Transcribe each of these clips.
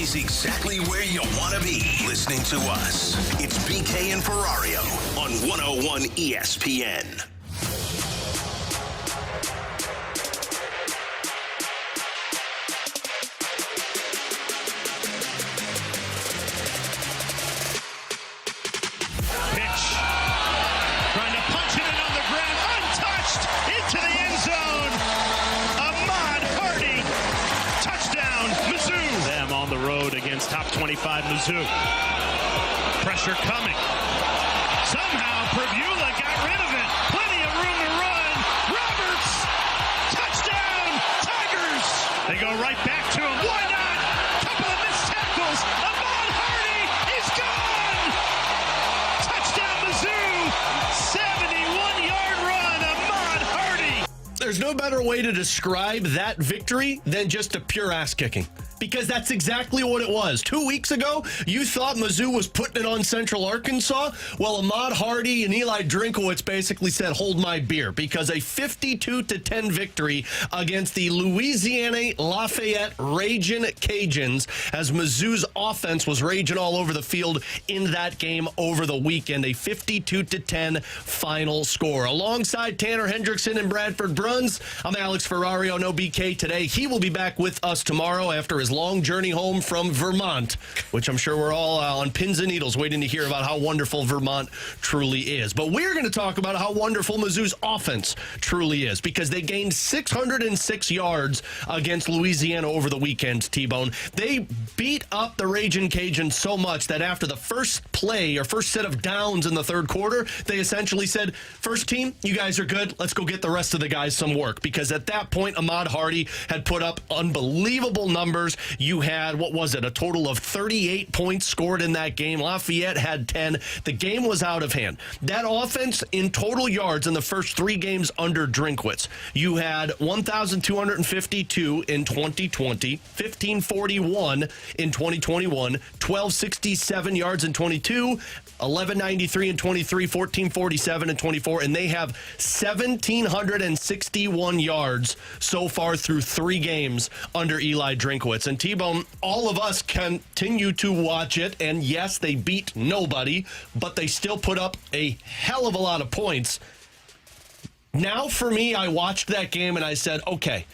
is exactly where you want to be listening to us. It's BK and Ferrario on 101 ESPN. Top 25 Mizzou. Pressure coming. Somehow Prabula got rid of it. Plenty of room to run. Roberts. Touchdown. Tigers. They go right back to him. Why not? Couple of missed tackles. Ahmad Hardy is gone. Touchdown Mizzou. 71-yard run. Ahmad Hardy. There's no better way to describe that victory than just a pure ass kicking. Because that's exactly what it was. 2 weeks ago, you thought Mizzou was putting it on Central Arkansas. Well, Ahmad Hardy and Eli Drinkwitz basically said, hold my beer, because a 52-10 victory against the Louisiana Lafayette Ragin' Cajuns, as Mizzou's offense was raging all over the field in that game over the weekend. A 52-10 final score. Alongside Tanner Hendrickson and Bradford Bruns, I'm Alex Ferrario, no BK today. He will be back with us tomorrow after his long journey home from Vermont, which I'm sure we're all on pins and needles waiting to hear about how wonderful Vermont truly is. But we're going to talk about how wonderful Mizzou's offense truly is, because they gained 606 yards against Louisiana over the weekend, T-Bone. They beat up the Ragin' Cajuns so much that after the first play or first set of downs in the third quarter, they essentially said, first team, you guys are good. Let's go get the rest of the guys some work. Because at that point, Ahmad Hardy had put up unbelievable numbers. You had, what was it, a total of 38 points scored in that game. Lafayette had 10. The game was out of hand. That offense in total yards in the first three games under Drinkwitz, you had 1,252 in 2020, 1,541 in 2021, 1,267 yards in 22, 1,193 in 23, 1,447 in 24, and they have 1,761 yards so far through three games under Eli Drinkwitz. And T-Bone, all of us continue to watch it, and yes, they beat nobody, but they still put up a hell of a lot of points. Now, for me, I watched that game and I said, okay,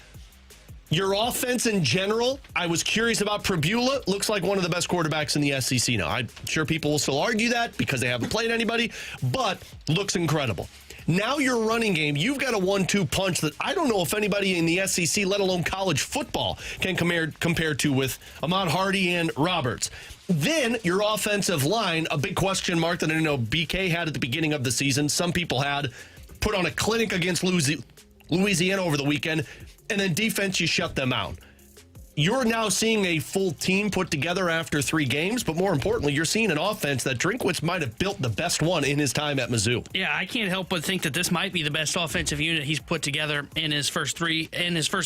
your offense in general, I was curious about Prabula. Looks like one of the best quarterbacks in the SEC now. I'm sure people will still argue that because they haven't played anybody, but looks incredible. Now your running game, you've got a 1-2 punch that I don't know if anybody in the SEC, let alone college football, can compare to with Ahmad Hardy and Roberts. Then your offensive line, a big question mark that I know BK had at the beginning of the season. Some people had put on a clinic against Louisiana over the weekend, and then defense, you shut them out. You're now seeing a full team put together after three games, but more importantly, you're seeing an offense that Drinkwitz might have built the best one in his time at Mizzou. Yeah, I can't help but think that this might be the best offensive unit he's put together in his first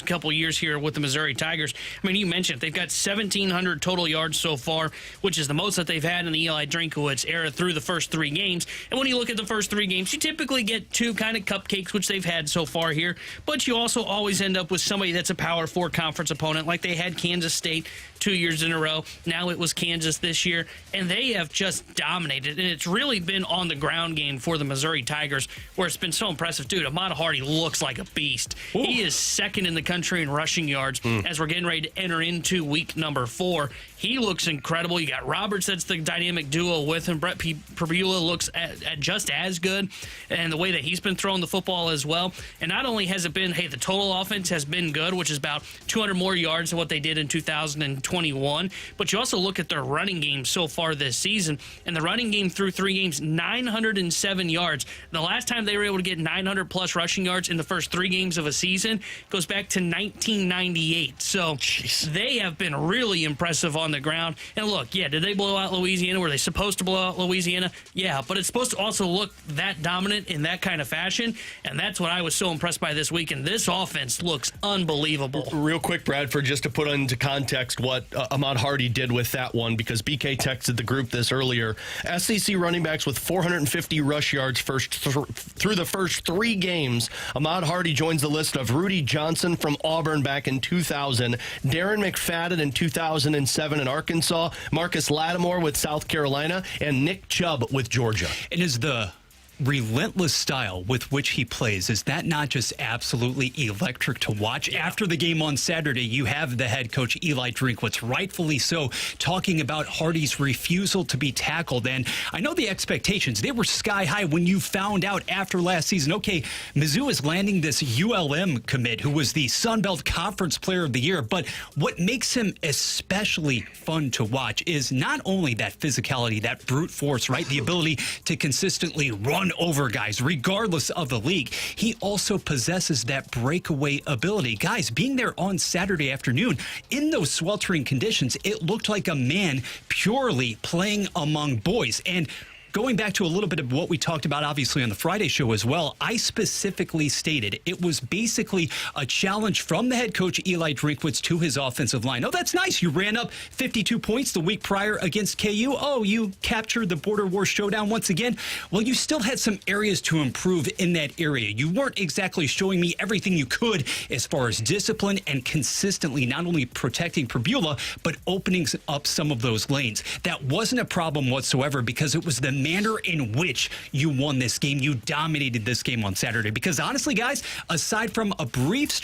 couple years here with the Missouri Tigers. I mean, you mentioned they've got 1,700 total yards so far, which is the most that they've had in the Eli Drinkwitz era through the first three games. And when you look at the first three games, you typically get two kind of cupcakes, which they've had so far here, but you also always end up with somebody that's a Power 4 conference opponent, like they had Kansas State 2 years in a row. Now it was Kansas this year, and they have just dominated. And it's really been on the ground game for the Missouri Tigers, where it's been so impressive. Dude, Ahmad Hardy looks like a beast. Ooh. He is second in the country in rushing yards as we're getting ready to enter into week number 4. He looks incredible. You got Roberts, that's the dynamic duo with him. Brett Prabula looks at just as good, and the way that he's been throwing the football as well. And not only has it been, hey, the total offense has been good, which is about 200 more yards than what they did in 2021, but you also look at their running game so far this season, and the running game through three games, 907 yards. The last time they were able to get 900-plus rushing yards in the first three games of a season goes back to 1998. So they have been really impressive on the ground. And look, yeah, did they blow out Louisiana? Were they supposed to blow out Louisiana? Yeah, but it's supposed to also look that dominant in that kind of fashion, and that's what I was so impressed by this week. And this offense looks unbelievable. Real quick, Bradford, just to put into context what Ahmad Hardy did with that one, because BK texted the group this earlier. SEC running backs with 450 rush yards through the first three games. Ahmad Hardy joins the list of Rudy Johnson from Auburn back in 2000, Darren McFadden in 2007, in Arkansas, Marcus Lattimore with South Carolina, and Nick Chubb with Georgia. And is the relentless style with which he plays, is that not just absolutely electric to watch? After the game on Saturday, you have the head coach, Eli Drinkwitz, rightfully so, talking about Hardy's refusal to be tackled. And I know the expectations, they were sky high when you found out after last season, okay, Mizzou is landing this ULM commit who was the Sun Belt Conference Player of the Year. But what makes him especially fun to watch is not only that physicality, that brute force, right? The ability to consistently run over guys, regardless of the league. He also possesses that breakaway ability. Guys, being there on Saturday afternoon, in those sweltering conditions, it looked like a man purely playing among boys. And going back to a little bit of what we talked about, obviously, on the Friday show as well, I specifically stated it was basically a challenge from the head coach, Eli Drinkwitz, to his offensive line. Oh, that's nice. You ran up 52 points the week prior against KU. Oh, you captured the Border War showdown once again. Well, you still had some areas to improve in that area. You weren't exactly showing me everything you could as far as discipline and consistently not only protecting Perbula, but opening up some of those lanes. That wasn't a problem whatsoever because it was the manner in which you won this game. You dominated this game on Saturday because honestly, guys, aside from a brief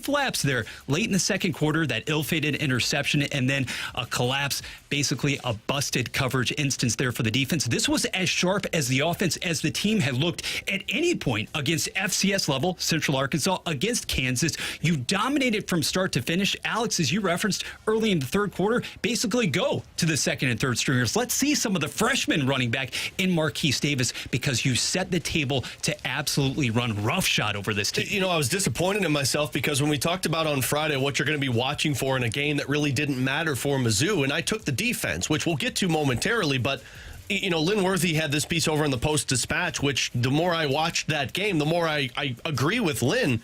lapse there late in the second quarter, that ill-fated interception, and then a collapse, basically a busted coverage instance there for the defense. This was as sharp as the offense as the team had looked at any point against FCS level, Central Arkansas, against Kansas. You dominated from start to finish. Alex, as you referenced early in the third quarter, basically go to the second and third stringers. Let's see some of the freshmen running back in Marquise Davis because you set the table to absolutely run roughshod over this team. You know, I was disappointed in myself because when we talked about on Friday what you're going to be watching for in a game that really didn't matter for Mizzou, and I took the defense, which we'll get to momentarily, but you know, Lynn Worthy had this piece over in the Post-Dispatch, which the more I watched that game, the more I agree with Lynn.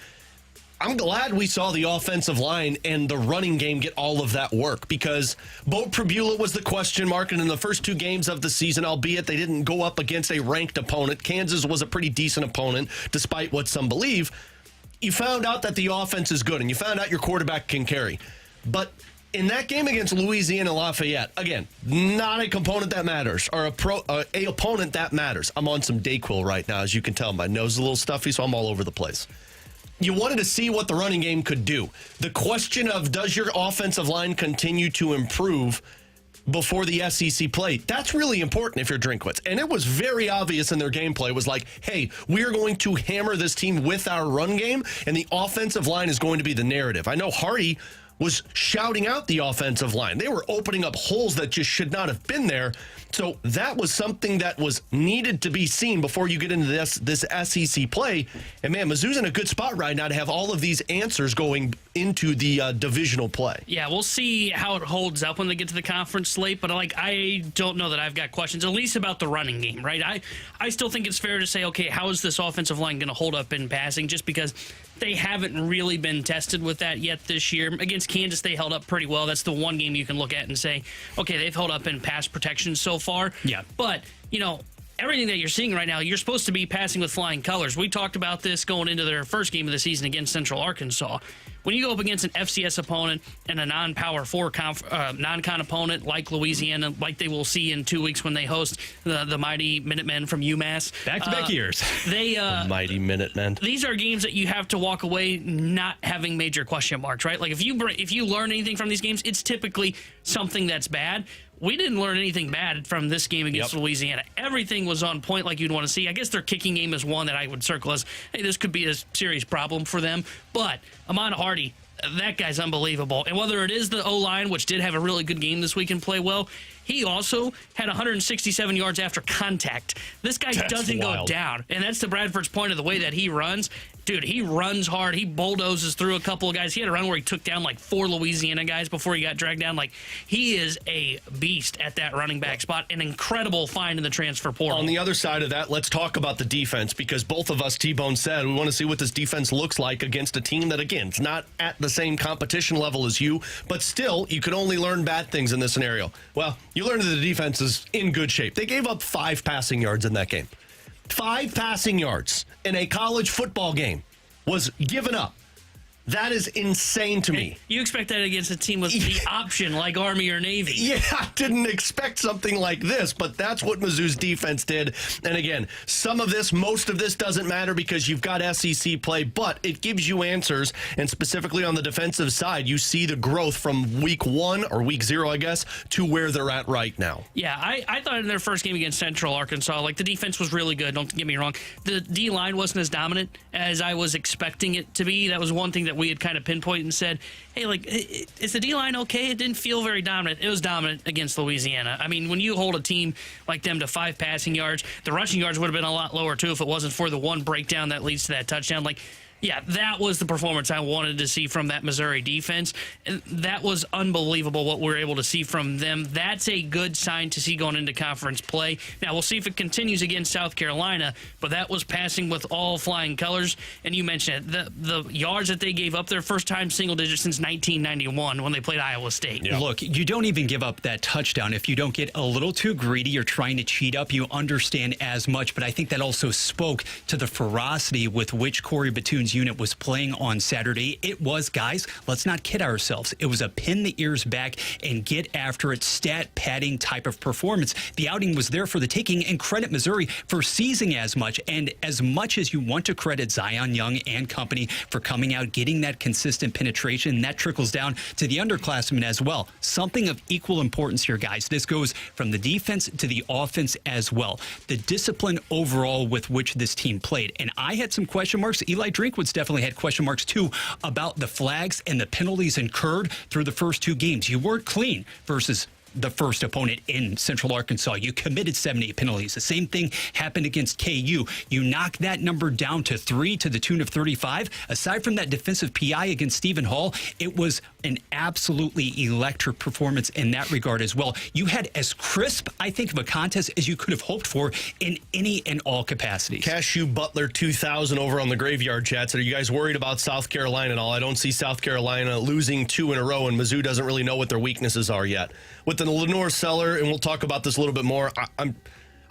I'm glad we saw the offensive line and the running game get all of that work because Bo Perbula was the question mark, and in the first two games of the season, albeit they didn't go up against a ranked opponent, Kansas was a pretty decent opponent, despite what some believe. You found out that the offense is good, and you found out your quarterback can carry. But in that game against Louisiana Lafayette, again, not a component that matters, or a opponent that matters. I'm on some Dayquil right now, as you can tell. My nose is a little stuffy, so I'm all over the place. You wanted to see what the running game could do. The question of does your offensive line continue to improve before the SEC play, that's really important if you're Drinkwitz. And it was very obvious in their gameplay. It was like, hey, we are going to hammer this team with our run game, and the offensive line is going to be the narrative. I know Hardy was shouting out the offensive line. They were opening up holes that just should not have been there. So that was something that was needed to be seen before you get into this SEC play. And man, Mizzou's in a good spot right now to have all of these answers going into the divisional play. Yeah, we'll see how it holds up when they get to the conference slate. But I don't know that I've got questions, at least about the running game, right? I still think it's fair to say, okay, how is this offensive line going to hold up in passing? Just because they haven't really been tested with that yet this year. Against Kansas, they held up pretty well. That's the one game you can look at and say, okay, they've held up in pass protection so far. Yeah. But, you know, everything that you're seeing right now, you're supposed to be passing with flying colors. We talked about this going into their first game of the season against Central Arkansas. When you go up against an FCS opponent and a non-Power 4 non-con opponent like Louisiana, like they will see in 2 weeks when they host the mighty Minutemen from UMass. Back-to-back years. The mighty Minutemen. These are games that you have to walk away not having major question marks, right? Like if you learn anything from these games, it's typically something that's bad. We didn't learn anything bad from this game against Louisiana. Everything was on point like you'd want to see. I guess their kicking game is one that I would circle as, hey, this could be a serious problem for them. But Ahmad Hardy, that guy's unbelievable. And whether it is the O-line, which did have a really good game this week and play well, he also had 167 yards after contact. This guy doesn't go down. And that's to Bradford's point of the way that he runs. Dude, he runs hard. He bulldozes through a couple of guys. He had a run where he took down like 4 Louisiana guys before he got dragged down. Like, he is a beast at that running back spot. An incredible find in the transfer portal. On the other side of that, let's talk about the defense, because both of us, T-Bone said, we want to see what this defense looks like against a team that, again, is not at the same competition level as you, but still, you can only learn bad things in this scenario. Well, you learned that the defense is in good shape. They gave up 5 passing yards in that game. 5 passing yards in a college football game was given up. That is insane to me. You expect that against a team with the option like Army or Navy. Yeah, I didn't expect something like this, but that's what Mizzou's defense did. And again, most of this doesn't matter because you've got SEC play, but it gives you answers. And specifically on the defensive side, you see the growth from week 1 or week 0, I guess, to where they're at right now. Yeah, I thought in their first game against Central Arkansas, like the defense was really good. Don't get me wrong. The D-line wasn't as dominant as I was expecting it to be. That was one thing that we had kind of pinpointed and said, hey, like, is the D-line okay? It didn't feel very dominant. It was dominant against Louisiana. I mean, when you hold a team like them to 5 passing yards, the rushing yards would have been a lot lower, too, if it wasn't for the one breakdown that leads to that touchdown. Like, yeah, that was the performance I wanted to see from that Missouri defense. And that was unbelievable what we were able to see from them. That's a good sign to see going into conference play. Now, we'll see if it continues against South Carolina, but that was passing with all flying colors. And you mentioned it, the yards that they gave up, their first time single digit since 1991 when they played Iowa State. Yeah. Look, you don't even give up that touchdown if you don't get a little too greedy or trying to cheat up. You understand as much, but I think that also spoke to the ferocity with which Corey Batoon's unit was playing on Saturday. It was, guys, let's not kid ourselves. It was a pin the ears back and get after it, stat padding type of performance. The outing was there for the taking, and credit Missouri for seizing as much. And as much as you want to credit Zion Young and company for coming out, getting that consistent penetration, that trickles down to the underclassmen as well. Something of equal importance here, guys. This goes from the defense to the offense as well. The discipline overall with which this team played. And I had some question marks. Eli Drinkwitz definitely had question marks too about the flags and the penalties incurred through the first 2 games. You weren't clean versus the first opponent in Central Arkansas. You committed 78 penalties. The same thing happened against KU. You knocked that number down to 3 to the tune of 35. Aside from that defensive PI against Stephen Hall, it was an absolutely electric performance in that regard as well. You had as crisp, I think, of a contest as you could have hoped for in any and all capacities. Cashew Butler 2000 over on the Graveyard Chat said, are you guys worried about South Carolina at all? I don't see South Carolina losing 2 in a row, and Mizzou doesn't really know what their weaknesses are yet. With the Lenore Seller, and we'll talk about this a little bit more,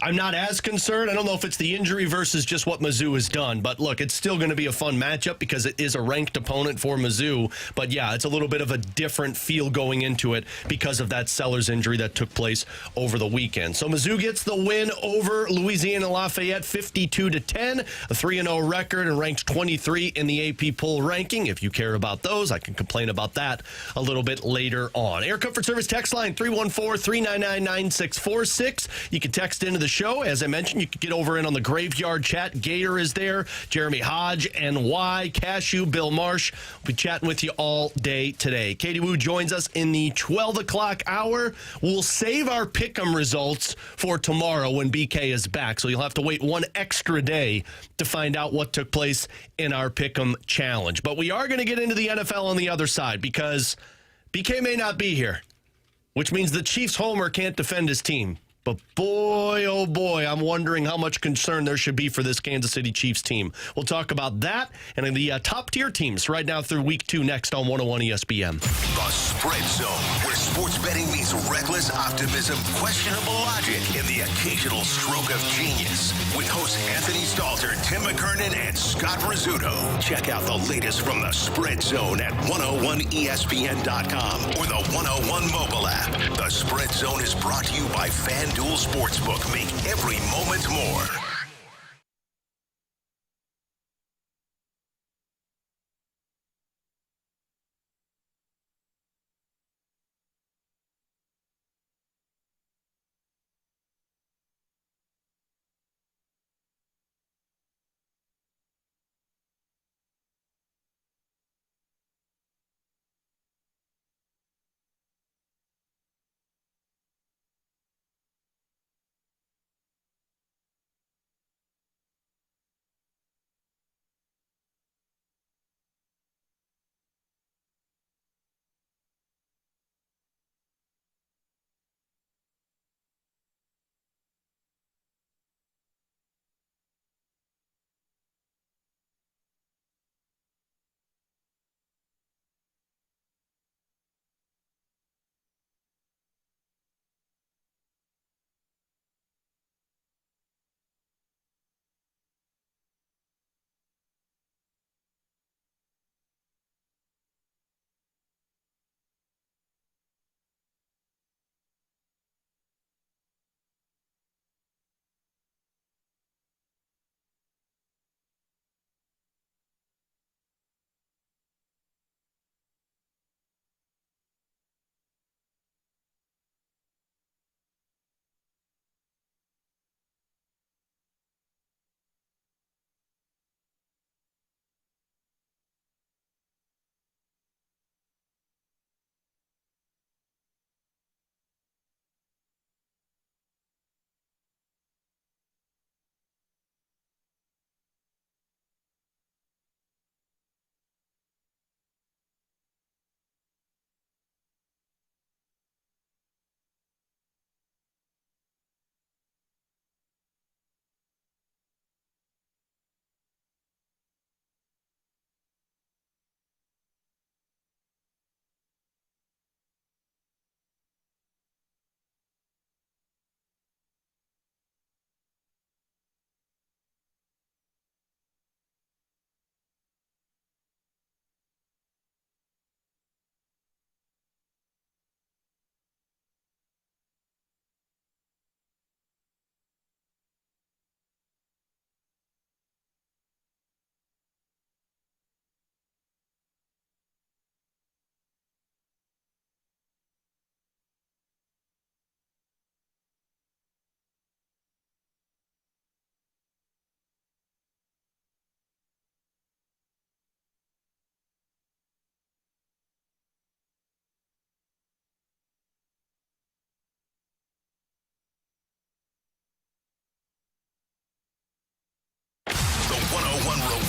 I'm not as concerned. I don't know if it's the injury versus just what Mizzou has done. But look, it's still going to be a fun matchup because it is a ranked opponent for Mizzou. But yeah, it's a little bit of a different feel going into it because of that Sellers injury that took place over the weekend. So Mizzou gets the win over Louisiana Lafayette 52-10, a 3-0 record, and ranked 23 in the AP poll ranking. If you care about those, I can complain about that a little bit later on. Air Comfort Service text line 314-399-9646. You can text into the show. As I mentioned, you can get over in on the Graveyard Chat. Gator is there, Jeremy Hodge, NY, Cashew, Bill Marsh. We'll be chatting with you all day today. Katie Wu joins us in the 12 o'clock hour. We'll save our pick'em results for tomorrow when BK is back, so you'll have to wait one extra day to find out what took place in our pick'em challenge. But we are going to get into the NFL on the other side because BK may not be here, which means the Chiefs homer can't defend his team. But boy, oh boy, I'm wondering how much concern there should be for this Kansas City Chiefs team. We'll talk about that and the top-tier teams right now through Week 2 next on 101 ESPN. The Spread Zone, where sports betting meets reckless optimism, questionable logic, and the occasional stroke of genius. With hosts Anthony Stalter, Tim McKernan, and Scott Rizzuto. Check out the latest from the Spread Zone at 101ESPN.com or the 101 mobile app. The Spread Zone is brought to you by FanDuel Sportsbook. Make every moment more.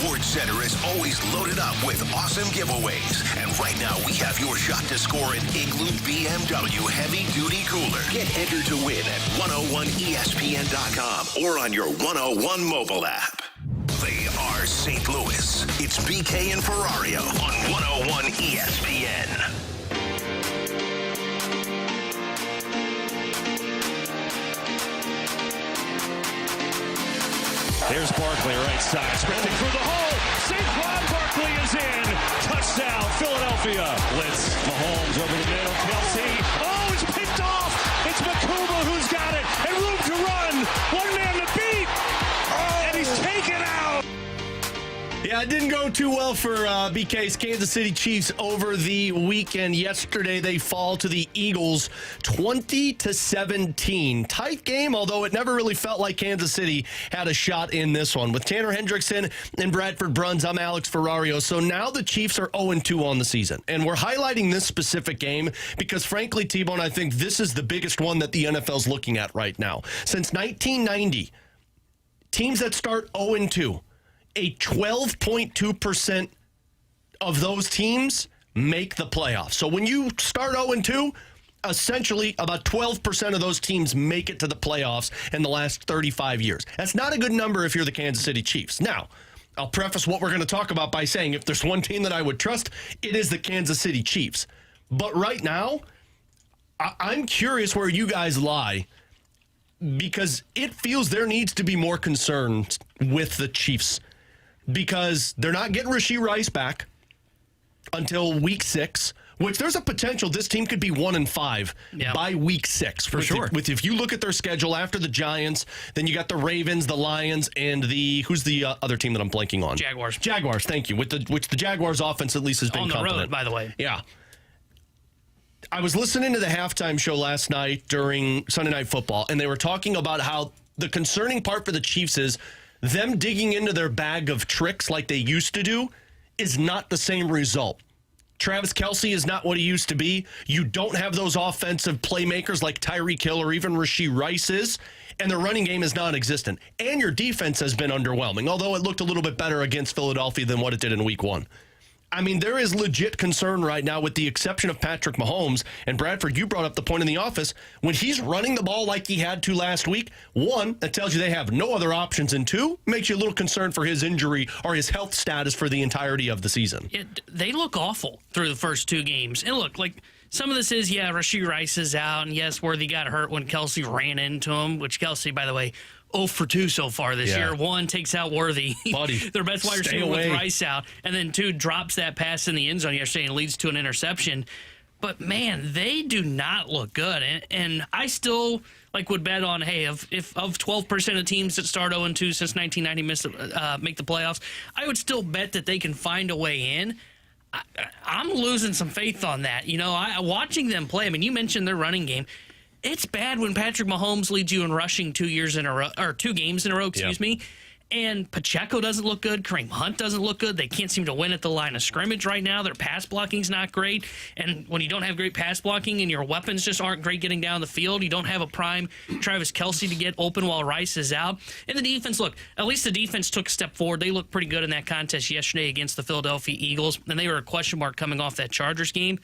SportsCenter is always loaded up with awesome giveaways. And right now, we have your shot to score an Igloo BMW heavy-duty cooler. Get entered to win at 101ESPN.com or on your 101 mobile app. They are St. Louis. It's BK and Ferrario on 101 ESPN. There's Barkley, right side, sprinting through the hole. Saquon Barkley is in. Touchdown, Philadelphia. Blitz, Mahomes over the middle. Kelsey. Oh, it's picked off. It's Makuba who's got it. And room to run. One man to beat. Oh, and he's taken out. Yeah, it didn't go too well for BK's Kansas City Chiefs over the weekend. Yesterday, they fall to the Eagles 20-17. Tight game, although it never really felt like Kansas City had a shot in this one. With Tanner Hendrickson and Bradford Bruns, I'm Alex Ferrario. So now the Chiefs are 0-2 on the season. And we're highlighting this specific game because, frankly, T-Bone, I think this is the biggest one that the NFL's looking at right now. Since 1990, teams that start 0-2, a 12.2% of those teams make the playoffs. So when you start 0-2, essentially about 12% of those teams make it to the playoffs in the last 35 years. That's not a good number if you're the Kansas City Chiefs. Now, I'll preface what we're going to talk about by saying if there's one team that I would trust, it is the Kansas City Chiefs. But right now, I'm curious where you guys lie because it feels there needs to be more concern with the Chiefs. Because they're not getting Rashee Rice back until week 6, which there's a potential this team could be 1-5 by week 6. For sure. If you look at their schedule after the Giants, then you got the Ravens, the Lions, and who's the other team that I'm blanking on? Jaguars, thank you. Which the Jaguars offense at least has been competent. On the road, by the way. Yeah. I was listening to the halftime show last night during Sunday Night Football, and they were talking about how the concerning part for the Chiefs is them digging into their bag of tricks like they used to do is not the same result. Travis Kelce is not what he used to be. You don't have those offensive playmakers like Tyreek Hill or even Rashee Rice is, and the running game is non-existent. And your defense has been underwhelming, although it looked a little bit better against Philadelphia than what it did in week 1. I mean, there is legit concern right now with the exception of Patrick Mahomes. And Bradford, you brought up the point in the office. When he's running the ball like he had to last week, 1, that tells you they have no other options. And 2, makes you a little concerned for his injury or his health status for the entirety of the season. They look awful through the first 2 games. And look, like some of this is, Rashee Rice is out. And yes, Worthy got hurt when Kelsey ran into him, which Kelsey, by the way, 0 for 2 so far this year. 1 takes out Worthy, Buddy, their best wide receiver with Rice out, and then 2 drops that pass in the end zone yesterday and leads to an interception. But man, they do not look good, and I still would bet on if 12% of teams that start 0-2 since 1990 make the playoffs, I would still bet that they can find a way in. I'm losing some faith on that. Watching them play. I mean, you mentioned their running game. It's bad when Patrick Mahomes leads you in rushing 2 games in a row, excuse me. And Pacheco doesn't look good. Kareem Hunt doesn't look good. They can't seem to win at the line of scrimmage right now. Their pass blocking's not great. And when you don't have great pass blocking and your weapons just aren't great getting down the field, you don't have a prime Travis Kelce to get open while Rice is out. And the defense, look, at least the defense took a step forward. They looked pretty good in that contest yesterday against the Philadelphia Eagles. And they were a question mark coming off that Chargers game.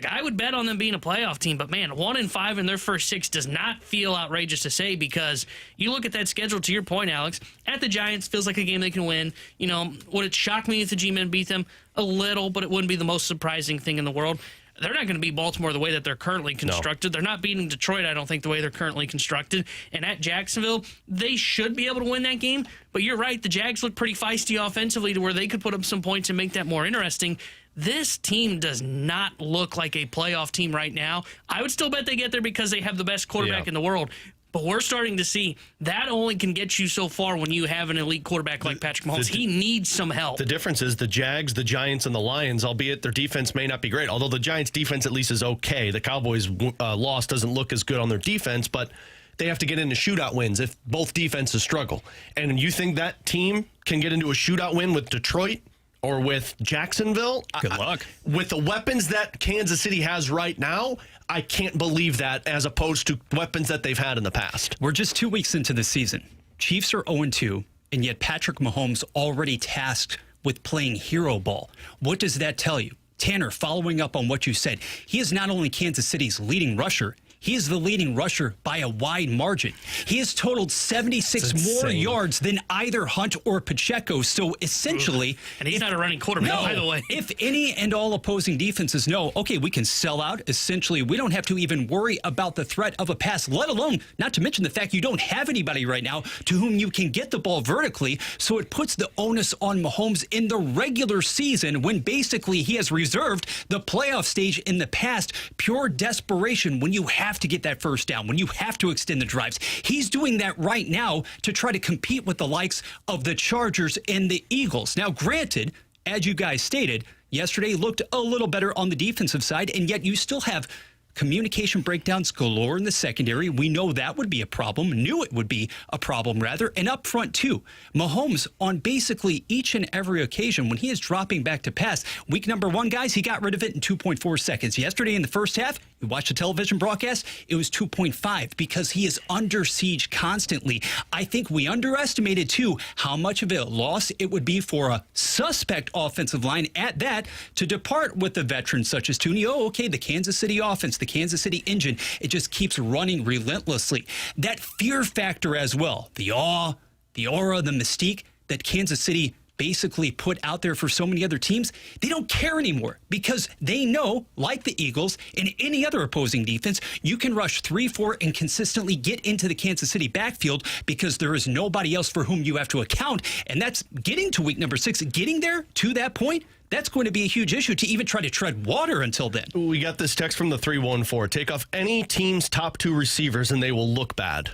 I would bet on them being a playoff team, but man, 1-5 in their first 6 does not feel outrageous to say because you look at that schedule, to your point, Alex, at the Giants, feels like a game they can win. Would it shock me if the G-Men beat them? A little, but it wouldn't be the most surprising thing in the world. They're not going to beat Baltimore the way that they're currently constructed. No. They're not beating Detroit, I don't think, the way they're currently constructed. And at Jacksonville, they should be able to win that game. But you're right, the Jags look pretty feisty offensively to where they could put up some points and make that more interesting. This team does not look like a playoff team right now. I would still bet they get there because they have the best quarterback in the world. But we're starting to see that only can get you so far when you have an elite quarterback like Patrick Mahomes. He needs some help. The difference is the Jags, the Giants, and the Lions, albeit their defense may not be great, although the Giants' defense at least is okay. The Cowboys' loss doesn't look as good on their defense, but they have to get into shootout wins if both defenses struggle. And you think that team can get into a shootout win with Detroit or with Jacksonville? Good luck. With the weapons that Kansas City has right now, I can't believe that as opposed to weapons that they've had in the past. We're just 2 weeks into the season. Chiefs are 0-2. and yet Patrick Mahomes already tasked with playing hero ball. What does that tell you? Tanner, following up on what you said, he is not only Kansas City's leading rusher, he is the leading rusher by a wide margin. He has totaled 76 more yards than either Hunt or Pacheco. So essentially... And he's not a running quarterback, by the way. If any and all opposing defenses know, okay, we can sell out, essentially, we don't have to even worry about the threat of a pass, let alone, not to mention the fact you don't have anybody right now to whom you can get the ball vertically. So it puts the onus on Mahomes in the regular season when basically he has reserved the playoff stage in the past. Pure desperation when you have to get that first down, when you have to extend the drives. He's doing that right now to try to compete with the likes of the Chargers and the Eagles. Now, granted, as you guys stated, yesterday looked a little better on the defensive side, and yet you still have communication breakdowns galore in the secondary. We know that would be a problem, knew it would be a problem, rather, and up front, too. Mahomes, on basically each and every occasion, when he is dropping back to pass, week number 1, guys, he got rid of it in 2.4 seconds. Yesterday in the first half, you watched the television broadcast, it was 2.5 because he is under siege constantly. I think we underestimated, too, how much of a loss it would be for a suspect offensive line at that to depart with the veterans such as Tooney. Oh, okay, the Kansas City offense, the Kansas City engine, it just keeps running relentlessly. That fear factor as well, the awe, the aura, the mystique that Kansas City basically put out there for so many other teams, they don't care anymore because they know, like the Eagles and any other opposing defense, you can rush 3-4 and consistently get into the Kansas City backfield because there is nobody else for whom you have to account. And that's getting to week number 6, getting there to that point. That's going to be a huge issue to even try to tread water until then. We got this text from the 314. Take off any team's top 2 receivers and they will look bad.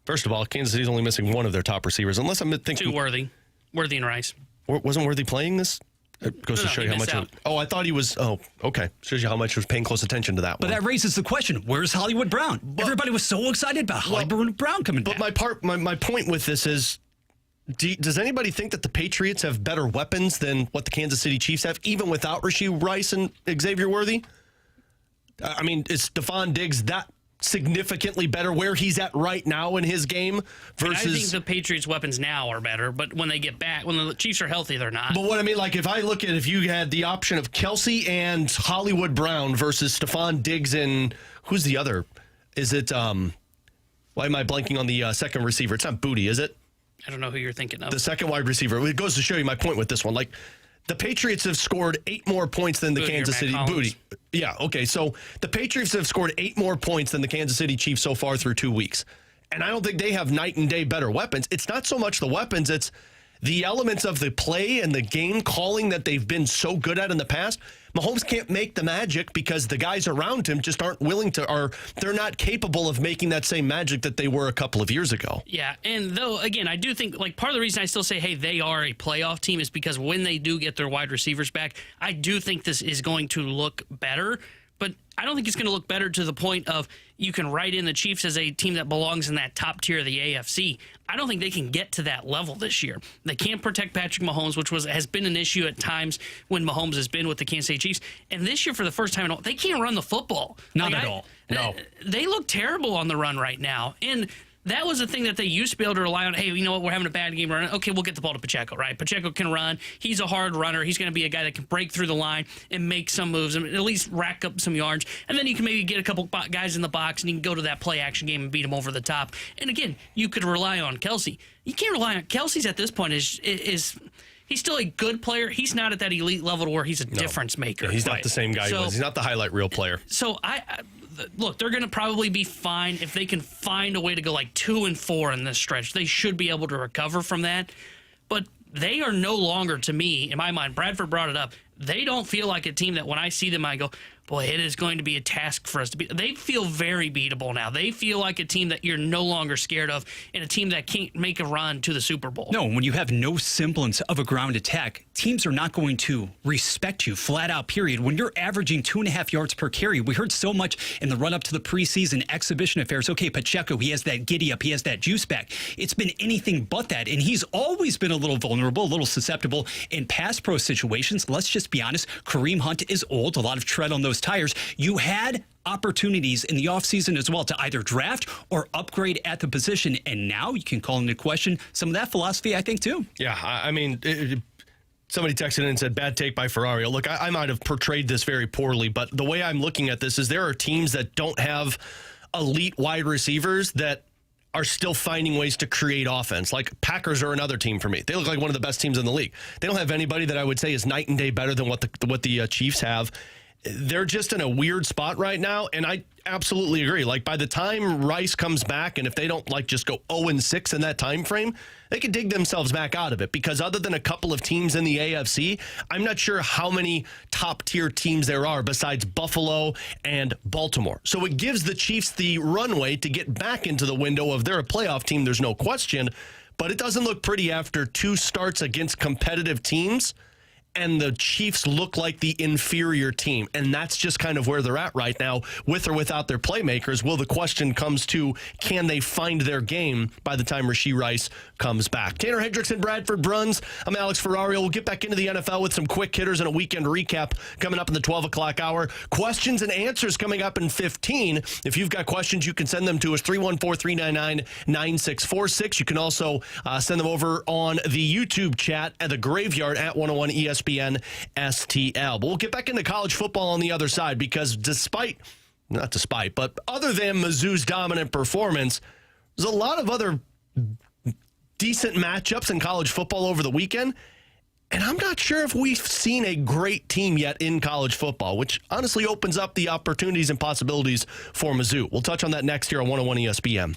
First of all, Kansas City's only missing one of their top receivers. Unless I'm thinking... 2 Worthy and Rice. Wasn't Worthy playing this? It goes to show you how much... I thought he was... Oh, okay. Shows you how much he was paying close attention to that one. But that raises the question, where's Hollywood Brown? Everybody was so excited about Hollywood Brown coming back. But my point with this is, does anybody think that the Patriots have better weapons than what the Kansas City Chiefs have, even without Rashee Rice and Xavier Worthy? I mean, is Stephon Diggs that significantly better where he's at right now in his game versus... I think the Patriots' weapons now are better, but when they get back, when the Chiefs are healthy, they're not. But what I mean, like, if I look at if you had the option of Kelsey and Hollywood Brown versus Stephon Diggs and who's the other? Is it, why am I blanking on the second receiver? It's not Booty, is it? I don't know who you're thinking of. The second wide receiver. It goes to show you my point with this one. Like, the Patriots have scored 8 more points than the Kansas City Booty. Yeah, okay. So the Patriots have scored 8 more points than the Kansas City Chiefs so far through 2 weeks. And I don't think they have night and day better weapons. It's not so much the weapons, it's the elements of the play and the game calling that they've been so good at in the past. Mahomes can't make the magic because the guys around him just aren't willing to, or they're not capable of making that same magic that they were a couple of years ago. Yeah, and though, again, I do think, like, part of the reason I still say, hey, they are a playoff team is because when they do get their wide receivers back, I do think this is going to look better. But I don't think it's going to look better to the point of you can write in the Chiefs as a team that belongs in that top tier of the AFC. I don't think they can get to that level this year. They can't protect Patrick Mahomes, which has been an issue at times when Mahomes has been with the Kansas City Chiefs. And this year, for the first time, they can't run the football. Not at all. No. They look terrible on the run right now. And that was the thing that they used to be able to rely on. Hey, you know what? We're having a bad game running. Okay, we'll get the ball to Pacheco, right? Pacheco can run. He's a hard runner. He's going to be a guy that can break through the line and make some moves and at least rack up some yards. And then you can maybe get a couple guys in the box and you can go to that play action game and beat them over the top. And again, you could rely on Kelsey. You can't rely on Kelsey's at this point. He's still a good player. He's not at that elite level where he's a difference maker. Yeah, he's not the same guy he was. He's not the highlight reel player. So look, they're going to probably be fine if they can find a way to go like 2-4 in this stretch. They should be able to recover from that. But they are no longer, to me, in my mind, Bradford brought it up, they don't feel like a team that when I see them, I go, boy, it is going to be a task for us to beat. They feel very beatable now. They feel like a team that you're no longer scared of and a team that can't make a run to the Super Bowl. No, when you have no semblance of a ground attack, teams are not going to respect you flat out, period. When you're averaging 2.5 yards per carry, we heard so much in the run up to the preseason exhibition affairs. Okay, Pacheco, he has that giddy up, he has that juice back. It's been anything but that. And he's always been a little vulnerable, a little susceptible in pass pro situations. Let's just be honest. Kareem Hunt is old, a lot of tread on those those tires. You had opportunities in the offseason as well to either draft or upgrade at the position, and now you can call into question some of that philosophy, I think, too. Yeah, I mean, somebody texted in and said, bad take by Ferrario. Look, I might have portrayed this very poorly, but the way I'm looking at this is there are teams that don't have elite wide receivers that are still finding ways to create offense. Like Packers are another team for me. They look like one of the best teams in the league. They don't have anybody that I would say is night and day better than what the Chiefs have. They're just in a weird spot right now, and I absolutely agree. Like, by the time Rice comes back, and if they don't just go 0-6 in that time frame, they could dig themselves back out of it, because other than a couple of teams in the AFC, I'm not sure how many top-tier teams there are besides Buffalo and Baltimore. So it gives the Chiefs the runway to get back into the window of they're a playoff team, there's no question, but it doesn't look pretty after 2 starts against competitive teams. And the Chiefs look like the inferior team. And that's just kind of where they're at right now, with or without their playmakers. Well, the question comes to, can they find their game by the time Rashee Rice comes back? Tanner Hendrickson, Bradford Bruns. I'm Alex Ferrario. We'll get back into the NFL with some quick hitters and a weekend recap coming up in the 12 o'clock hour. Questions and answers coming up in 15. If you've got questions, you can send them to us, 314-399-9646. You can also send them over on the YouTube chat at the Graveyard at 101 ESPN STL. But we'll get back into college football on the other side, because but other than Mizzou's dominant performance, there's a lot of other decent matchups in college football over the weekend. And I'm not sure if we've seen a great team yet in college football, which honestly opens up the opportunities and possibilities for Mizzou. We'll touch on that next here on 101 ESPN.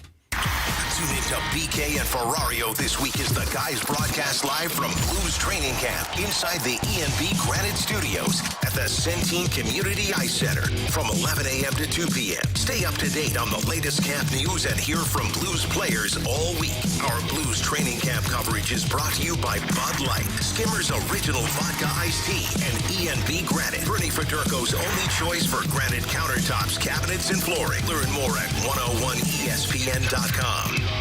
Tune into BK and Ferrario this week as the guys broadcast live from Blues Training Camp inside the E&B Granite Studios at the Centene Community Ice Center from 11 a.m. to 2 p.m. Stay up to date on the latest camp news and hear from Blues players all week. Our Blues Training Camp coverage is brought to you by Bud Light, Skimmer's Original Vodka Iced Tea, and E&B Granite, Bernie Federko's only choice for granite countertops, cabinets, and flooring. Learn more at 101ESPN.com.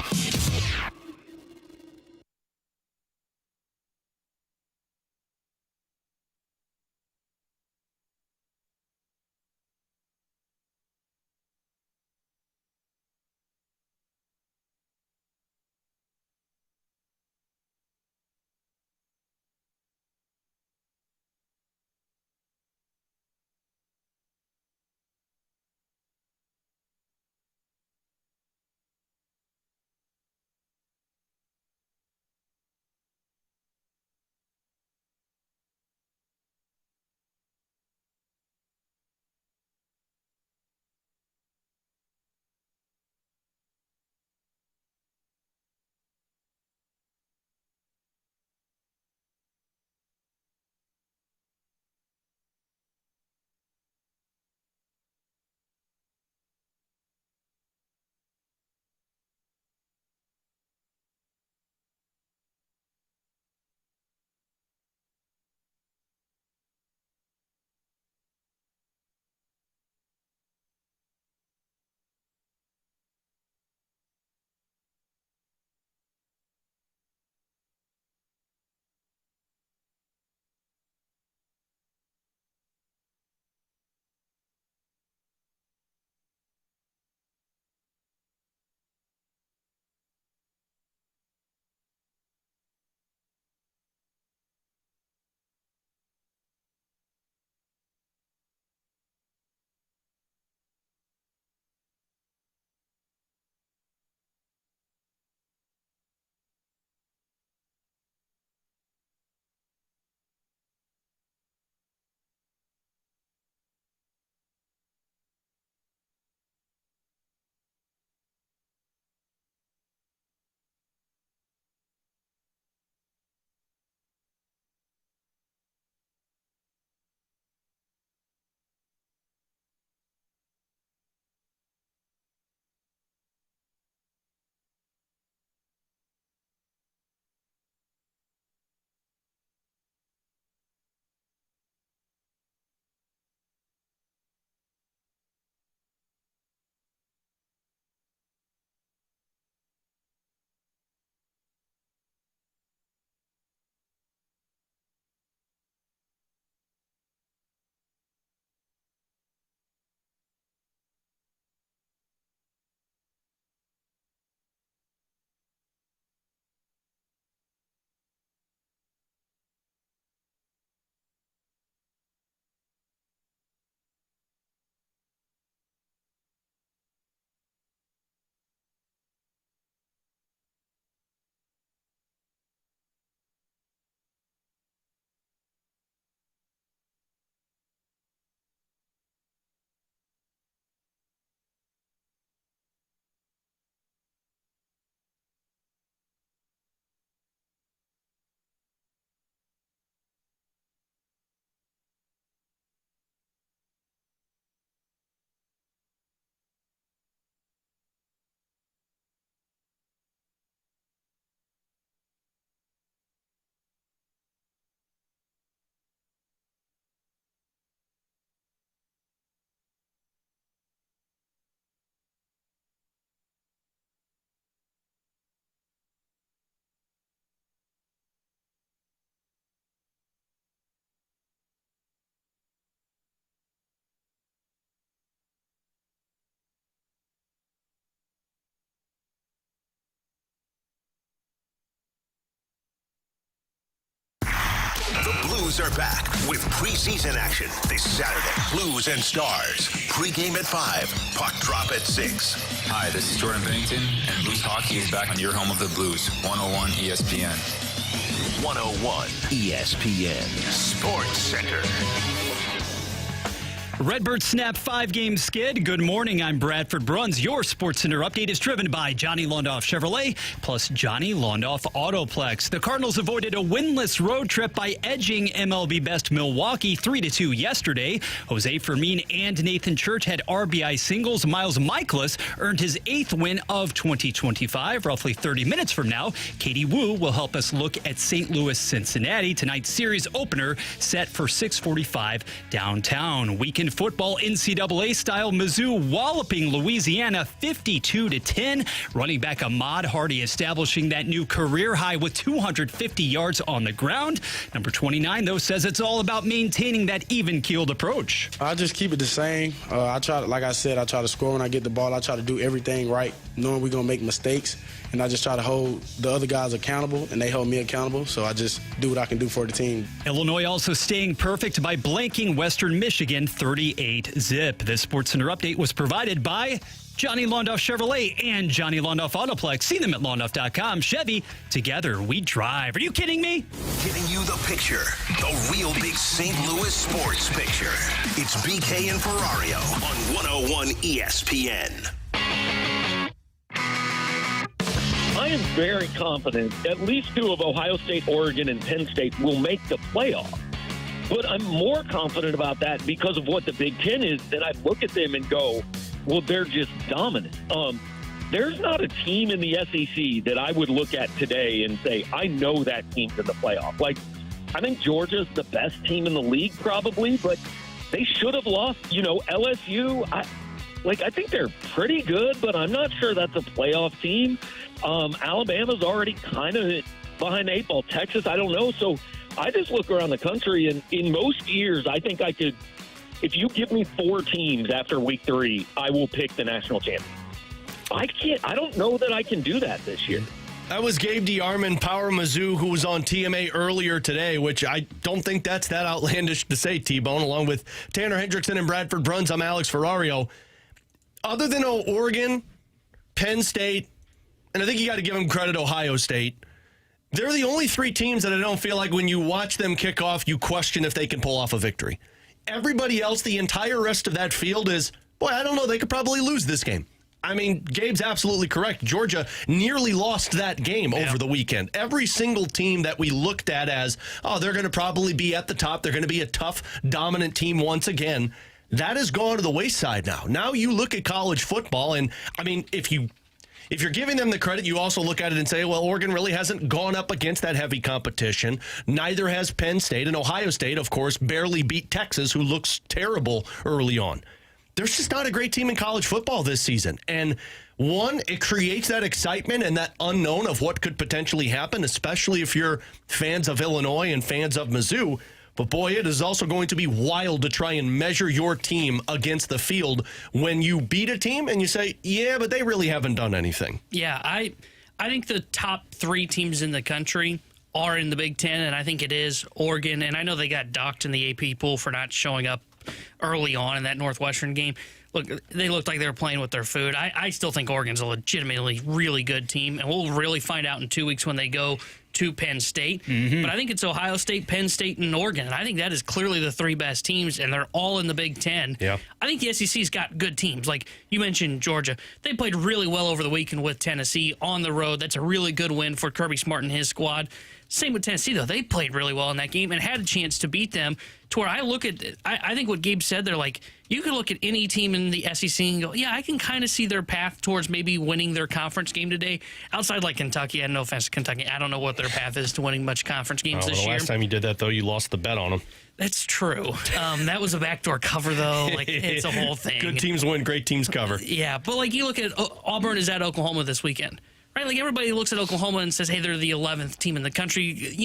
Blues are back with preseason action this Saturday. Blues and Stars. Pregame at 5. Puck drop at 6. Hi, this is Jordan Bennington, and Blues Hockey is back on your home of the Blues, 101 ESPN. 101 ESPN Sports Center. Redbird Snap 5-game skid. Good morning, I'm Bradford Bruns. Your SportsCenter update is driven by Johnny Londoff Chevrolet plus Johnny Londoff Autoplex. The Cardinals avoided a winless road trip by edging MLB best Milwaukee 3-2 yesterday. Jose Fermin and Nathan Church had RBI singles. Miles Michaelis earned his 8th win of 2025. Roughly 30 minutes from now, Katie Wu will help us look at St. Louis, Cincinnati. Tonight's series opener set for 6:45 downtown. Weekend football NCAA style. Mizzou walloping Louisiana 52-10. Running back Ahmad Hardy establishing that new career high with 250 yards on the ground. Number 29, though, says it's all about maintaining that even-keeled approach. I just keep it the same. I try to, like I said, I try to score when I get the ball. I try to do everything right, knowing we're going to make mistakes. And I just try to hold the other guys accountable, and they hold me accountable. So I just do what I can do for the team. Illinois also staying perfect by blanking Western Michigan 38-zip. This SportsCenter update was provided by Johnny Londoff Chevrolet and Johnny Londoff Autoplex. See them at londoff.com. Chevy, together we drive. Are you kidding me? Giving you the picture, the real big St. Louis sports picture. It's BK and Ferrario on 101 ESPN. I am very confident at least 2 of Ohio State, Oregon, and Penn State will make the playoff. But I'm more confident about that because of what the Big Ten is, that I look at them and go, well, they're just dominant. There's not a team in the SEC that I would look at today and say, I know that team's in the playoff. Like, I think Georgia's the best team in the league probably, but they should have lost, LSU. I think they're pretty good, but I'm not sure that's a playoff team. Alabama's already kind of behind the 8 ball. Texas, I don't know. So I just look around the country, and in most years, I think I could, if you give me 4 teams after week 3, I will pick the national champion. I don't know that I can do that this year. That was Gabe DeArmond, Power Mizzou, who was on TMA earlier today, which I don't think that's that outlandish to say, T-Bone. Along with Tanner Hendrickson and Bradford Bruns, I'm Alex Ferrario. Other than Oregon, Penn State, and I think you got to give them credit, Ohio State, they're the only 3 teams that I don't feel like when you watch them kick off, you question if they can pull off a victory. Everybody else, the entire rest of that field is, boy, I don't know, they could probably lose this game. I mean, Gabe's absolutely correct. Georgia nearly lost that game over the weekend. Every single team that we looked at as, they're going to probably be at the top, they're going to be a tough, dominant team once again, that has gone to the wayside now. Now you look at college football, and, I mean, if you're giving them the credit, you also look at it and say, well, Oregon really hasn't gone up against that heavy competition. Neither has Penn State. And Ohio State, of course, barely beat Texas, who looks terrible early on. There's just not a great team in college football this season. And one, it creates that excitement and that unknown of what could potentially happen, especially if you're fans of Illinois and fans of Mizzou. But, boy, it is also going to be wild to try and measure your team against the field when you beat a team and you say, yeah, but they really haven't done anything. Yeah, I think the top 3 teams in the country are in the Big Ten, and I think it is Oregon. And I know they got docked in the AP pool for not showing up early on in that Northwestern game. Look, they looked like they were playing with their food. I still think Oregon's a legitimately really good team, and we'll really find out in 2 weeks when they go to Penn State. Mm-hmm. But I think it's Ohio State, Penn State, and Oregon. And I think that is clearly the 3 best teams, and they're all in the Big Ten. Yeah. I think the SEC's got good teams. Like you mentioned, Georgia. They played really well over the weekend with Tennessee on the road. That's a really good win for Kirby Smart and his squad. Same with Tennessee, though. They played really well in that game and had a chance to beat them to where I look at I think what Gabe said, they're like, you can look at any team in the SEC and go, yeah, I can kind of see their path towards maybe winning their conference game today. Outside like Kentucky, I had no offense to Kentucky. I don't know what their path is to winning much conference games this year. Last time you did that, though, you lost the bet on them. That's true. That was a backdoor cover, though. Like, it's a whole thing. Good teams win, great teams cover. Yeah, but like you look at Auburn is at Oklahoma this weekend. right? Like everybody looks at Oklahoma and says, hey, they're the 11th team in the country.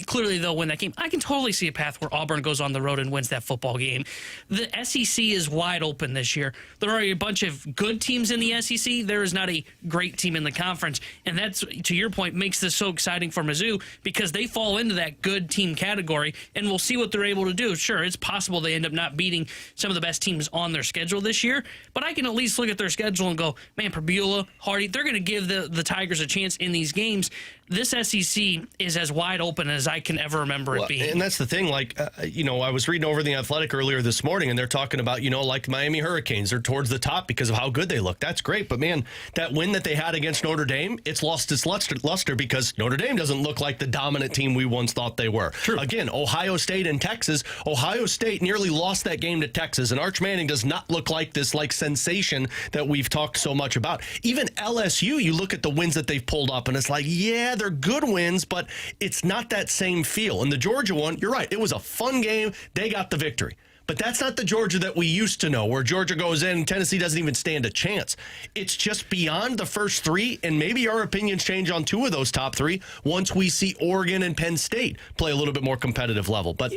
Clearly they'll win that game. I can totally see a path where Auburn goes on the road and wins that football game. The SEC is wide open this year. There are a bunch of good teams in the SEC. There is not a great team in the conference. And that's, to your point, makes this so exciting for Mizzou because they fall into that good team category, and we'll see what they're able to do. Sure, it's possible they end up not beating some of the best teams on their schedule this year, but I can at least look at their schedule and go, man, Pabula, Hardy, they're going to give the Tigers a chance in these games. This SEC is as wide open as I can ever remember it being. And that's the thing. I was reading over The Athletic earlier this morning, and they're talking about, like Miami Hurricanes. They're towards the top because of how good they look. That's great. But, man, that win that they had against Notre Dame, it's lost its luster because Notre Dame doesn't look like the dominant team we once thought they were. True. Again, Ohio State and Texas. Ohio State nearly lost that game to Texas, and Arch Manning does not look like this sensation that we've talked so much about. Even LSU, you look at the wins that they've pulled up, and it's like, yeah, they're good wins, but it's not that same feel. And the Georgia one, you're right, it was a fun game. They got the victory. But that's not the Georgia that we used to know, where Georgia goes in and Tennessee doesn't even stand a chance. It's just beyond the first three, and maybe our opinions change on two of those top three once we see Oregon and Penn State play a little bit more competitive level. But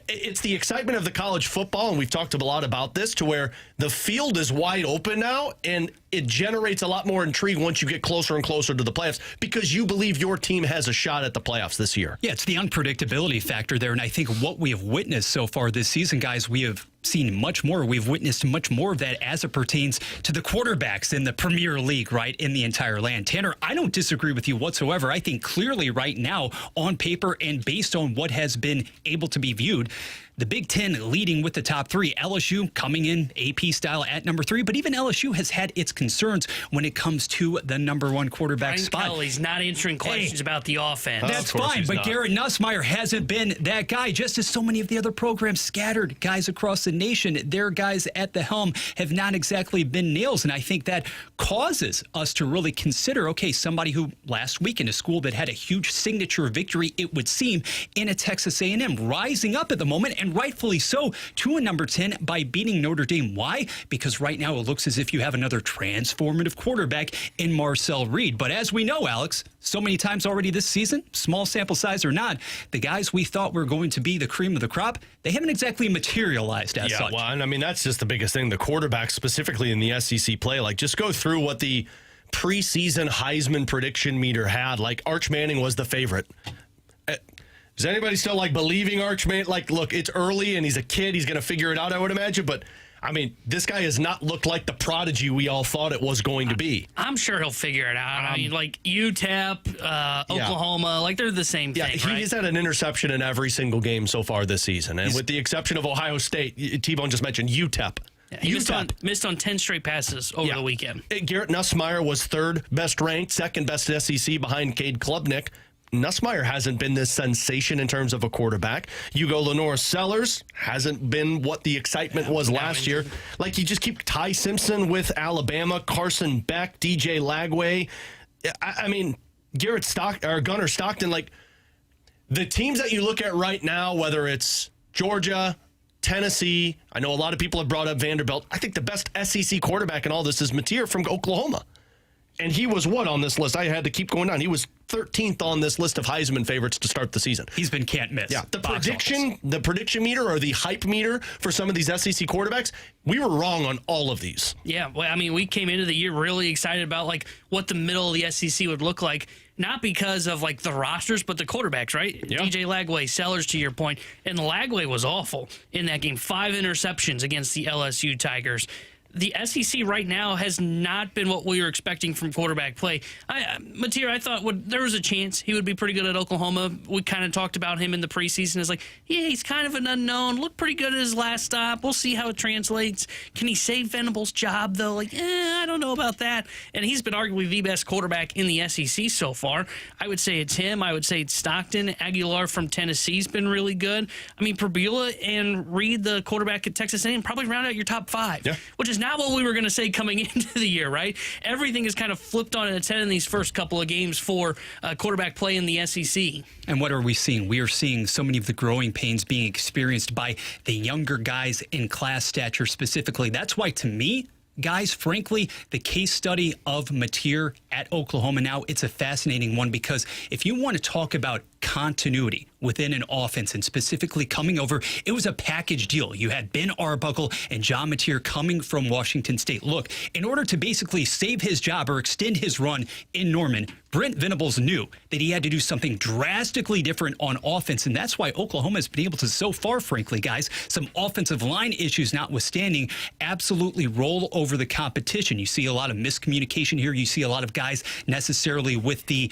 it's the excitement of the college football, and we've talked a lot about this, to where the field is wide open now, and it generates a lot more intrigue once you get closer and closer to the playoffs because you believe your team has a shot at the playoffs this year. Yeah, it's the unpredictability factor there, and I think what we have witnessed so far this season, guys, we have seen much more. We've witnessed much more of that as it pertains to the quarterbacks in the Premier League, right, in the entire land. Tanner, I don't disagree with you whatsoever. I think clearly right now, on paper and based on what has been able to be viewed, the Big Ten leading with the top three. LSU coming in AP style at number 3, but even LSU has had its concerns when it comes to the number 1 quarterback Brian spot. Kelly's not answering questions about the offense. That's fine, but Garrett Nussmeier hasn't been that guy, just as so many of the other programs scattered guys across the nation. Their guys at the helm have not exactly been nails, and I think that causes us to really consider, okay, somebody who last week in a school that had a huge signature victory, it would seem, in a Texas A&M, rising up at the moment, and rightfully so, to a number 10 by beating Notre Dame. Why? Because right now it looks as if you have another transformative quarterback in Marcel Reed. But as we know, Alex, so many times already this season, small sample size or not, the guys we thought were going to be the cream of the crop, they haven't exactly materialized as such. Well, and I mean, that's just the biggest thing. The quarterbacks, specifically in the SEC play, just go through what the preseason Heisman prediction meter had. Arch Manning was the favorite. Is anybody still believing Arch Manning? Look, it's early and he's a kid. He's going to figure it out, I would imagine. But I mean, this guy has not looked like the prodigy we all thought it was going to be. I'm sure he'll figure it out. I mean, UTEP, Oklahoma, they're the same thing, right? He's had an interception in every single game so far this season. And with the exception of Ohio State, T-Bone just mentioned UTEP. Yeah, he missed on 10 straight passes over the weekend. Garrett Nussmeier was third best ranked, second best SEC behind Cade Klubnik. Nussmeier hasn't been this sensation in terms of a quarterback. Hugo Lenore-Sellers hasn't been what the excitement was last year. You just keep Ty Simpson with Alabama, Carson Beck, DJ Lagway. I mean, Gunnar Stockton. The teams that you look at right now, whether it's Georgia, Tennessee, I know a lot of people have brought up Vanderbilt. I think the best SEC quarterback in all this is Mateer from Oklahoma. And he was what on this list? I had to keep going down. He was 13th on this list of Heisman favorites to start the season. He's been can't miss. Yeah, the prediction meter or the hype meter for some of these SEC quarterbacks, we were wrong on all of these. Yeah, well, I mean, we came into the year really excited about what the middle of the SEC would look like, not because of the rosters, but the quarterbacks, right? Yeah. DJ Lagway, Sellers, to your point, and Lagway was awful in that game. 5 interceptions against the LSU Tigers. The SEC right now has not been what we were expecting from quarterback play. Mateer, I thought there was a chance he would be pretty good at Oklahoma. We kind of talked about him in the preseason as he's kind of an unknown. Looked pretty good at his last stop. We'll see how it translates. Can he save Venable's job, though? I don't know about that. And he's been arguably the best quarterback in the SEC so far. I would say it's him. I would say it's Stockton. Aguilar from Tennessee's been really good. I mean, Pabula and Reed, the quarterback at Texas A&M, probably round out your top 5, which is not what we were going to say coming into the year, right? Everything is kind of flipped on its head in these first couple of games for quarterback play in the SEC. And what are we seeing? We are seeing so many of the growing pains being experienced by the younger guys in class stature specifically. That's why, to me, guys, frankly, the case study of Mateer at Oklahoma now, it's a fascinating one because if you want to talk about continuity within an offense and specifically coming over, it was a package deal. You had Ben Arbuckle and John Mateer coming from Washington State. Look, in order to basically save his job or extend his run in Norman, Brent Venables knew that he had to do something drastically different on offense, and that's why Oklahoma has been able to, so far, frankly, guys, some offensive line issues notwithstanding, absolutely roll over the competition. You see a lot of miscommunication here. You see a lot of guys necessarily with the,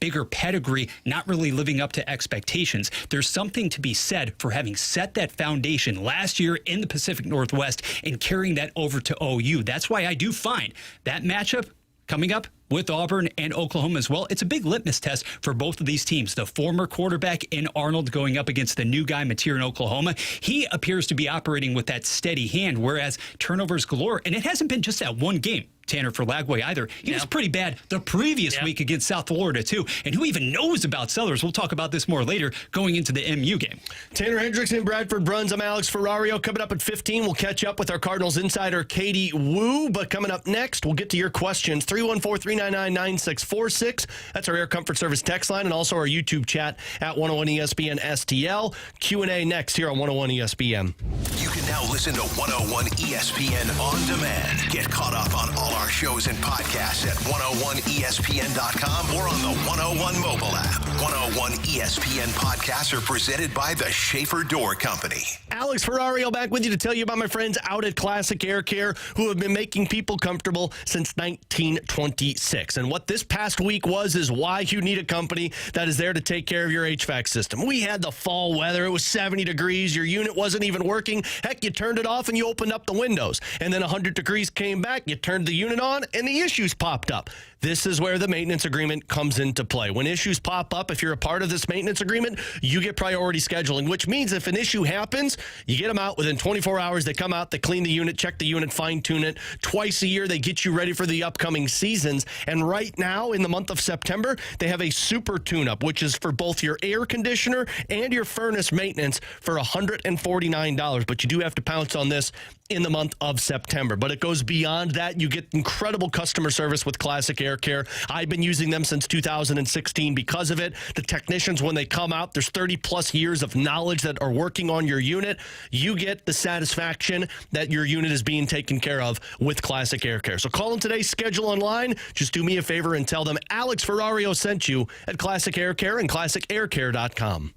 bigger pedigree not really living up to expectations. There's something to be said for having set that foundation last year in the Pacific Northwest and carrying that over to OU. That's why I do find that matchup coming up with Auburn and Oklahoma as well. It's a big litmus test for both of these teams. The former quarterback in Arnold going up against the new guy, Mateer, in Oklahoma. He appears to be operating with that steady hand, whereas turnovers galore. And it hasn't been just that one game, Tanner, for Lagway either. He was pretty bad the previous week against South Florida, too. And who even knows about Sellers? We'll talk about this more later going into the MU game. Tanner Hendrickson, Bradford Bruns. I'm Alex Ferrario. Coming up at 15, we'll catch up with our Cardinals insider, Katie Woo. But coming up next, we'll get to your questions. 314-399-9646. That's our Air Comfort Service text line and also our YouTube chat at 101 ESPN STL. Q&A next here on 101 ESPN. You can now listen to 101 ESPN on demand. Get caught up on all our shows and podcasts at 101ESPN.com or on the 101 mobile app. 101 ESPN podcasts are presented by the Schaefer Door Company. Alex Ferrario back with you to tell you about my friends out at Classic Air Care who have been making people comfortable since 1926. And what this past week is why you need a company that is there to take care of your HVAC system. We had the fall weather. It was 70 degrees. Your unit wasn't even working. Heck, you turned it off and you opened up the windows. And then 100 degrees came back. You turned the unit on and the issues popped up. This is where the maintenance agreement comes into play. When issues pop up, if you're a part of this maintenance agreement, you get priority scheduling, which means if an issue happens, you get them out within 24 hours. They come out, they clean the unit, check the unit, fine-tune it. Twice a year, they get you ready for the upcoming seasons. And right now, in the month of September, they have a super tune-up, which is for both your air conditioner and your furnace maintenance for $149. But you do have to pounce on this in the month of September. But it goes beyond that. You get incredible customer service with Classic Air Care. I've been using them since 2016 because of it. The technicians, when they come out, there's 30-plus years of knowledge that are working on your unit. You get the satisfaction that your unit is being taken care of with Classic Air Care. So call them today, schedule online. Just do me a favor and tell them Alex Ferrario sent you at Classic Air Care and ClassicAirCare.com.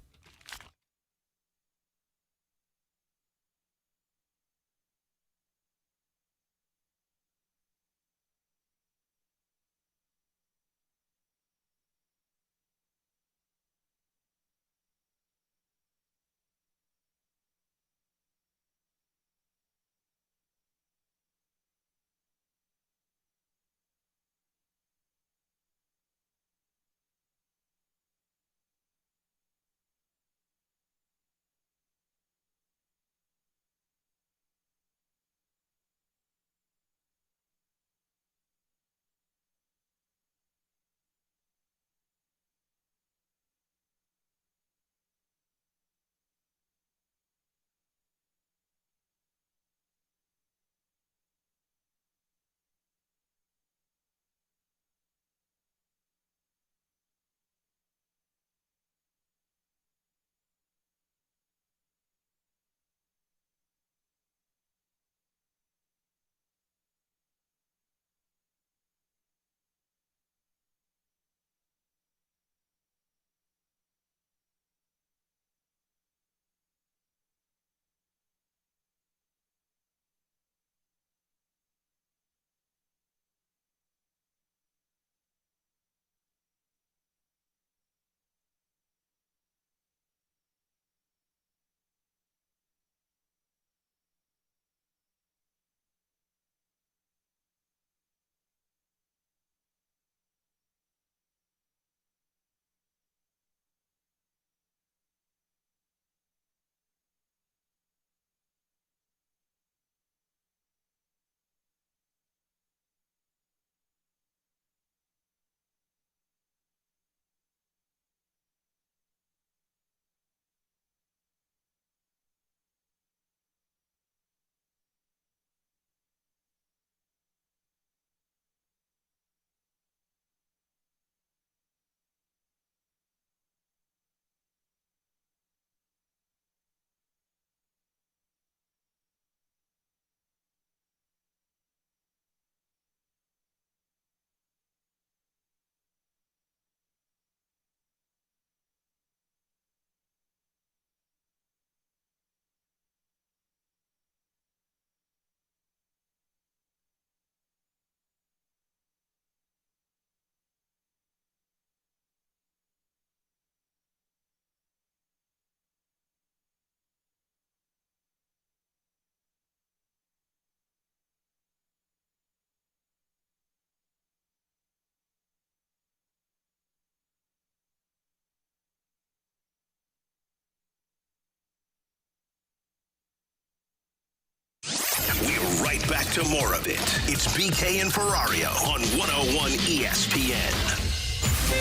back to more of it. It's BK and Ferrario on 101 ESPN.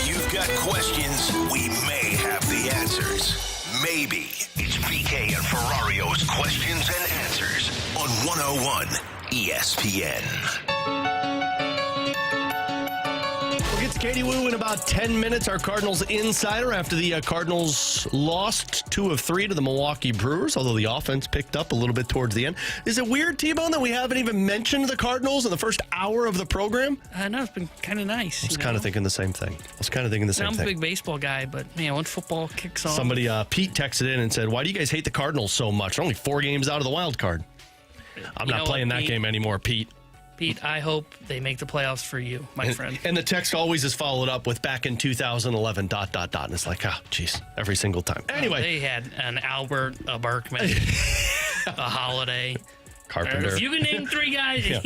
You've got questions, we may have the answers. Maybe. It's BK and Ferrario's Questions and Answers on 101 ESPN. We'll get to Katie Woo in about 10 minutes, our Cardinals insider, after the Cardinals lost 2 of 3 to the Milwaukee Brewers, although the offense picked up a little bit towards the end. Is it weird, T-Bone, that we haven't even mentioned the Cardinals in the first hour of the program? No, it's been kind of nice. I was kind of thinking the same thing. I'm a big baseball guy, but, man, once football kicks off. Somebody, Pete, texted in and said, why do you guys hate the Cardinals so much? They're only 4 games out of the wild card. I'm not playing that game anymore, Pete. Pete, I hope they make the playoffs for you, my friend. And the text always is followed up with back in 2011, ... And it's like, geez, every single time. Anyway. They had an Albert, a Berkman, a Holiday. Carpenter. If you can name 3 guys, Yeah.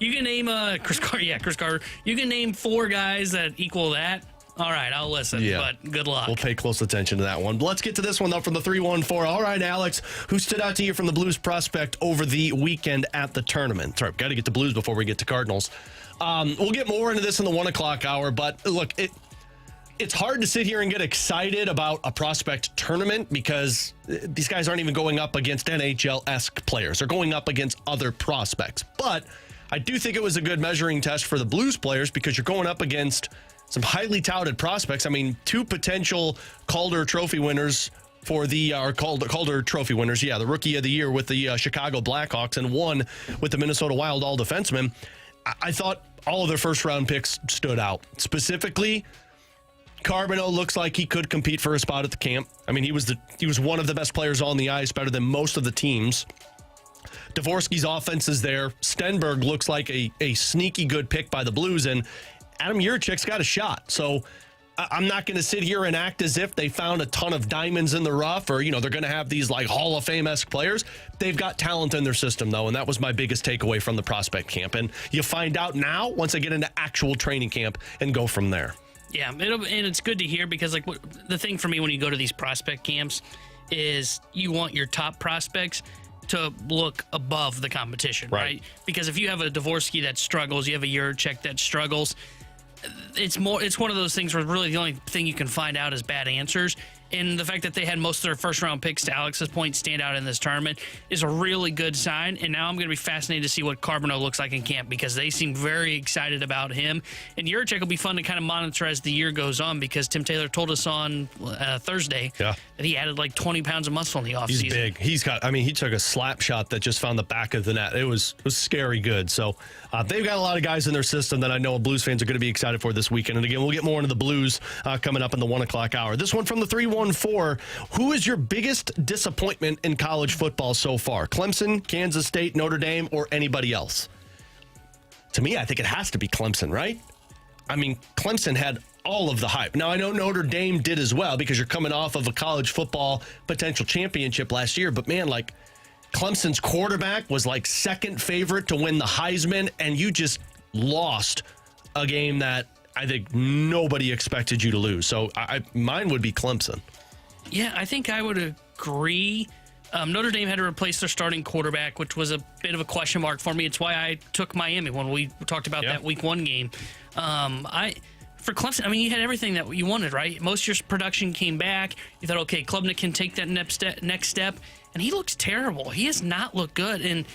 you can name Chris Carter. You can name 4 guys that equal that. All right, I'll listen, but good luck. We'll pay close attention to that one. But let's get to this one, though, from the 314. All right, Alex, who stood out to you from the Blues prospect over the weekend at the tournament? Sorry, got to get to Blues before we get to Cardinals. We'll get more into this in the 1 o'clock hour, but look, it's hard to sit here and get excited about a prospect tournament because these guys aren't even going up against NHL-esque players. They're going up against other prospects. But I do think it was a good measuring test for the Blues players because you're going up against some highly touted prospects. I mean, 2 potential Calder Trophy winners for the Calder Trophy winners. Yeah, the Rookie of the Year with the Chicago Blackhawks and 1 with the Minnesota Wild all defensemen. I thought all of their first-round picks stood out. Specifically, Carbonneau looks like he could compete for a spot at the camp. I mean, he was one of the best players on the ice, better than most of the teams. Dvorsky's offense is there. Stenberg looks like a sneaky good pick by the Blues, and Adam Juracek's got a shot. So I'm not going to sit here and act as if they found a ton of diamonds in the rough or, they're going to have these like Hall of Fame-esque players. They've got talent in their system, though, and that was my biggest takeaway from the prospect camp. And you find out now once they get into actual training camp and go from there. Yeah, and it's good to hear because the thing for me when you go to these prospect camps is you want your top prospects to look above the competition, right? Because if you have a Dvorsky that struggles, you have a Juracek that struggles, it's one of those things where really the only thing you can find out is bad answers. And the fact that they had most of their first-round picks, to Alex's point, stand out in this tournament is a really good sign. And now I'm going to be fascinated to see what Carbonneau looks like in camp because they seem very excited about him. And Juracek will be fun to kind of monitor as the year goes on because Tim Taylor told us on Thursday that he added like 20 pounds of muscle in the offseason. He's big. He took a slap shot that just found the back of the net. It was scary good. So they've got a lot of guys in their system that I know Blues fans are going to be excited for this weekend. And again, we'll get more into the Blues coming up in the 1 o'clock hour. This one from the 314. Who is your biggest disappointment in college football so far? Clemson, Kansas State, Notre Dame, or anybody else? To me, I think it has to be Clemson, right? I mean, Clemson had all of the hype. Now, I know Notre Dame did as well because you're coming off of a college football potential championship last year. But, man, like, Clemson's quarterback was like second favorite to win the Heisman, and you just lost a game that I think nobody expected you to lose. So mine would be Clemson. Yeah, I think I would agree. Notre Dame had to replace their starting quarterback, which was a bit of a question mark for me. It's why I took Miami when we talked about that Week 1 game. For Clemson, I mean, you had everything that you wanted, right? Most of your production came back. You thought, okay, Klubnik can take that next step, and he looks terrible. He has not looked good, and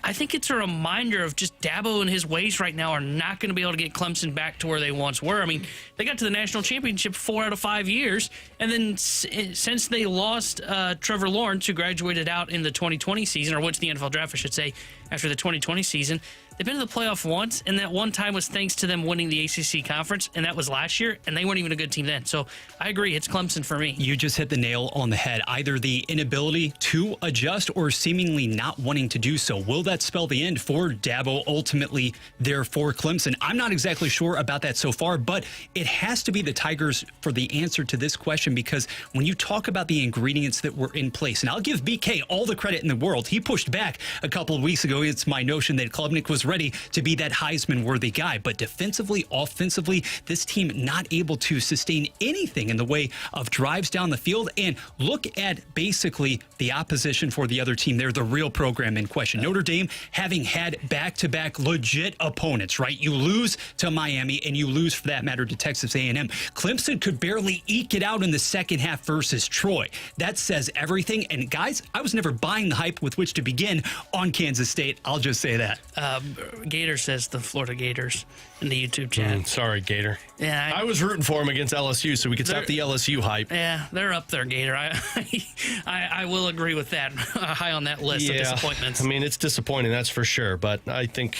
I think it's a reminder of just Dabo and his ways right now are not going to be able to get Clemson back to where they once were. I mean, they got to the national championship 4 out of 5 years, and then since they lost Trevor Lawrence, who graduated out in the 2020 season, or went to the NFL draft, I should say, after the 2020 season, they've been in the playoff once, and that one time was thanks to them winning the ACC conference, and that was last year, and they weren't even a good team then. So I agree, it's Clemson for me. You just hit the nail on the head. Either the inability to adjust or seemingly not wanting to do so. Will that spell the end for Dabo, ultimately there for Clemson? I'm not exactly sure about that so far, but it has to be the Tigers for the answer to this question, because when you talk about the ingredients that were in place, and I'll give BK all the credit in the world. He pushed back a couple of weeks ago. It's my notion that Klubnik was ready to be that Heisman-worthy guy. But defensively, offensively, this team not able to sustain anything in the way of drives down the field. And look at basically the opposition for the other team. They're the real program in question. Notre Dame having had back-to-back legit opponents, right? You lose to Miami and you lose, for that matter, to Texas A&M. Clemson could barely eke it out in the second half versus Troy. That says everything. And guys, I was never buying the hype with which to begin on Kansas State. I'll just say that. Gator says the Florida Gators in the YouTube chat. Sorry, Gator. Yeah, I was rooting for him against LSU, so we could stop the LSU hype. Yeah, they're up there, Gator. I will agree with that. High on that list of disappointments. I mean, it's disappointing, that's for sure. But I think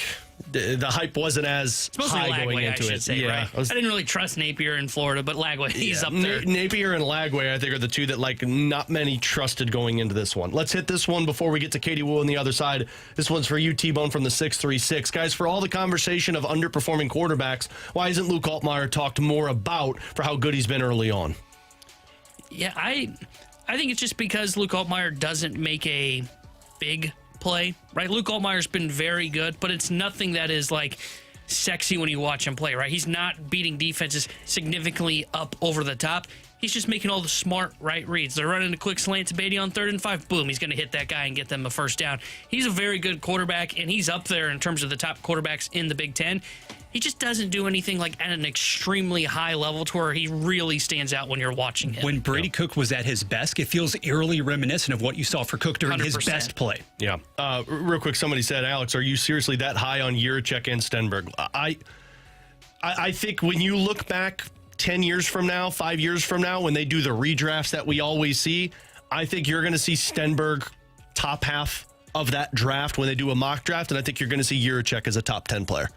the hype wasn't as high Lagway, going into I should it. say, right? I didn't really trust Napier in Florida, but Lagway, he's up there. Napier and Lagway, I think, are the two that not many trusted going into this one. Let's hit this one before we get to Katie Wu on the other side. This one's for you, T-Bone, from the 636. Guys, for all the conversation of underperforming quarterbacks, why isn't Luke Altmaier talked more about for how good he's been early on? Yeah, I think it's just because Luke Altmaier doesn't make a big play, right? Luke Altmaier's been very good, but it's nothing that is sexy when you watch him play, right? He's not beating defenses significantly up over the top. He's just making all the smart, right reads. They're running a quick slant to Beatty on 3rd and 5. Boom, he's going to hit that guy and get them a first down. He's a very good quarterback, and he's up there in terms of the top quarterbacks in the Big Ten. He just doesn't do anything at an extremely high level to where he really stands out when you're watching him. When Brady Cook was at his best, it feels eerily reminiscent of what you saw for Cook during 100%. His best play. Yeah. Real quick, somebody said, Alex, are you seriously that high on Yurichek and Stenberg? I think when you look back 10 years from now, 5 years from now, when they do the redrafts that we always see, I think you're going to see Stenberg top half of that draft when they do a mock draft, and I think you're going to see Yurichek as a top 10 player.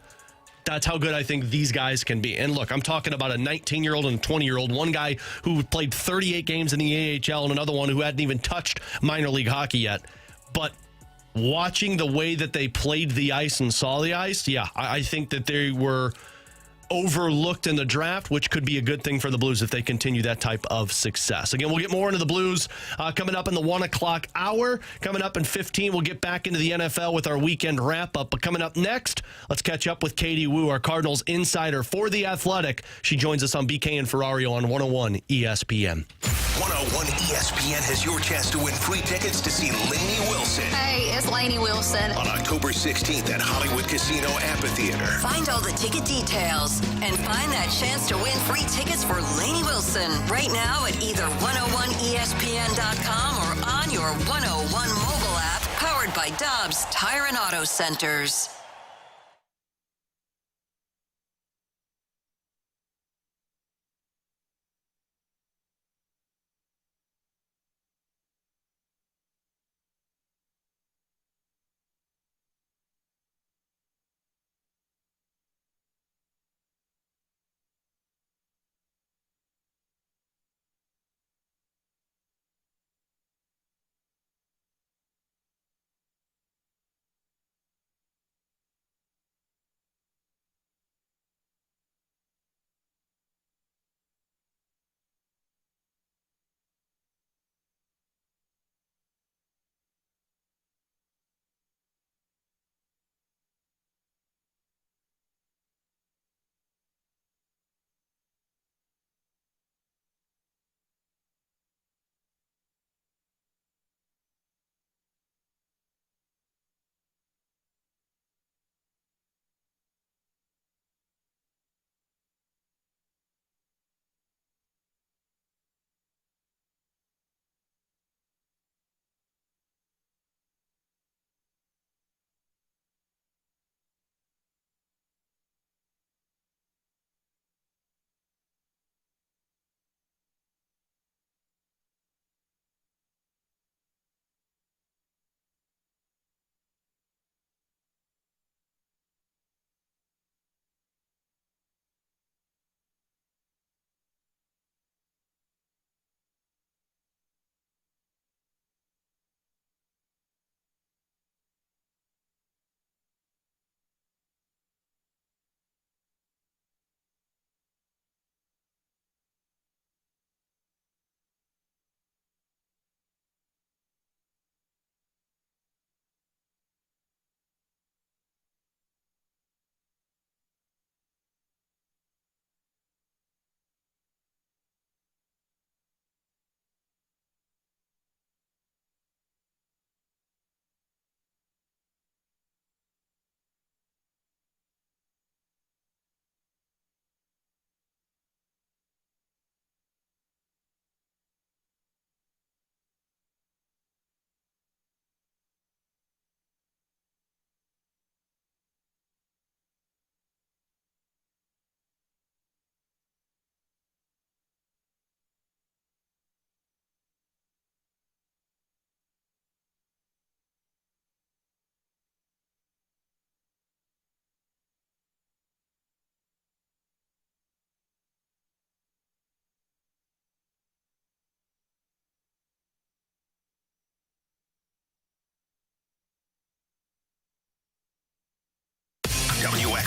That's how good I think these guys can be. And look, I'm talking about a 19-year-old and a 20-year-old. One guy who played 38 games in the AHL and another one who hadn't even touched minor league hockey yet. But watching the way that they played the ice and saw the ice, I think that they were overlooked in the draft, which could be a good thing for the Blues if they continue that type of success. Again, we'll get more into the Blues coming up in the 1 o'clock hour. Coming up in 15, we'll get back into the NFL with our weekend wrap-up. But coming up next, let's catch up with Katie Wu, our Cardinals insider for The Athletic. She joins us on BK and Ferrario on 101 ESPN. 101 ESPN has your chance to win free tickets to see Lainey Wilson. Hey, it's Lainey Wilson. On October 16th at Hollywood Casino Amphitheater. Find all the ticket details and find that chance to win free tickets for Lainey Wilson right now at either 101ESPN.com or on your 101 mobile app, powered by Dobbs Tire and Auto Centers.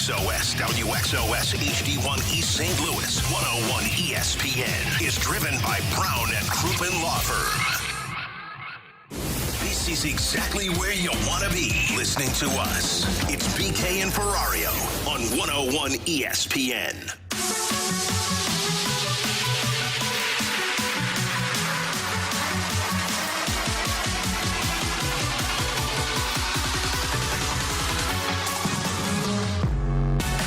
KXOS, WXOS, HD1 East St. Louis, 101 ESPN is driven by Brown and Crouppen Law Firm. This is exactly where you want to be listening to us. It's BK and Ferrario on 101 ESPN.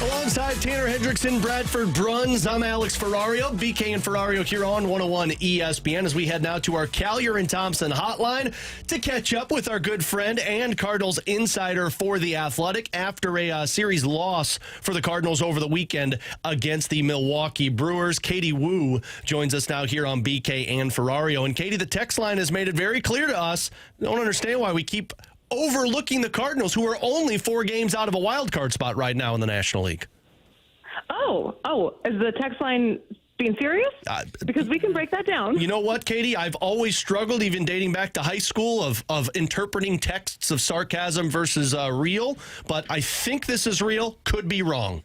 Alongside Tanner Hendrickson, Bradford Bruns, I'm Alex Ferrario. BK and Ferrario here on 101 ESPN as we head now to our Callier and Thompson hotline to catch up with our good friend and Cardinals insider for The Athletic after a series loss for the Cardinals over the weekend against the Milwaukee Brewers. Katie Wu joins us now here on BK and Ferrario. And Katie, the text line has made it very clear to us. I don't understand why we keep overlooking the Cardinals, who are only 4 games out of a wild card spot right now in the National League. Oh, is the text line being serious? Because we can break that down. You know what, Katie? I've always struggled, even dating back to high school, of interpreting texts of sarcasm versus real. But I think this is real. Could be wrong.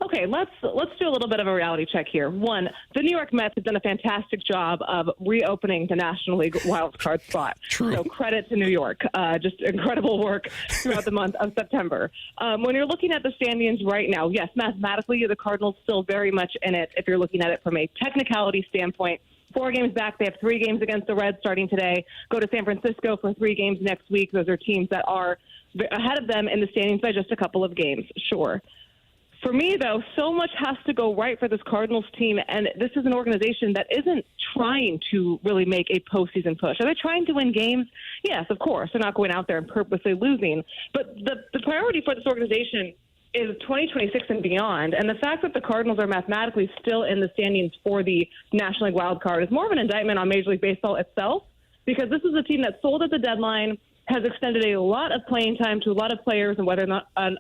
Okay, let's do a little bit of a reality check here. One, the New York Mets have done a fantastic job of reopening the National League wildcard spot. True. So credit to New York. Just incredible work throughout the month of September. When you're looking at the standings right now, yes, mathematically, the Cardinals still very much in it if you're looking at it from a technicality standpoint. 4 games back. They have 3 games against the Reds starting today. Go to San Francisco for 3 games next week. Those are teams that are ahead of them in the standings by just a couple of games, sure. For me, though, so much has to go right for this Cardinals team, and this is an organization that isn't trying to really make a postseason push. Are they trying to win games? Yes, of course. They're not going out there and purposely losing. But the priority for this organization is 2026 and beyond, and the fact that the Cardinals are mathematically still in the standings for the National League wild card is more of an indictment on Major League Baseball itself, because this is a team that sold at the deadline, has extended a lot of playing time to a lot of players, and whether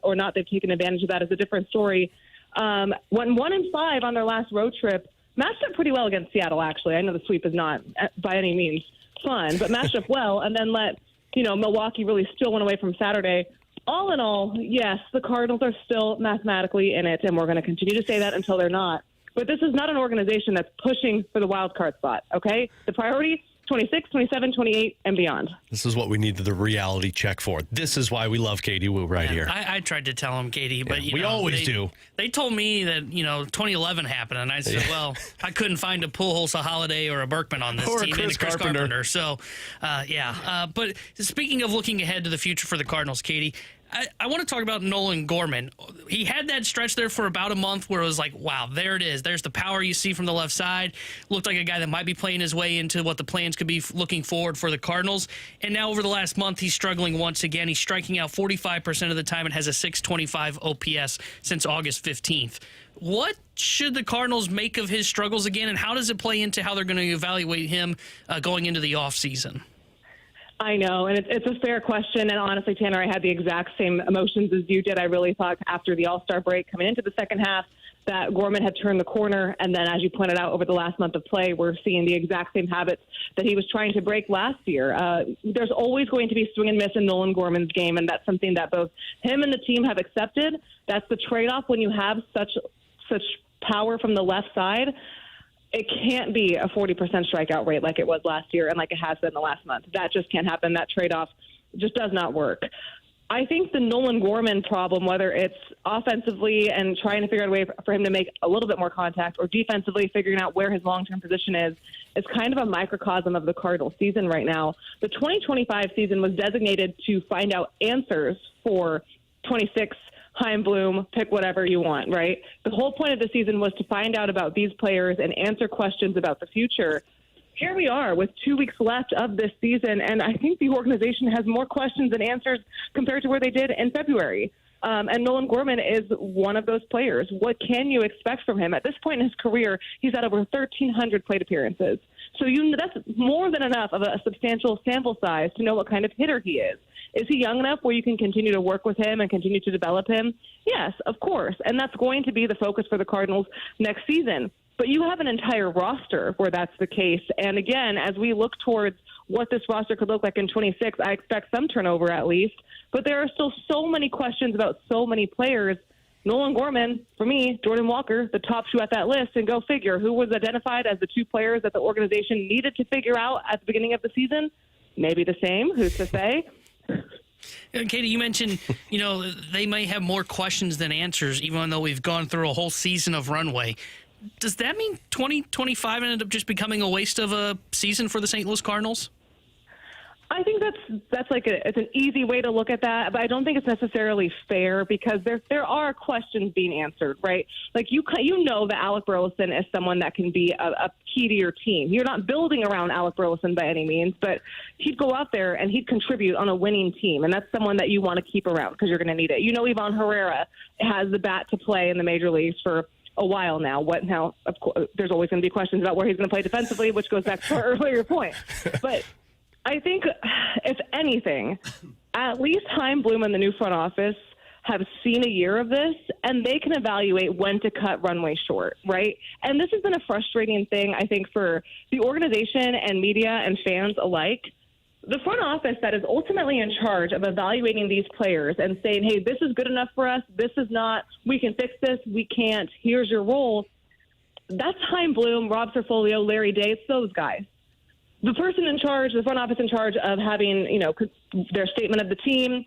or not they've taken advantage of that is a different story. Went 1-5 on their last road trip, matched up pretty well against Seattle, actually. I know the sweep is not by any means fun, but matched up well, and then let Milwaukee really steal one away from Saturday. All in all, yes, the Cardinals are still mathematically in it, and we're going to continue to say that until they're not. But this is not an organization that's pushing for the wild card spot, okay? The priority 26, 27, 28, and beyond. This is what we need the reality check for. This is why we love Katie Wu here. I tried to tell him, Katie, but we always do. They told me that 2011 happened, and I said, well, I couldn't find a Pujols, a Holiday, or a Berkman on this or team, Chris Carpenter. So, but speaking of looking ahead to the future for the Cardinals, Katie, I want to talk about Nolan Gorman. He had that stretch there for about a month where it was like, wow, there it is. There's the power you see from the left side. Looked like a guy that might be playing his way into what the plans could be looking forward for the Cardinals. And now over the last month, he's struggling once again. He's striking out 45% of the time and has a 625 OPS since August 15th. What should the Cardinals make of his struggles again, and how does it play into how they're going to evaluate him going into the offseason? I know, and it's a fair question. And honestly, Tanner, I had the exact same emotions as you did. I really thought after the All-Star break coming into the second half that Gorman had turned the corner. And then, as you pointed out, over the last month of play, we're seeing the exact same habits that he was trying to break last year. There's always going to be swing and miss in Nolan Gorman's game, and that's something that both him and the team have accepted. That's the trade-off when you have such power from the left side. It can't be a 40% strikeout rate like it was last year and like it has been the last month. That just can't happen. That trade-off just does not work. I think the Nolan Gorman problem, whether it's offensively and trying to figure out a way for him to make a little bit more contact, or defensively figuring out where his long-term position is kind of a microcosm of the Cardinals season right now. The 2025 season was designated to find out answers for 26 Chaim Bloom, pick whatever you want, right? The whole point of the season was to find out about these players and answer questions about the future. Here we are with 2 weeks left of this season, and I think the organization has more questions than answers compared to where they did in February. And Nolan Gorman is one of those players. What can you expect from him? At this point in his career, he's at over 1,300 plate appearances. So that's more than enough of a substantial sample size to know what kind of hitter he is. Is he young enough where you can continue to work with him and continue to develop him? Yes, of course. And that's going to be the focus for the Cardinals next season. But you have an entire roster where that's the case. And again, as we look towards what this roster could look like in 26, I expect some turnover at least. But there are still so many questions about so many players. Nolan Gorman, for me, Jordan Walker, the top two at that list, and go figure who was identified as the two players that the organization needed to figure out at the beginning of the season. Maybe the same. Who's to say? Katie, you mentioned, they may have more questions than answers, even though we've gone through a whole season of runway. Does that mean 2025 ended up just becoming a waste of a season for the St. Louis Cardinals? I think that's it's an easy way to look at that, but I don't think it's necessarily fair because there are questions being answered, right? Like you know that Alec Burleson is someone that can be a key to your team. You're not building around Alec Burleson by any means, but he'd go out there and he'd contribute on a winning team, and that's someone that you want to keep around because you're going to need it. Ivan Herrera has the bat to play in the major leagues for a while now. Of course, there's always going to be questions about where he's going to play defensively, which goes back to our earlier point, but I think, if anything, at least Chaim Bloom and the new front office have seen a year of this, and they can evaluate when to cut runway short, right? And this has been a frustrating thing, I think, for the organization and media and fans alike. The front office that is ultimately in charge of evaluating these players and saying, hey, this is good enough for us, this is not, we can fix this, we can't, here's your role. That's Chaim Bloom, Rob Cerfolio, Larry Day, it's those guys. The person in charge, the front office in charge of having, their statement of the team,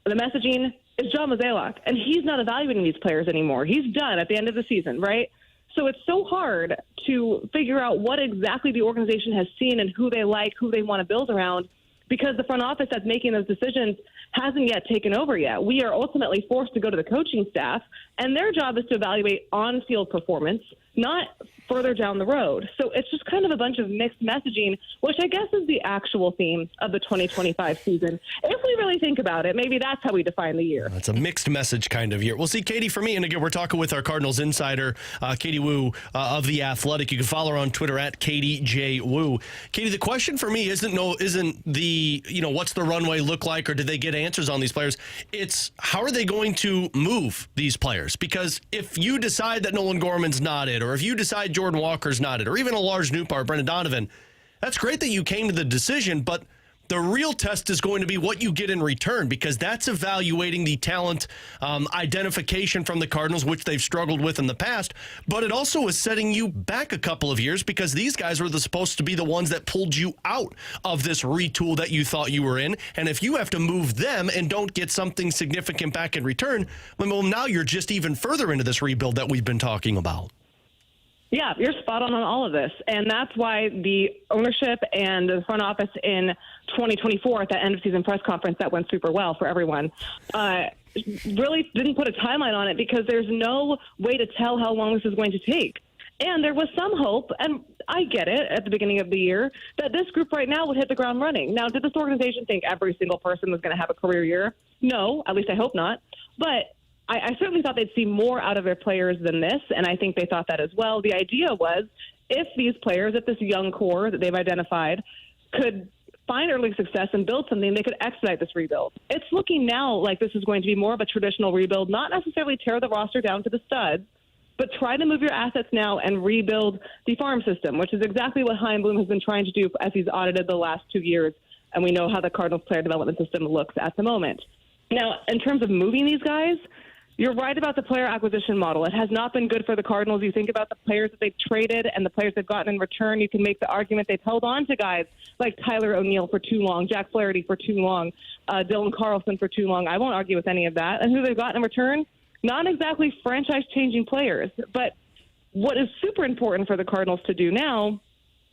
the messaging, is John Mozeliak. And he's not evaluating these players anymore. He's done at the end of the season, right? So it's so hard to figure out what exactly the organization has seen and who they like, who they want to build around, because the front office that's making those decisions hasn't yet taken over yet. We are ultimately forced to go to the coaching staff, and their job is to evaluate on-field performance, not further down the road. So it's just kind of a bunch of mixed messaging, which I guess is the actual theme of the 2025 season. If we really think about it, maybe that's how we define the year. It's a mixed message kind of year. Well, see, Katie, for me, and again, we're talking with our Cardinals insider, Katie Woo of The Athletic. You can follow her on Twitter at Katie J. Woo. Katie, the question for me isn't the, what's the runway look like or did they get answers on these players? It's how are they going to move these players? Because if you decide that Nolan Gorman's not it, or if you decide Jordan Walker's not it, or even a Lars Nootbaar, Brendan Donovan, that's great that you came to the decision, but the real test is going to be what you get in return, because that's evaluating the talent identification from the Cardinals, which they've struggled with in the past, but it also is setting you back a couple of years because these guys were supposed to be the ones that pulled you out of this retool that you thought you were in, and if you have to move them and don't get something significant back in return, well, now you're just even further into this rebuild that we've been talking about. Yeah, you're spot on all of this. And that's why the ownership and the front office in 2024 at the end of season press conference that went super well for everyone really didn't put a timeline on it because there's no way to tell how long this is going to take. And there was some hope, and I get it at the beginning of the year, that this group right now would hit the ground running. Now, did this organization think every single person was going to have a career year? No, at least I hope not. But I certainly thought they'd see more out of their players than this, and I think they thought that as well. The idea was if these players at this young core that they've identified could find early success and build something, they could expedite this rebuild. It's looking now like this is going to be more of a traditional rebuild, not necessarily tear the roster down to the studs, but try to move your assets now and rebuild the farm system, which is exactly what Chaim Bloom has been trying to do as he's audited the last 2 years, and we know how the Cardinals player development system looks at the moment. Now, in terms of moving these guys, you're right about the player acquisition model. It has not been good for the Cardinals. You think about the players that they've traded and the players they've gotten in return. You can make the argument they've held on to guys like Tyler O'Neill for too long, Jack Flaherty for too long, Dylan Carlson for too long. I won't argue with any of that. And who they've gotten in return? Not exactly franchise-changing players. But what is super important for the Cardinals to do now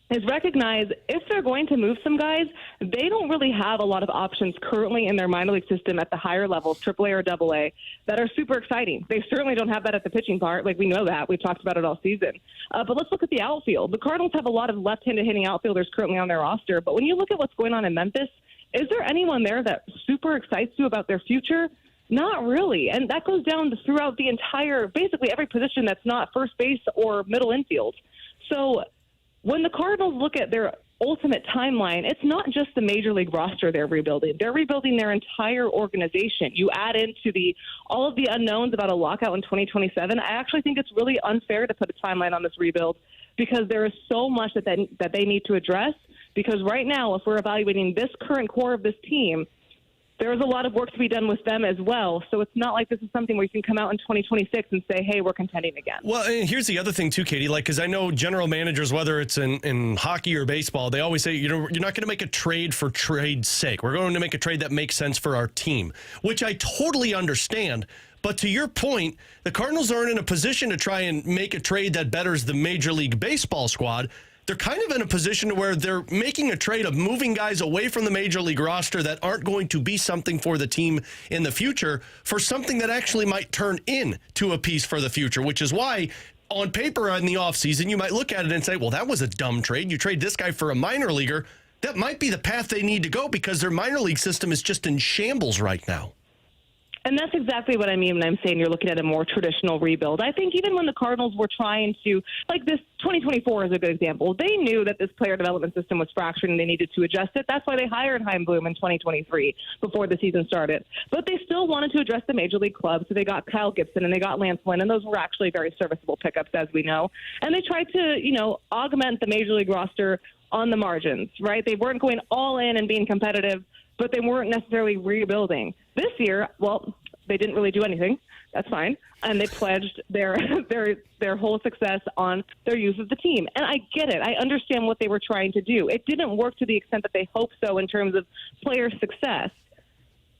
is recognize if they're going to move some guys, they don't really have a lot of options currently in their minor league system at the higher levels, AAA or AA, that are super exciting. They certainly don't have that at the pitching part. Like, we know that. We've talked about it all season. But let's look at the outfield. The Cardinals have a lot of left-handed hitting outfielders currently on their roster. But when you look at what's going on in Memphis, is there anyone there that super excites you about their future? Not really. And that goes down throughout the entire, basically every position that's not first base or middle infield. So when the Cardinals look at their ultimate timeline, it's not just the major league roster they're rebuilding. They're rebuilding their entire organization. You add into all of the unknowns about a lockout in 2027. I actually think it's really unfair to put a timeline on this rebuild because there is so much that they need to address. Because right now, if we're evaluating this current core of this team, there's a lot of work to be done with them as well. So it's not like this is something where you can come out in 2026 and say, hey, we're contending again. Well, and here's the other thing too, Katie, because I know general managers, whether it's in hockey or baseball, they always say, you're not going to make a trade for trade's sake. We're going to make a trade that makes sense for our team, which I totally understand. But to your point, the Cardinals aren't in a position to try and make a trade that betters the Major League Baseball squad. They're kind of in a position where they're making a trade of moving guys away from the Major League roster that aren't going to be something for the team in the future for something that actually might turn into a piece for the future, which is why on paper in the offseason, you might look at it and say, well, that was a dumb trade. You trade this guy for a minor leaguer. That might be the path they need to go because their minor league system is just in shambles right now. And that's exactly what I mean when I'm saying you're looking at a more traditional rebuild. I think even when the Cardinals were trying to, like this 2024 is a good example, they knew that this player development system was fractured and they needed to adjust it. That's why they hired Chaim Bloom in 2023 before the season started. But they still wanted to address the Major League clubs, so they got Kyle Gibson and they got Lance Lynn, and those were actually very serviceable pickups, as we know. And they tried to, augment the Major League roster on the margins, right? They weren't going all in and being competitive, but they weren't necessarily rebuilding. This year, well, they didn't really do anything. That's fine. And they pledged their whole success on their use of the team. And I get it. I understand what they were trying to do. It didn't work to the extent that they hoped so in terms of player success.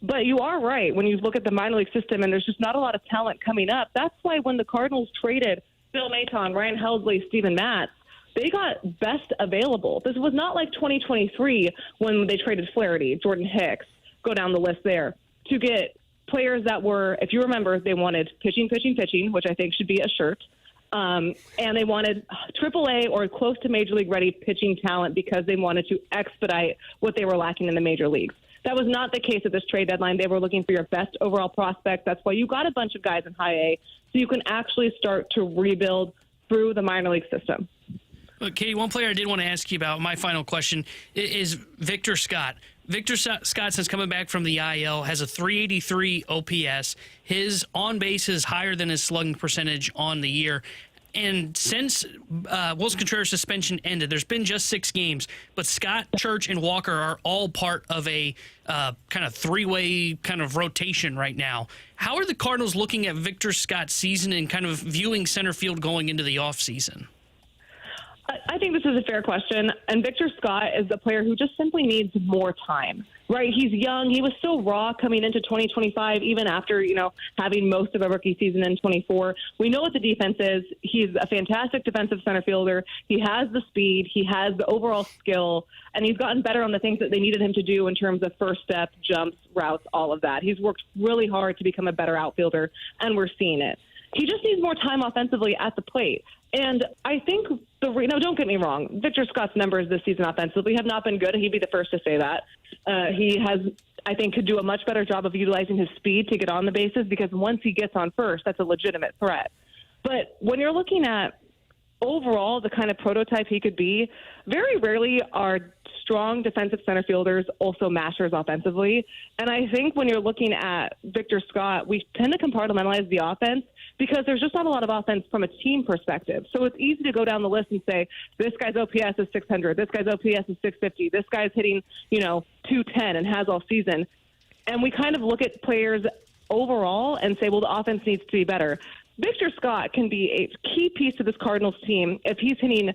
But you are right. When you look at the minor league system and there's just not a lot of talent coming up, that's why when the Cardinals traded Bill Maton, Ryan Helsley, Steven Matz, they got best available. This was not like 2023 when they traded Flaherty, Jordan Hicks, go down the list there, to get players that were, if you remember, they wanted pitching, which I think should be a shirt. And they wanted AAA or close to Major League ready pitching talent because they wanted to expedite what they were lacking in the major leagues. That was not the case at this trade deadline. They were looking for your best overall prospects. That's why you got a bunch of guys in high A, so you can actually start to rebuild through the minor league system. Look, Katie, one player I did want to ask you about, my final question, is Victor Scott. Victor Scott, since coming back from the IL, has a 383 OPS. His on-base is higher than his slugging percentage on the year. And since Wilson Contreras' suspension ended, there's been just 6 games, but Scott, Church, and Walker are all part of a kind of three-way kind of rotation right now. How are the Cardinals looking at Victor Scott's season and kind of viewing center field going into the offseason? I think this is a fair question, and Victor Scott is a player who just simply needs more time, right? He's young. He was still raw coming into 2025, even after, having most of a rookie season in 24. We know what the defense is. He's a fantastic defensive center fielder. He has the speed. He has the overall skill, and he's gotten better on the things that they needed him to do in terms of first step, jumps, routes, all of that. He's worked really hard to become a better outfielder, and we're seeing it. He just needs more time offensively at the plate. And I think, don't get me wrong, Victor Scott's numbers this season offensively have not been good. He'd be the first to say that. He has, I think, could do a much better job of utilizing his speed to get on the bases because once he gets on first, that's a legitimate threat. But when you're looking at overall the kind of prototype he could be, very rarely are strong defensive center fielders also mashers offensively. And I think when you're looking at Victor Scott, we tend to compartmentalize the offense because there's just not a lot of offense from a team perspective. So it's easy to go down the list and say, this guy's OPS is 600, this guy's OPS is 650, this guy's hitting, 210 and has all season. And we kind of look at players overall and say, well, the offense needs to be better. Victor Scott can be a key piece to this Cardinals team if he's hitting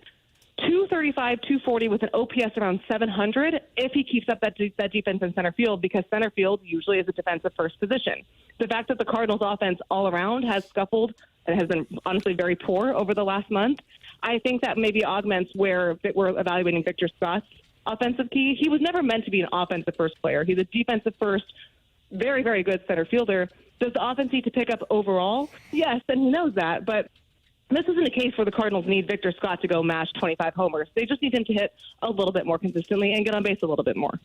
235, 240 with an OPS around 700 if he keeps up that defense in center field, because center field usually is a defensive first position. The fact that the Cardinals offense all around has scuffled and has been honestly very poor over the last month, I think that maybe augments where we're evaluating Victor Scott's offensive key. He was never meant to be an offensive first player. He's a defensive first, very, very good center fielder. Does the offense need to pick up overall? Yes, and he knows that, but this isn't a case where the Cardinals need Victor Scott to go mash 25 homers. They just need him to hit a little bit more consistently and get on base a little bit more.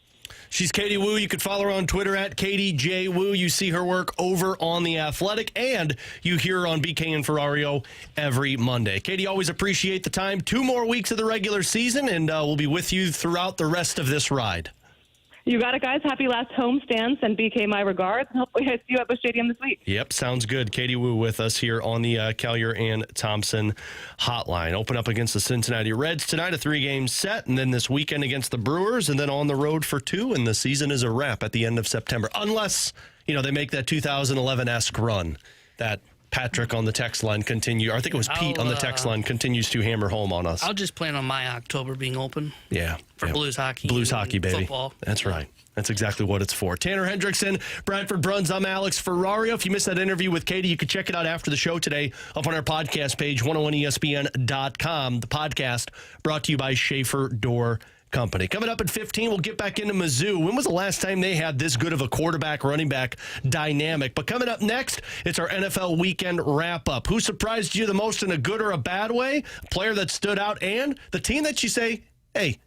She's Katie Woo. You can follow her on Twitter at Katie J. Woo. You see her work over on The Athletic, and you hear her on BK and Ferrario every Monday. Katie, always appreciate the time. 2 more weeks of the regular season, and we'll be with you throughout the rest of this ride. You got it, guys. Happy last home stand. Send BK my regards. And hopefully I see you at Buch Stadium this week. Yep, sounds good. Katie Wu with us here on the Collier and Thompson hotline. Open up against the Cincinnati Reds tonight, a 3-game set, and then this weekend against the Brewers, and then on the road for 2, and the season is a wrap at the end of September. Unless, they make that 2011-esque run that Patrick on the text line continue. I think it was Pete on the text line continues to hammer home on us. I'll just plan on my October being open. Yeah. For Blues hockey. Blues hockey, baby. Football. That's right. That's exactly what it's for. Tanner Hendrickson, Bradford Bruns, I'm Alex Ferrario. If you missed that interview with Katie, you can check it out after the show today up on our podcast page, 101ESPN.com. The podcast brought to you by Schaefer Door Company. Coming up at 15, we'll get back into Mizzou. When was the last time they had this good of a quarterback running back dynamic? But coming up next, it's our NFL weekend wrap up. Who surprised you the most in a good or a bad way? A player that stood out and the team that you say, hey,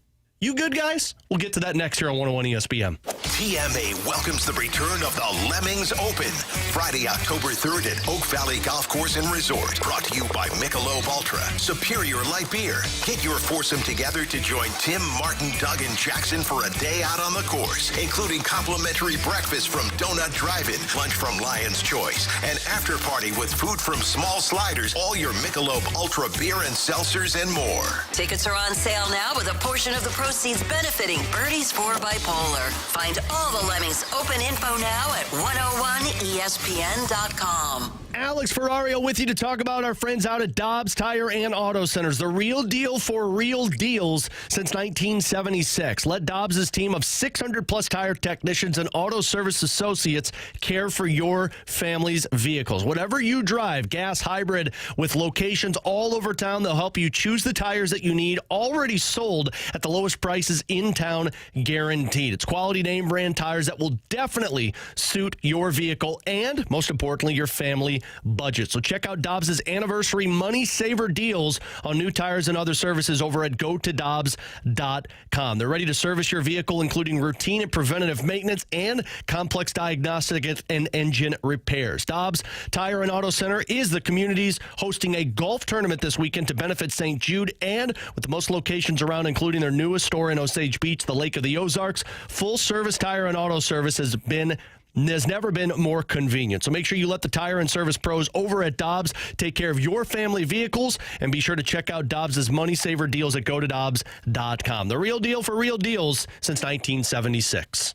you good guys? We'll get to that next here on 101 ESPN. TMA welcomes the return of the Lemmings Open, Friday, October 3rd at Oak Valley Golf Course and Resort. Brought to you by Michelob Ultra, Superior Light Beer. Get your foursome together to join Tim, Martin, Doug, and Jackson for a day out on the course, including complimentary breakfast from Donut Drive-In, lunch from Lion's Choice, an after party with food from Small Sliders, all your Michelob Ultra beer and seltzers, and more. Tickets are on sale now with a portion of the proceeds benefiting Birdies for Bipolar. Find all the Lemmings Open info now at 101ESPN.com. Alex Ferrario with you to talk about our friends out at Dobbs Tire and Auto Centers. The real deal for real deals since 1976. Let Dobbs' team of 600-plus tire technicians and auto service associates care for your family's vehicles. Whatever you drive, gas, hybrid, with locations all over town, they'll help you choose the tires that you need, already sold at the lowest prices in town, guaranteed. It's quality name brand tires that will definitely suit your vehicle and, most importantly, your family budget. So check out Dobbs' anniversary money saver deals on new tires and other services over at gotodobbs.com. They're ready to service your vehicle, including routine and preventative maintenance and complex diagnostic and engine repairs. Dobbs Tire and Auto Center is the community's hosting a golf tournament this weekend to benefit St. Jude, and with the most locations around, including their newest store in Osage Beach, the Lake of the Ozarks, full service tire and auto service has never been more convenient. So make sure you let the tire and service pros over at Dobbs take care of your family vehicles, and be sure to check out Dobbs' money saver deals at gotodobbs.com. The real deal for real deals since 1976.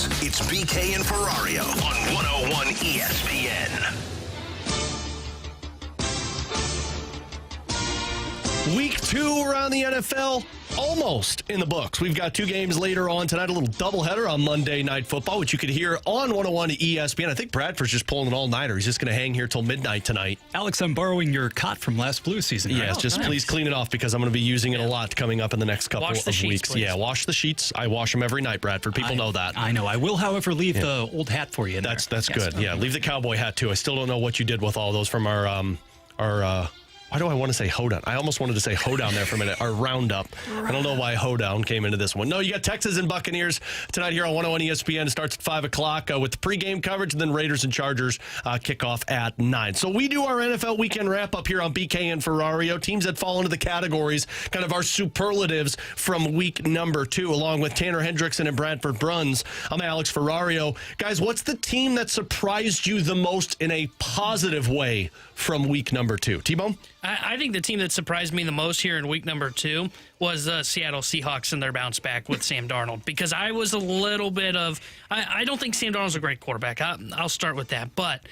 Blues. It's BK and Ferrario on 101 ESPN. Week 2 around the NFL, almost in the books. We've got 2 games later on tonight, a little doubleheader on Monday Night Football, which you could hear on 101 ESPN. I think Bradford's just pulling an all-nighter. He's just going to hang here till midnight tonight. Alex, I'm borrowing your cot from last Blue season. Right? Yes, just please clean it off because I'm going to be using it a lot coming up in the next couple of weeks. Please. Yeah, wash the sheets. I wash them every night, Bradford. People know that. I know. I will, however, leave the old hat for you. That's good. Yeah, leave the cowboy hat too. I still don't know what you did with all those from our why do I want to say hoedown? I almost wanted to say hoedown there for a minute. Our roundup. I don't know why hoedown came into this one. No, you got Texas and Buccaneers tonight here on 101 ESPN. It starts at 5 o'clock with the pregame coverage, and then Raiders and Chargers kick off at 9. So we do our NFL weekend wrap-up here on BK and Ferrario. Teams that fall into the categories, kind of our superlatives from week number 2, along with Tanner Hendrickson and Bradford Bruns. I'm Alex Ferrario. Guys, what's the team that surprised you the most in a positive way from week number 2? T-Bone? I think the team that surprised me the most here in week number 2 was the Seattle Seahawks and their bounce back with Sam Darnold, because I was a little bit of I don't think Sam Darnold's a great quarterback. I'll start with that, but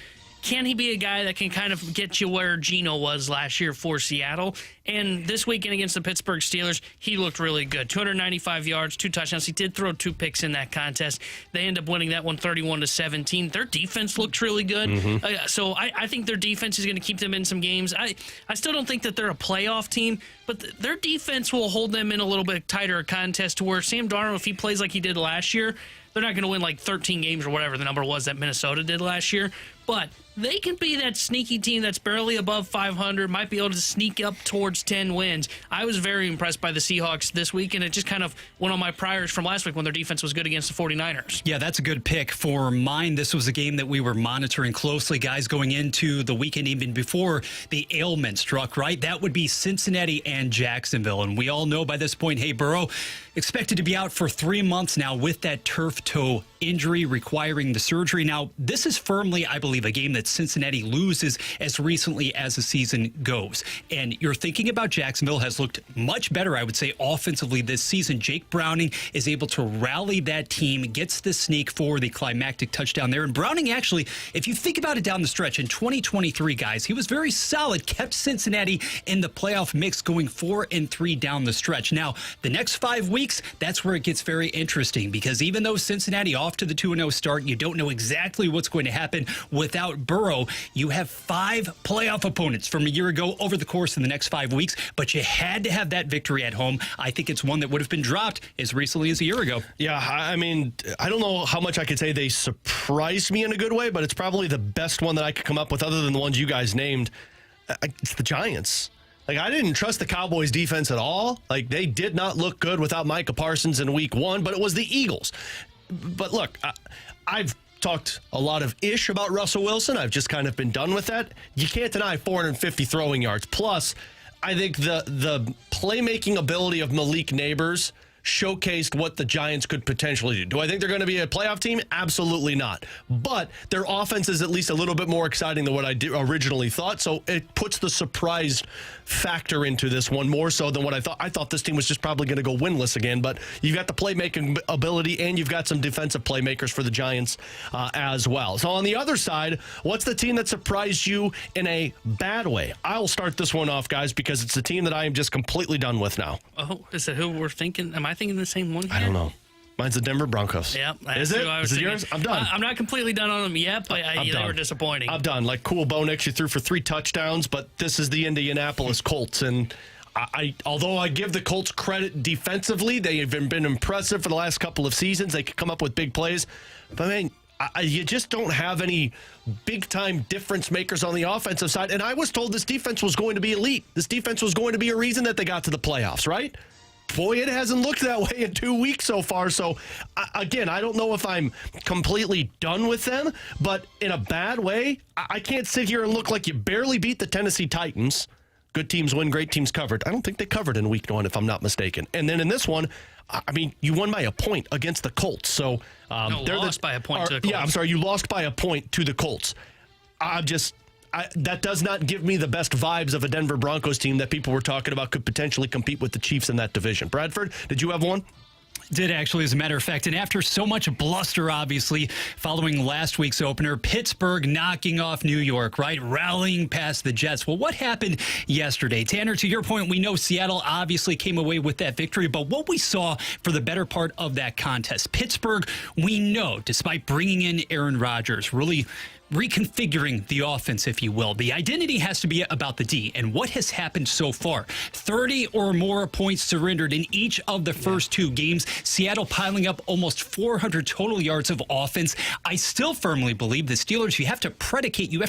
can he be a guy that can kind of get you where Geno was last year for Seattle? And this weekend against the Pittsburgh Steelers, he looked really good. 295 yards, 2 touchdowns. He did throw 2 picks in that contest. They end up winning that one 31-17. Their defense looks really good. So I think their defense is going to keep them in some games. I still don't think that they're a playoff team, but their defense will hold them in a little bit tighter contest to where Sam Darnold, if he plays like he did last year, they're not going to win like 13 games or whatever the number was that Minnesota did last year. But they can be that sneaky team that's barely above 500, might be able to sneak up towards 10 wins. I was very impressed by the Seahawks this week, and it just kind of went on my priors from last week when their defense was good against the 49ers. Yeah, that's a good pick. For mine, this was a game that we were monitoring closely, guys, going into the weekend, even before the ailment struck, right? That would be Cincinnati and Jacksonville. And we all know by this point, hey, Burrow expected to be out for 3 months now with that turf toe injury requiring the surgery. Now, this is firmly, I believe, a game that Cincinnati loses as recently as the season goes. And you're thinking about Jacksonville has looked much better, I would say, offensively this season. Jake Browning is able to rally that team, gets the sneak for the climactic touchdown there. And Browning actually, if you think about it down the stretch, in 2023, guys, he was very solid, kept Cincinnati in the playoff mix going 4-3 down the stretch. Now, the next 5 weeks, that's where it gets very interesting, because even though Cincinnati off to the 2-0 start, you don't know exactly what's going to happen without Burrow. You have 5 playoff opponents from a year ago over the course of the next 5 weeks, but you had to have that victory at home. I think it's one that would have been dropped as recently as a year ago. Yeah, I mean, I don't know how much I could say they surprised me in a good way, but it's probably the best one that I could come up with other than the ones you guys named. It's the Giants. Like, I didn't trust the Cowboys' defense at all. Like, they did not look good without Micah Parsons in week 1, but it was the Eagles. But look, I've talked a lot of ish about Russell Wilson. I've just kind of been done with that. You can't deny 450 throwing yards. Plus, I think the playmaking ability of Malik Neighbors showcased what the Giants could potentially do. Do I think they're going to be a playoff team? Absolutely not. But their offense is at least a little bit more exciting than what I originally thought. So it puts the surprise factor into this one more so than what I thought. I thought this team was just probably going to go winless again. But you've got the playmaking ability and you've got some defensive playmakers for the Giants as well. So on the other side, what's the team that surprised you in a bad way? I'll start this one off, guys, because it's the team that I am just completely done with now. Oh, is it who we're thinking? Am I thinking the same one here? I don't know. Mine's the Denver Broncos. Yep. Is it? Is it yours? I'm done. I'm not completely done on them yet, but they were disappointing. I'm done. Like, cool, Bo Nix, you threw for 3 touchdowns, but this is the Indianapolis Colts. And although I give the Colts credit defensively, they have been impressive for the last couple of seasons. They could come up with big plays. But, man, you just don't have any big-time difference makers on the offensive side. And I was told this defense was going to be elite. This defense was going to be a reason that they got to the playoffs, right? Boy, it hasn't looked that way in 2 weeks so far. So, again, I don't know if I'm completely done with them, but in a bad way, I can't sit here and look like you barely beat the Tennessee Titans. Good teams win, great teams covered. I don't think they covered in week 1, if I'm not mistaken. And then in this one, I mean, you won by a point against the Colts. So, lost by a point to the Colts. Yeah, I'm sorry, you lost by a point to the Colts. That does not give me the best vibes of a Denver Broncos team that people were talking about could potentially compete with the Chiefs in that division. Bradford, did you have one? Did actually, as a matter of fact. And after so much bluster, obviously, following last week's opener, Pittsburgh knocking off New York, right? Rallying past the Jets. Well, what happened yesterday? Tanner, to your point, we know Seattle obviously came away with that victory, but what we saw for the better part of that contest, Pittsburgh, we know, despite bringing in Aaron Rodgers, really reconfiguring the offense, if you will. The identity has to be about the D. And what has happened so far? 30 or more points surrendered in each of the first two games. Seattle piling up almost 400 total yards of offense. I still firmly believe the Steelers, you have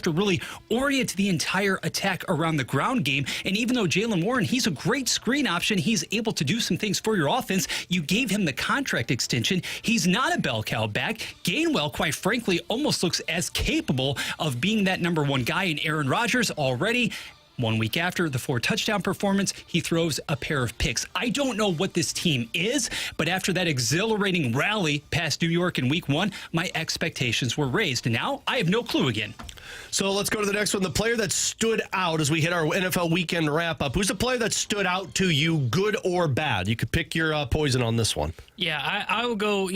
to really orient the entire attack around the ground game. And even though Jaylen Warren, he's a great screen option, he's able to do some things for your offense. You gave him the contract extension. He's not a bell cow back. Gainwell, quite frankly, almost looks as capable of being that number one guy in Aaron Rodgers already. 1 week after the 4-touchdown performance, he throws a pair of picks. I don't know what this team is, but after that exhilarating rally past New York in week 1, my expectations were raised. And now I have no clue again. So let's go to the next one. The player that stood out as we hit our NFL weekend wrap-up. Who's the player that stood out to you, good or bad? You could pick your poison on this one. Yeah, I will go,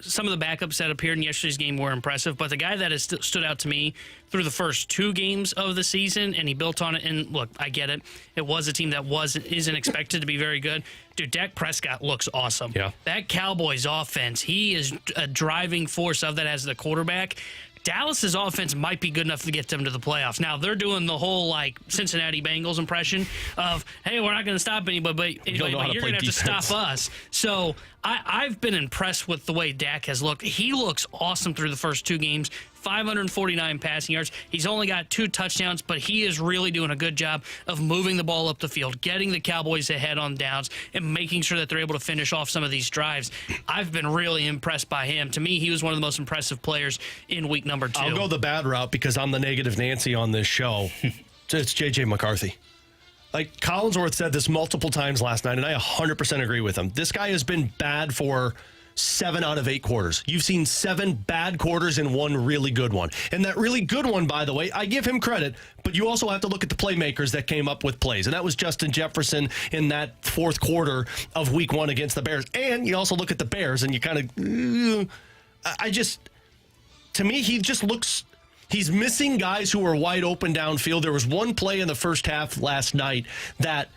some of the backups that appeared in yesterday's game were impressive, but the guy that has stood out to me through the first 2 games of the season, and he built on it, and look, I get it. It was a team that isn't expected to be very good. Dude, Dak Prescott looks awesome. Yeah. That Cowboys offense, he is a driving force of that as the quarterback. Dallas's offense might be good enough to get them to the playoffs. Now, they're doing the whole, Cincinnati Bengals impression of, hey, we're not going to stop anybody, but you're going to have to stop us. So I've been impressed with the way Dak has looked. He looks awesome through the first 2 games. 549 passing yards. He's only got 2 touchdowns, but he is really doing a good job of moving the ball up the field, getting the Cowboys ahead on downs, and making sure that they're able to finish off some of these drives. I've been really impressed by him. To me, he was one of the most impressive players in week number 2. I'll go the bad route because I'm the negative Nancy on this show. It's J.J. McCarthy. Collinsworth said this multiple times last night, and I 100% agree with him. This guy has been bad for 7 out of 8 quarters. You've seen 7 bad quarters and 1 really good one. And that really good one, by the way, I give him credit, but you also have to look at the playmakers that came up with plays. And that was Justin Jefferson in that 4th quarter of week 1 against the Bears. And you also look at the Bears and you kind of, to me, he just looks, he's missing guys who are wide open downfield. There was one play in the first half last night that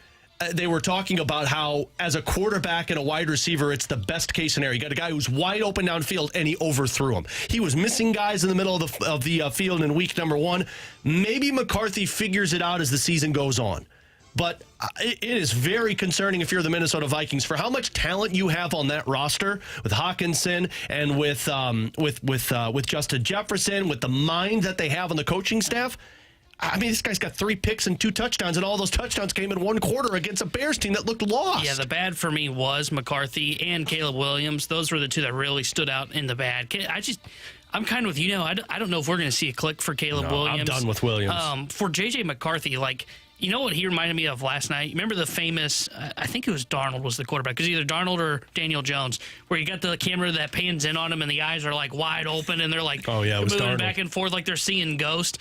they were talking about how, as a quarterback and a wide receiver, it's the best case scenario. You got a guy who's wide open downfield, and he overthrew him. He was missing guys in the middle of the field in week number 1. Maybe McCarthy figures it out as the season goes on. But it is very concerning if you're the Minnesota Vikings for how much talent you have on that roster with Hawkinson and with Justin Jefferson, with the mind that they have on the coaching staff. I mean, this guy's got 3 picks and 2 touchdowns, and all those touchdowns came in 1 quarter against a Bears team that looked lost. Yeah, the bad for me was McCarthy and Caleb Williams. Those were the 2 that really stood out in the bad. I'm kind of with you now. I don't know if we're going to see a click for Caleb Williams. I'm done with Williams. For J.J. McCarthy, you know what he reminded me of last night? Remember the famous, I think it was Darnold was the quarterback, because either Darnold or Daniel Jones, where you got the camera that pans in on him and the eyes are wide open and they're moving back and forth like they're seeing ghosts.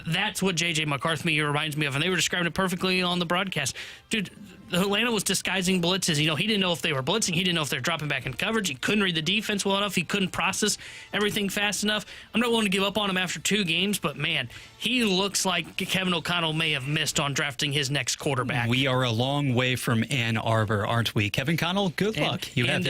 That's what J.J. McCarthy reminds me of, and they were describing it perfectly on the broadcast. Dude, Atlanta was disguising blitzes. He didn't know if they were blitzing. He didn't know if they're dropping back in coverage. He couldn't read the defense well enough. He couldn't process everything fast enough. I'm not willing to give up on him after 2 games, but man, he looks like Kevin O'Connell may have missed on drafting his next quarterback. We are a long way from Ann Arbor, aren't we? Kevin Connell, good luck. And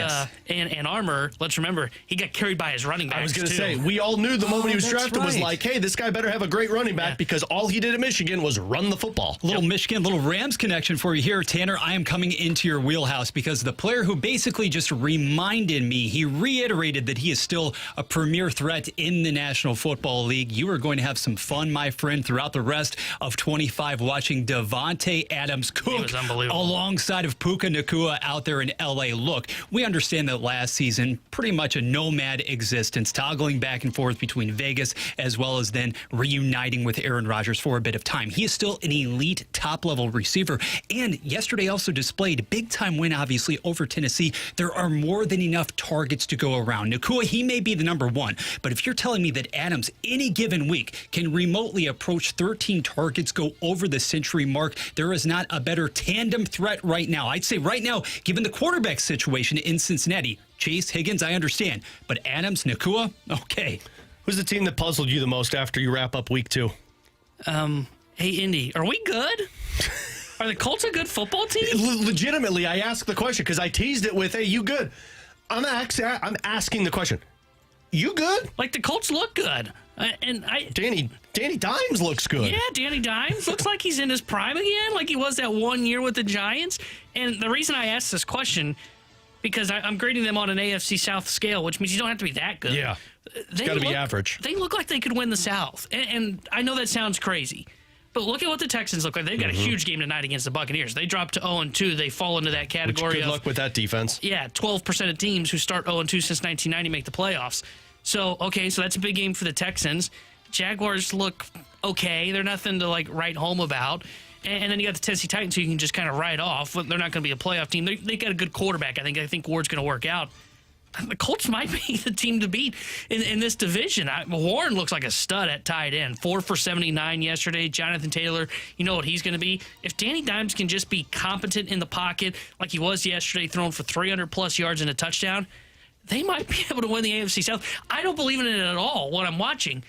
Ann Arbor, let's remember, he got carried by his running backs. I was going to say, we all knew the moment he was drafted was hey, this guy better have a great running back because all he did at Michigan was run the football. Little Michigan, little Rams connection for you here, Tanner. I am coming into your wheelhouse because the player who basically just reminded me, he reiterated that he is still a premier threat in the National Football League. You are going to have some fun, my friend, throughout the rest of 25 watching Devontae Adams cook alongside of Puka Nacua out there in L.A. Look, we understand that last season, pretty much a nomad existence, toggling back and forth between Vegas as well as then reuniting with Aaron Rodgers for a bit of time. He is still an elite top-level receiver, and yesterday also displayed a big-time win, obviously, over Tennessee. There are more than enough targets to go around. Nacua, he may be the number 1, but if you're telling me that Adams, any given week, can remotely approach 13 targets, go over the century century mark. There is not a better tandem threat right now. I'd say right now, given the quarterback situation in Cincinnati, Chase, Higgins, I understand. But Adams, Nakua, okay. Who's the team that puzzled you the most after you wrap up week 2? Hey, Indy, are we good? Are the Colts a good football team? Legitimately, I asked the question because I teased it with, hey, you good? I'm asking the question. You good? Like, the Colts look good. Danny Dimes looks good. Yeah, Danny Dimes looks like he's in his prime again, like he was that 1 year with the Giants. And the reason I asked this question, because I'm grading them on an AFC South scale, which means you don't have to be that good. Yeah, it's got to be average. They look like they could win the South. And I know that sounds crazy, but look at what the Texans look like. They've got a huge game tonight against the Buccaneers. They dropped to 0-2. They fall into that category good luck with that defense. Yeah, 12% of teams who start 0-2 since 1990 make the playoffs. So that's a big game for the Texans. Jaguars look okay. They're nothing to, write home about. And then you got the Tennessee Titans, who you can just kind of write off. They're not going to be a playoff team. They got a good quarterback. I think Ward's going to work out. The Colts might be the team to beat in this division. Warren looks like a stud at tight end. 4 for 79 yesterday. Jonathan Taylor, you know what he's going to be. If Danny Dimes can just be competent in the pocket like he was yesterday, throwing for 300-plus yards and a touchdown, they might be able to win the AFC South. I don't believe in it at all, what I'm watching.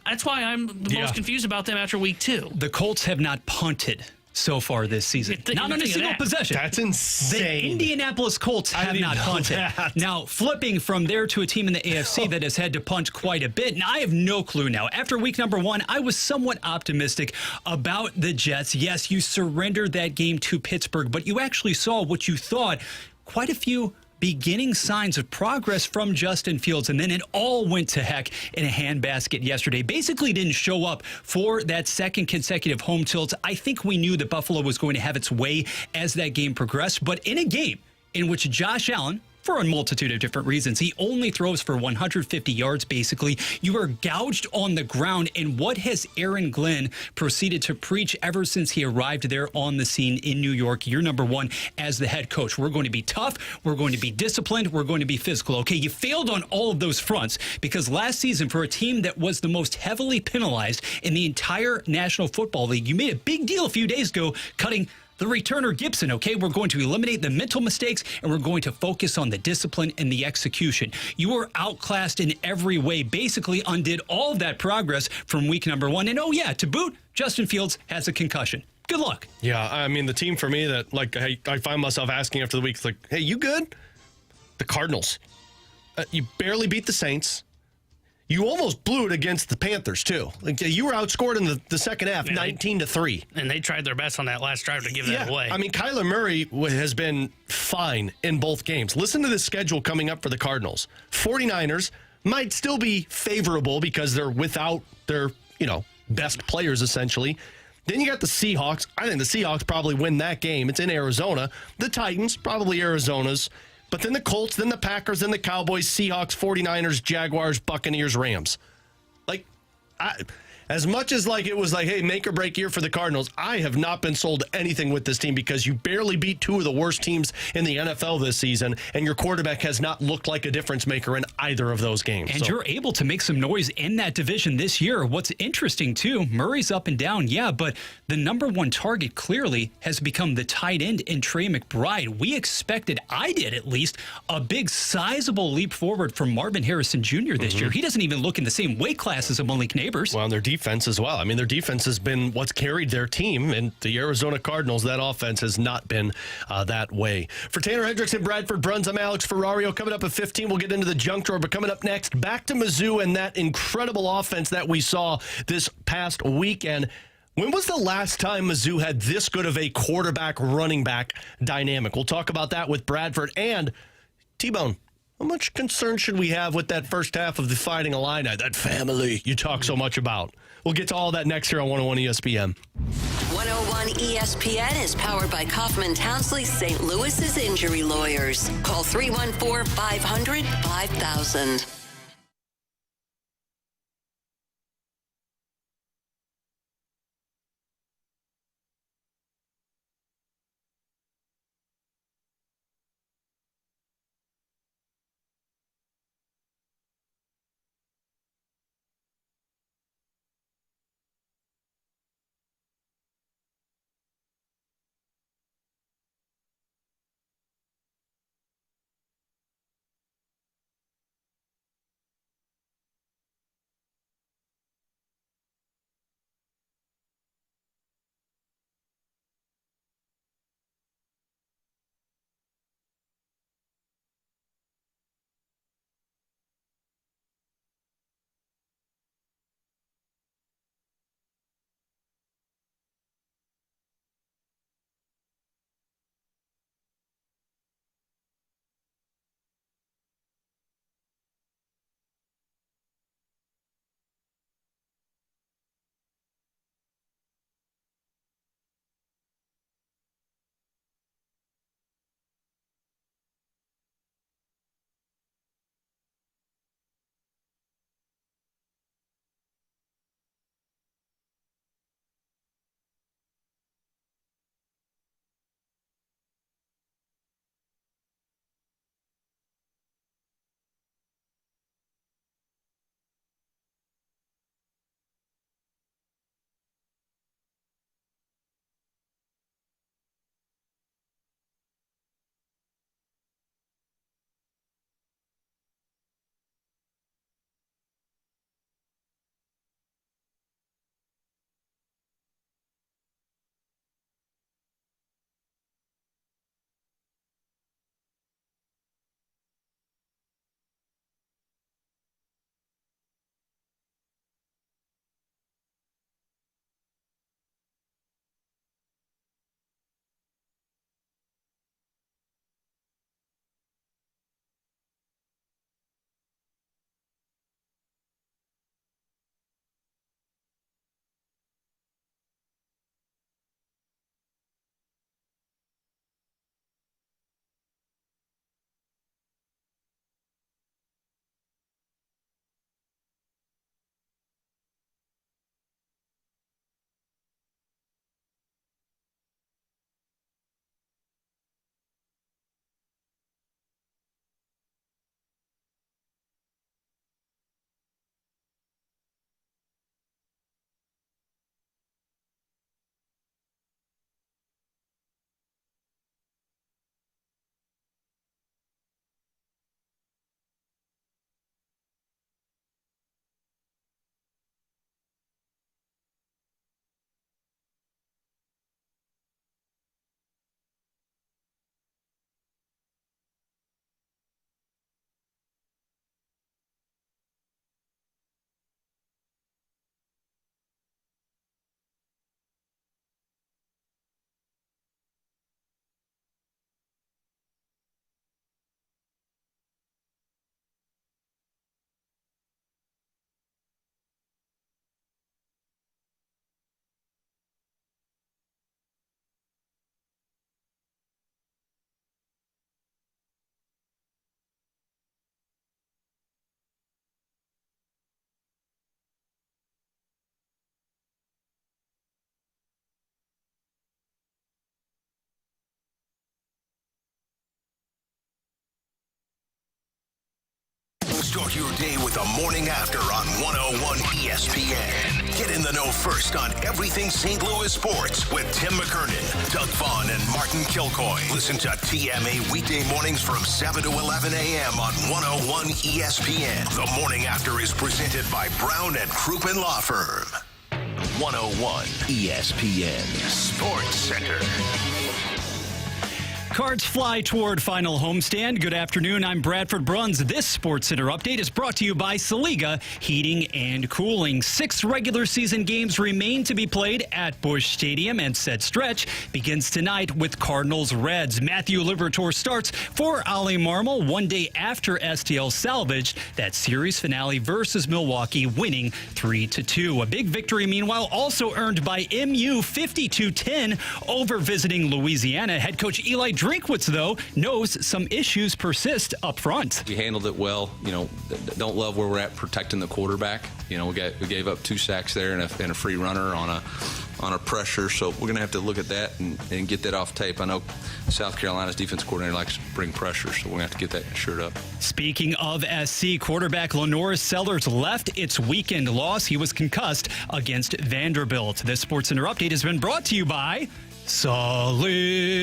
That's why I'm the most confused about them after week 2. The Colts have not punted so far this season. Not on a single possession. That's insane. The Indianapolis Colts have not punted. Now, flipping from there to a team in the AFC that has had to punt quite a bit, and I have no clue now. After week number 1, I was somewhat optimistic about the Jets. Yes, you surrendered that game to Pittsburgh, but you actually saw what you thought, quite a few beginning signs of progress from Justin Fields, and then it all went to heck in a handbasket yesterday. Basically didn't show up for that second consecutive home tilt. I think we knew that Buffalo was going to have its way as that game progressed, but in a game in which Josh Allen, for a multitude of different reasons, he only throws for 150 yards, basically. You are gouged on the ground, and what has Aaron Glenn proceeded to preach ever since he arrived there on the scene in New York, year number 1 as the head coach? We're going to be tough, we're going to be disciplined, we're going to be physical. Okay, you failed on all of those fronts, because last season, for a team that was the most heavily penalized in the entire National Football League, you made a big deal a few days ago, cutting the returner Gibson. Okay, we're going to eliminate the mental mistakes, and we're going to focus on the discipline and the execution. You were outclassed in every way, basically undid all of that progress from week number 1. And to boot, Justin Fields has a concussion. Good luck. Yeah, I mean, the team for me that, I find myself asking after the week, hey, you good? The Cardinals. You barely beat the Saints. You almost blew it against the Panthers, too. You were outscored in the second half, 19-3. And they tried their best on that last drive to give that away. I mean, Kyler Murray has been fine in both games. Listen to the schedule coming up for the Cardinals. 49ers might still be favorable because they're without their, best players, essentially. Then you got the Seahawks. I think the Seahawks probably win that game. It's in Arizona. The Titans, probably Arizona's. But then the Colts, then the Packers, then the Cowboys, Seahawks, 49ers, Jaguars, Buccaneers, Rams. As much as it was hey, make or break year for the Cardinals, I have not been sold to anything with this team because you barely beat 2 of the worst teams in the NFL this season, and your quarterback has not looked like a difference maker in either of those games. And you're able to make some noise in that division this year. What's interesting, too, Murray's up and down, but the number 1 target clearly has become the tight end in Trey McBride. We expected, I did at least, a big sizable leap forward from Marvin Harrison Jr. this year. He doesn't even look in the same weight class as Malik Neighbors. Well, their defense as well. I mean, their defense has been what's carried their team, and the Arizona Cardinals, that offense has not been that way. For Tanner Hendricks and Bradford Bruns, I'm Alex Ferrario. Coming up at 15, we'll get into the junk drawer, but coming up next, back to Mizzou and that incredible offense that we saw this past weekend. When was the last time Mizzou had this good of a quarterback-running back dynamic? We'll talk about that with Bradford. And T-Bone, how much concern should we have with that first half of the Fighting Illini, that family you talk so much about? We'll get to all that next here on 101 ESPN. 101 ESPN is powered by Kaufman Townsley St. Louis's Injury Lawyers. Call 314-500-5000. Start your day with the morning after on 101 ESPN. Get in the know first on everything St. Louis sports with Tim McKernan, Doug Vaughn, and Martin Kilcoy. Listen to TMA weekday mornings from 7 to 11 a.m. on 101 ESPN. The morning after is presented by Brown and Crouppen Law Firm. 101 ESPN Sports Center. Cards fly toward final homestand. Good afternoon. I'm Bradford Bruns. This Sports Center update is brought to you by Saliga Heating and Cooling. 6 regular season games remain to be played at Buch Stadium, and said stretch begins tonight with Cardinals Reds. Matthew Liberatore starts for Ali Marmol 1 day after STL salvaged that series finale versus Milwaukee, winning 3-2. A big victory, meanwhile, also earned by MU 52-10 over visiting Louisiana. Head coach Eli Drinkwitz, though, knows some issues persist up front. We handled it well. Don't love where we're at protecting the quarterback. We gave up 2 sacks there and a free runner on a pressure. So we're going to have to look at that and get that off tape. I know South Carolina's defense coordinator likes to bring pressure, so we're going to have to get that shored up. Speaking of SC, quarterback Lenore Sellers left its weekend loss. He was concussed against Vanderbilt. This Sports Center update has been brought to you by Saliga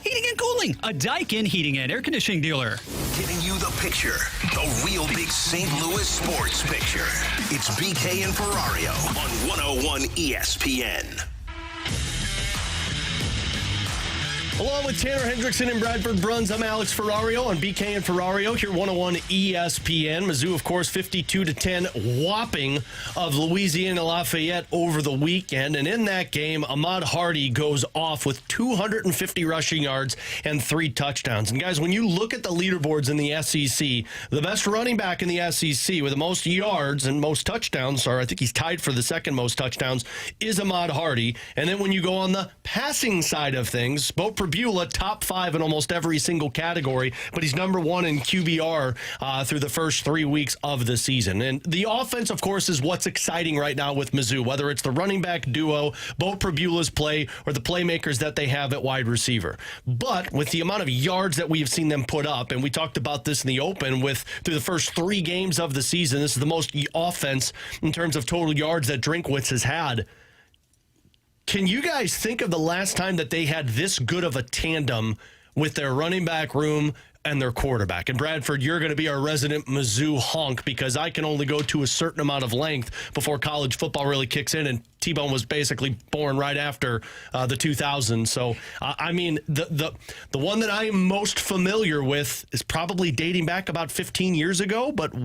Heating and Cooling, a Daikin heating and air conditioning dealer. Giving you the picture, the real big St. Louis sports picture. It's BK and Ferrario on 101 ESPN. Along with Tanner Hendrickson and Bradford Bruns, I'm Alex Ferrario on BK and Ferrario here 101 ESPN. Mizzou, of course, 52-10 whopping of Louisiana Lafayette over the weekend. And in that game, Ahmad Hardy goes off with 250 rushing yards and 3 touchdowns. And guys, when you look at the leaderboards in the SEC, the best running back in the SEC with the most yards and most touchdowns, or I think he's tied for the second most touchdowns, is Ahmad Hardy. And then when you go on the passing side of things, Bo Beulah, top 5 in almost every single category, but he's number 1 in QBR through the first 3 weeks of the season. And the offense, of course, is what's exciting right now with Mizzou, whether it's the running back duo, Bo Beulah's play, or the playmakers that they have at wide receiver. But with the amount of yards that we have seen them put up, and we talked about this in the open through the first 3 games of the season, this is the most offense in terms of total yards that Drinkwitz has had. Can you guys think of the last time that they had this good of a tandem with their running back room and their quarterback? And Bradford, you're going to be our resident Mizzou honk because I can only go to a certain amount of length before college football really kicks in, and T-Bone was basically born right after the 2000s. So, the one that I am most familiar with is probably dating back about 15 years ago, but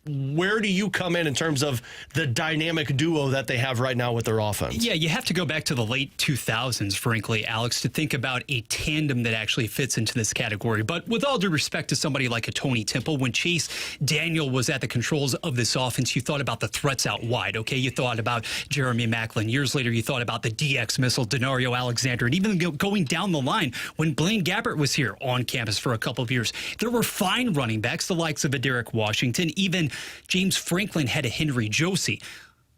where do you come in terms of the dynamic duo that they have right now with their offense? Yeah, you have to go back to the late 2000s, frankly, Alex, to think about a tandem that actually fits into this category. But with all due respect to somebody like a Tony Temple, when Chase Daniel was at the controls of this offense, you thought about the threats out wide, okay? You thought about Jeremy Maclin. Years later, you thought about the DX missile, Denario Alexander, and even going down the line when Blaine Gabbert was here on campus for a couple of years. There were fine running backs, the likes of a Derek Washington, even James Franklin had a Henry Josie.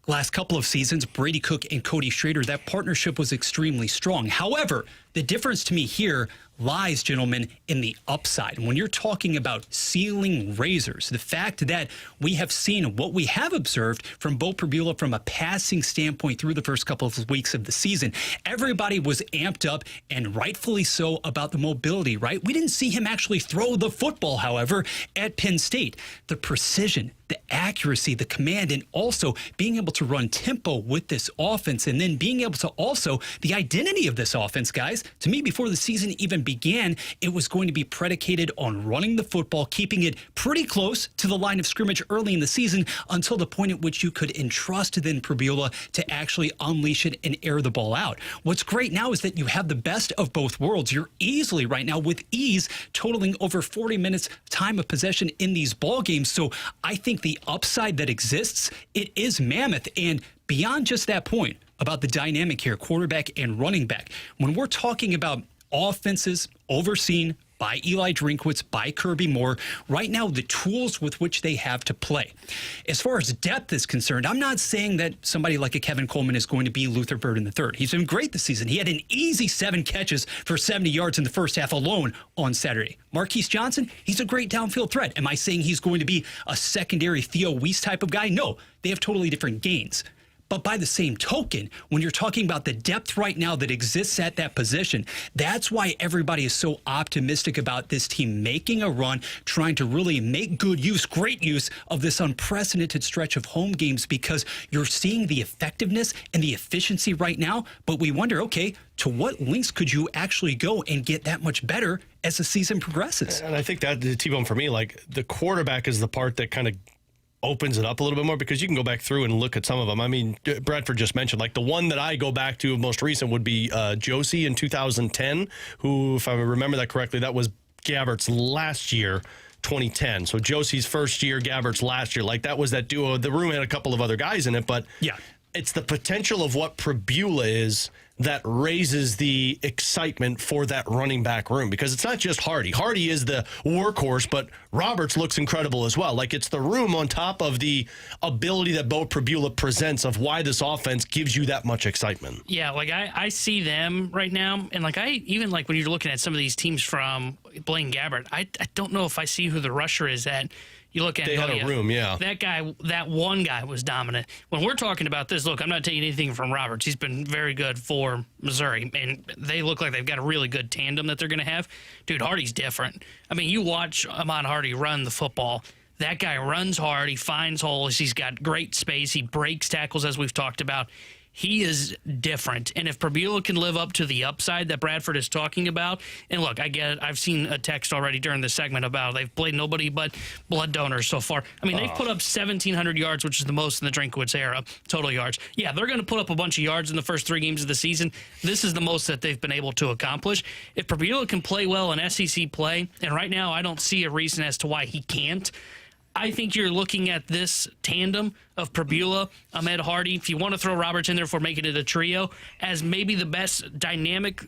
Last couple of seasons, Brady Cook and Cody Schrader, that partnership was extremely strong. However, the difference to me here lies, gentlemen, in the upside. When you're talking about ceiling raisers, the fact that we have seen what we have observed from Bo Beulah from a passing standpoint through the first couple of weeks of the season, everybody was amped up, and rightfully so, about the mobility, right? We didn't see him actually throw the football, however, at Penn State. The precision, the accuracy, the command, and also being able to run tempo with this offense, and then being able to also, the identity of this offense, guys, to me, before the season even began, it was going to be predicated on running the football, keeping it pretty close to the line of scrimmage early in the season until the point at which you could entrust then Beulah to actually unleash it and air the ball out. What's great now is that you have the best of both worlds. You're easily right now with ease totaling over 40 minutes time of possession in these ball games. So I think the upside that exists, it is mammoth. And beyond just that point about the dynamic here, quarterback and running back, when we're talking about offenses overseen by Eli Drinkwitz, by Kirby Moore. Right now, the tools with which they have to play. As far as depth is concerned, I'm not saying that somebody like a Kevin Coleman is going to be Luther Burden III. He's been great this season. He had an easy 7 catches for 70 yards in the first half alone on Saturday. Marquise Johnson, he's a great downfield threat. Am I saying he's going to be a secondary Theo Weiss type of guy? No, they have totally different gains. But by the same token, when you're talking about the depth right now that exists at that position, that's why everybody is so optimistic about this team making a run, trying to really make good use, great use of this unprecedented stretch of home games, because you're seeing the effectiveness and the efficiency right now. But we wonder, okay, to what lengths could you actually go and get that much better as the season progresses? And I think that, T-Bone, for me, like the quarterback is the part that kind of opens it up a little bit more, because you can go back through and look at some of them. I mean, Bradford just mentioned, like the one that I go back to most recent would be Josie in 2010, who, if I remember that correctly, that was Gabbert's last year, 2010. So Josie's first year, Gabbert's last year. Like that was that duo. The room had a couple of other guys in it, but yeah, it's the potential of what Pribula is that raises the excitement for that running back room, because it's not just Hardy. Hardy is the workhorse, but Roberts looks incredible as well. Like it's the room on top of the ability that Bo Pribula presents of why this offense gives you that much excitement. Yeah, like I see them right now, and like even like when you're looking at some of these teams from Blaine Gabbert, I don't know if I see who the rusher is that you look at. They had a room, yeah. That guy, that one guy was dominant. When we're talking about this, look, I'm not taking anything from Roberts. He's been very good for Missouri, and they look like they've got a really good tandem that they're going to have. Dude, Hardy's different. I mean, you watch Ahmad Hardy run the football. That guy runs hard. He finds holes. He's got great space. He breaks tackles, as we've talked about. He is different. And if Pribula can live up to the upside that Bradford is talking about, and look, I get it. I've seen a text already during the segment about they've played nobody but blood donors so far. I mean, they've put up 1,700 yards, which is the most in the Drinkwitz era, total yards. Yeah, they're going to put up a bunch of yards in the first 3 games of the season. This is the most that they've been able to accomplish. If Pribula can play well in SEC play, and right now I don't see a reason as to why he can't, I think you're looking at this tandem of Pribula, Ahmed Hardy, if you want to throw Roberts in there for making it a trio, as maybe the best dynamic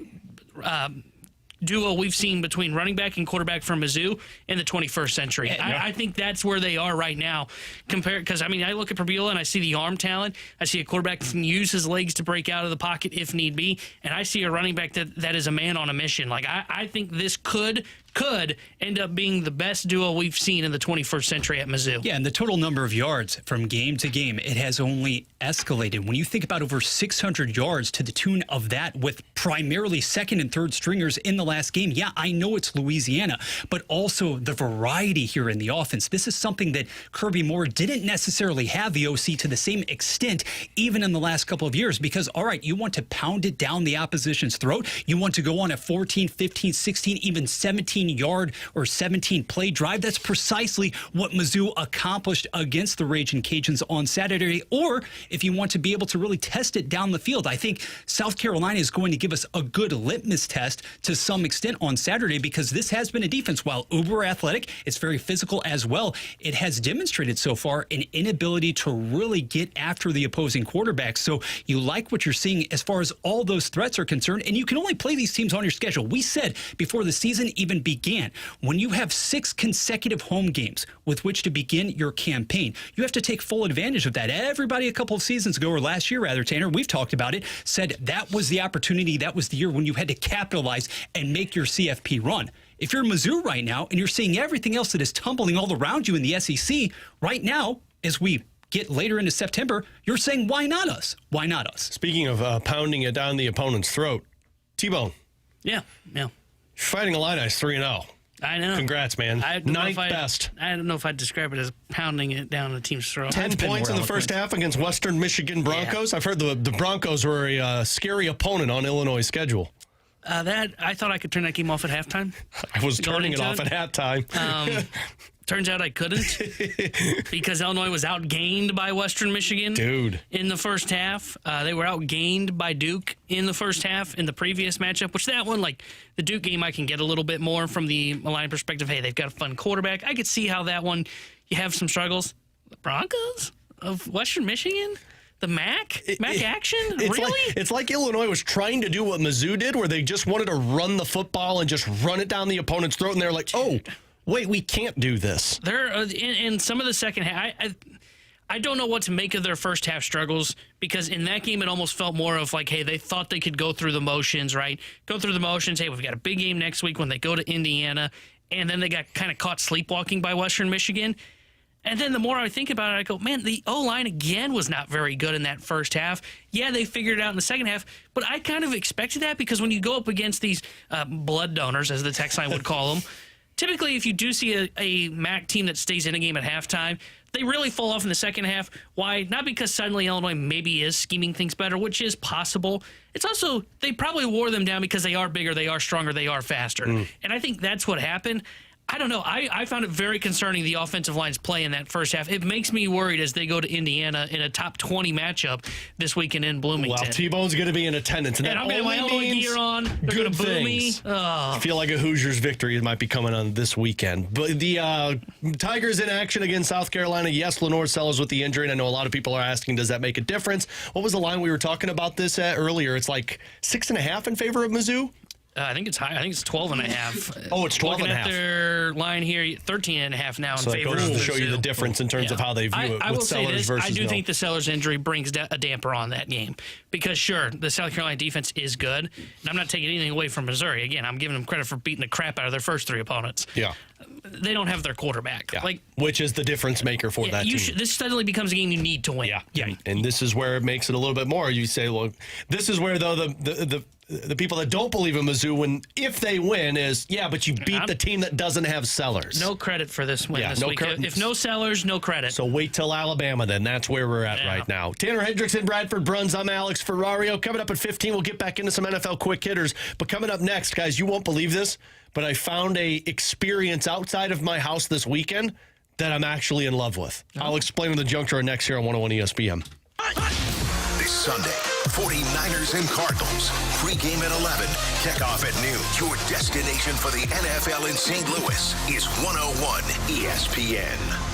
duo we've seen between running back and quarterback from Mizzou in the 21st century. I think that's where they are right now. Because, I mean, I look at Pribula and I see the arm talent. I see a quarterback that can use his legs to break out of the pocket if need be. And I see a running back that is a man on a mission. Like, I think this could end up being the best duo we've seen in the 21st century at Mizzou. Yeah, and the total number of yards from game to game, it has only escalated. When you think about over 600 yards to the tune of that with primarily second and third stringers in the last game, yeah, I know it's Louisiana, but also the variety here in the offense. This is something that Kirby Moore didn't necessarily have the OC to the same extent even in the last couple of years, because, all right, you want to pound it down the opposition's throat. You want to go on a 14, 15, 16, even 17-yard or 17-play drive. That's precisely what Mizzou accomplished against the Ragin' Cajuns on Saturday. Or if you want to be able to really test it down the field, I think South Carolina is going to give us a good litmus test to some extent on Saturday, because this has been a defense, while uber athletic, it's very physical as well. It has demonstrated so far an inability to really get after the opposing quarterback. So you like what you're seeing as far as all those threats are concerned, and you can only play these teams on your schedule. We said before the season even began, when you have 6 consecutive home games with which to begin your campaign, you have to take full advantage of that. Everybody a couple of seasons ago, or last year rather, Tanner, we've talked about it, said that was the opportunity, that was the year when you had to capitalize and make your CFP run. If you're Mizzou right now and you're seeing everything else that is tumbling all around you in the SEC right now, as we get later into September, you're saying, why not us? Why not us? Speaking of pounding it down the opponent's throat, T-Bone. Yeah. Fighting Illini's 3-0. I know. Congrats, man. Ninth best. I don't know if I'd describe it as pounding it down the team's throat. 10 points in the first half against Western Michigan Broncos. Yeah. I've heard the Broncos were a scary opponent on Illinois' schedule. That I thought I could turn that game off at halftime. I was turning it off at halftime. Turns out I couldn't because Illinois was outgained by Western Michigan in the first half. They were outgained by Duke in the first half in the previous matchup, which that one, like the Duke game, I can get a little bit more from the Illini perspective. Hey, they've got a fun quarterback. I could see how that one, you have some struggles. The Broncos of Western Michigan? The MAC action? It's Really? It's like Illinois was trying to do what Mizzou did, where they just wanted to run the football and just run it down the opponent's throat, and they're like, oh, wait, we can't do this. They're in some of the second half. I don't know what to make of their first half struggles, because in that game it almost felt more of like, hey, they thought they could go through the motions, right? Go through the motions. Hey, we've got a big game next week when they go to Indiana, and then they got kind of caught sleepwalking by Western Michigan. And then the more I think about it, I go, man, the O-line again was not very good in that first half. Yeah, they figured it out in the second half, but I kind of expected that, because when you go up against these blood donors, as the text line would call them, typically if you do see a MAC team that stays in a game at halftime, they really fall off in the second half. Why? Not because suddenly Illinois maybe is scheming things better, which is possible. It's also, they probably wore them down because they are bigger, they are stronger, they are faster. And I think that's what happened. I don't know. I found it very concerning, the offensive line's play in that first half. It makes me worried as they go to Indiana in a top 20 matchup this weekend in Bloomington. Well, T-Bone's going to be in attendance. And I'm going to have my Illinois gear on. They're going to boo me. I feel like a Hoosiers victory might be coming on this weekend. But the Tigers in action against South Carolina. Yes, Lenore Sellers with the injury, and I know a lot of people are asking, does that make a difference? What was the line we were talking about this at earlier? It's like 6.5 in favor of Mizzou? I think it's high. I think it's 12.5. Oh, it's 12.5. Looking at their line here, 13.5 now in so favor of Mizzou. So to show you the difference in terms of how they view it I with will say Sellers this, versus I do no. think the Sellers injury brings a damper on that game, because sure, the South Carolina defense is good, and I'm not taking anything away from Missouri. Again, I'm giving them credit for beating the crap out of their first three opponents. Yeah. They don't have their quarterback. Yeah. Which is the difference maker for that team. This suddenly becomes a game you need to win. Yeah. And this is where it makes it a little bit more. You say, well, this is where, though, the people that don't believe in Mizzou, if they win, is, but you beat the team that doesn't have Sellers. No credit for this win this week. If no Sellers, no credit. So wait till Alabama, then. That's where we're at right now. Tanner Hendrickson, Bradford Bruns. I'm Alex Ferrario. Coming up at 15, we'll get back into some NFL quick hitters. But coming up next, guys, you won't believe this, but I found a experience outside of my house this weekend that I'm actually in love with. I'll explain in the Juncture next here on 101 ESPN. This Sunday, 49ers and Cardinals. Pre-game at 11, kickoff at noon. Your destination for the NFL in St. Louis is 101 ESPN.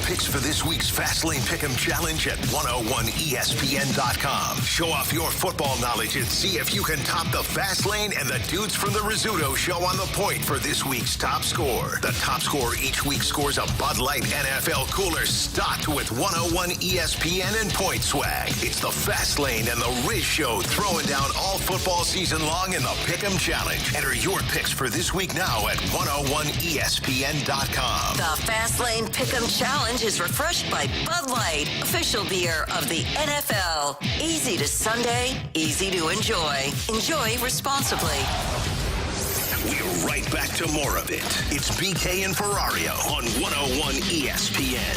picks for this week's Fastlane Pick'em Challenge at 101ESPN.com. Show off your football knowledge and see if you can top the Fastlane and the dudes from the Rizzuto Show on the point for this week's top score. The top scorer each week scores a Bud Light NFL cooler stocked with 101 ESPN and point swag. It's the Fastlane and the Riz Show throwing down all football season long in the Pick'em Challenge. Enter your picks for this week now at 101ESPN.com. The Fastlane Pick'em Challenge is refreshed by Bud Light, official beer of the NFL. Easy to Sunday, easy to enjoy. Enjoy responsibly. We're right back to more of it. It's BK and Ferrario on 101 ESPN.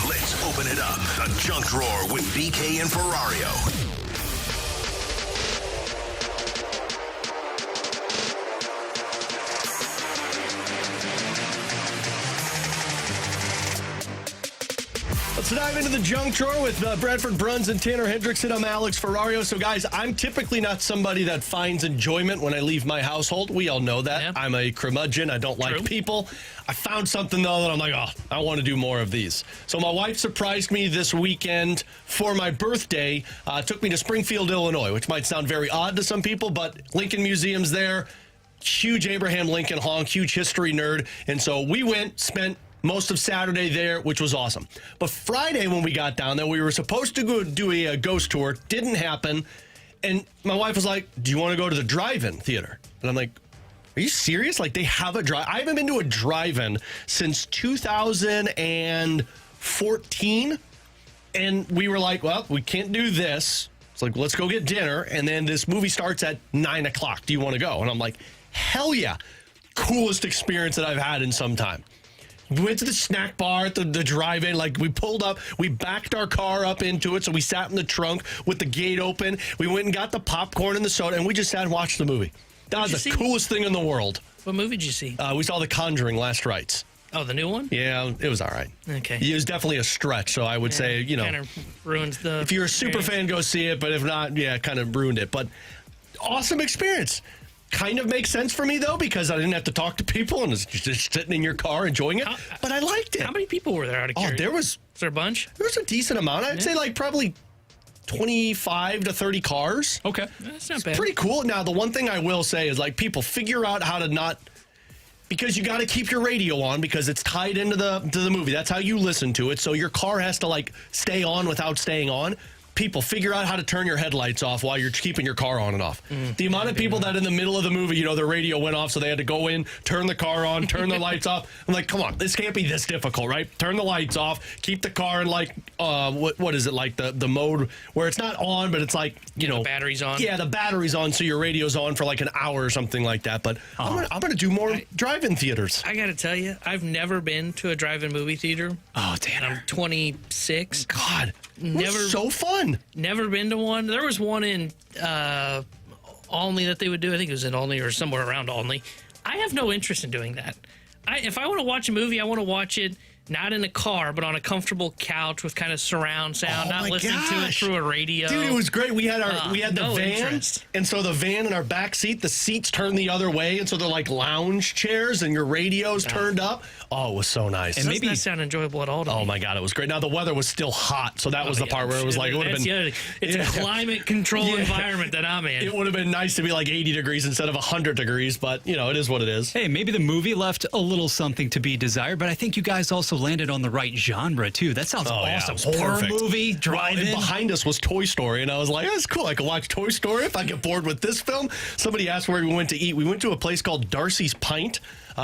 Let's open it up. The Junk Drawer with BK and Ferrario. Let's dive into the junk drawer with Bradford Bruns and Tanner Hendrickson. I'm Alex Ferrario. So, guys, I'm typically not somebody that finds enjoyment when I leave my household. We all know that. Yeah. I'm a curmudgeon. I don't like people. I found something, though, that I'm like, oh, I want to do more of these. So my wife surprised me this weekend for my birthday. Took me to Springfield, Illinois, which might sound very odd to some people, but Lincoln Museum's there. Huge Abraham Lincoln honk, huge history nerd. And so we went, spent most of Saturday there, which was awesome. But Friday when we got down there, we were supposed to go do a ghost tour. Didn't happen. And my wife was like, do you want to go to the drive-in theater? And I'm like, are you serious? Like, they have a drive. I haven't been to a drive-in since 2014. And we were like, well, we can't do this. It's like, let's go get dinner. And then this movie starts at 9 o'clock. Do you want to go? And I'm like, hell yeah. Coolest experience that I've had in some time. We went to the snack bar at the drive-in. Like, we pulled up, we backed our car up into it, so we sat in the trunk with the gate open. We went and got the popcorn and the soda, and we just sat and watched the movie. That was the coolest thing in the world. What movie did you see? We saw The Conjuring: Last Rites. Oh, the new one? Yeah, it was all right. Okay. It was definitely a stretch, so I would say, you know. Kind of ruins the if you're a super fan, go see it, but if not, yeah, kind of ruined it. But awesome experience. Kind of makes sense for me, though, because I didn't have to talk to people and was just sitting in your car enjoying it. But I liked it. How many people were there out of curiosity? Was there a bunch? There was a decent amount. I'd say like probably 25 to 30 cars. Okay. That's not bad. Pretty cool. Now, the one thing I will say is, like, people figure out how to not, because you got to keep your radio on because it's tied into the movie. That's how you listen to it. So your car has to, like, stay on without staying on. People figure out how to turn your headlights off while you're keeping your car on and off. The amount of people that in the middle of the movie, you know, their radio went off, so they had to go in, turn the car on, turn the lights off. I'm like, come on, this can't be this difficult, right? Turn the lights off, keep the car in, like, what is it, like the mode where it's not on, but it's like, you know. The battery's on. Yeah, the battery's on, so your radio's on for like an hour or something like that. But I'm gonna do more drive-in theaters. I got to tell you, I've never been to a drive-in movie theater. Oh, damn. I'm 26. God. Never, so fun. Never been to one. There was one in Olney that they would do. I think it was in Olney or somewhere around Olney. I have no interest in doing that. If I want to watch a movie, I want to watch it not in a car, but on a comfortable couch with kind of surround sound, not listening to it through a radio. Dude, it was great. We had the van, interest. And so the van in our back seat, the seats turned the other way, and so they're like lounge chairs, and your radio's turned up. Oh, it was so nice. And maybe not sound enjoyable at all to me. Oh my God, it was great. Now the weather was still hot, so that was the part where it was like it would have been. It's a climate control environment that I'm in. It would have been nice to be like 80 degrees instead of 100 degrees, but you know it is what it is. Hey, maybe the movie left a little something to be desired, but I think you guys also landed on the right genre too. That sounds awesome. Yeah, horror perfect. movie, drive-in. Well, behind us was Toy Story, and I was like, that's cool. I can watch Toy Story if I get bored with this film. Somebody asked where we went to eat. We went to a place called Darcy's Pint,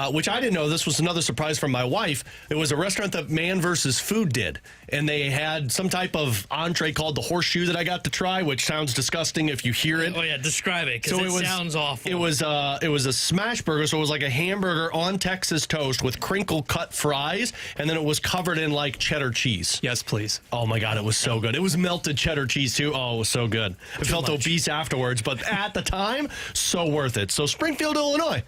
which I didn't know. This was another surprise from my wife. It was a restaurant that Man vs. Food did, and they had some type of entree called the horseshoe that I got to try, which sounds disgusting if you hear it. Oh yeah, describe it because it sounds awful. It was a smash burger, so it was like a hamburger on Texas toast with crinkle cut fries, and then it was covered in like cheddar cheese. Yes, please. Oh my God, it was so good. It was melted cheddar cheese too. Oh, it was so good. I felt obese afterwards, but at the time, so worth it. So Springfield, Illinois.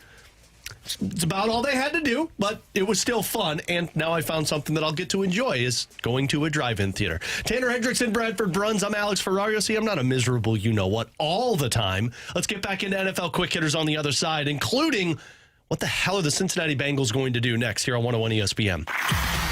It's about all they had to do, but it was still fun. And now I found something that I'll get to enjoy is going to a drive-in theater. Tanner Hendrickson, Bradford Bruns. I'm Alex Ferrario. See, I'm not a miserable you-know-what all the time. Let's get back into NFL quick hitters on the other side, including what the hell are the Cincinnati Bengals going to do next here on 101 ESPN?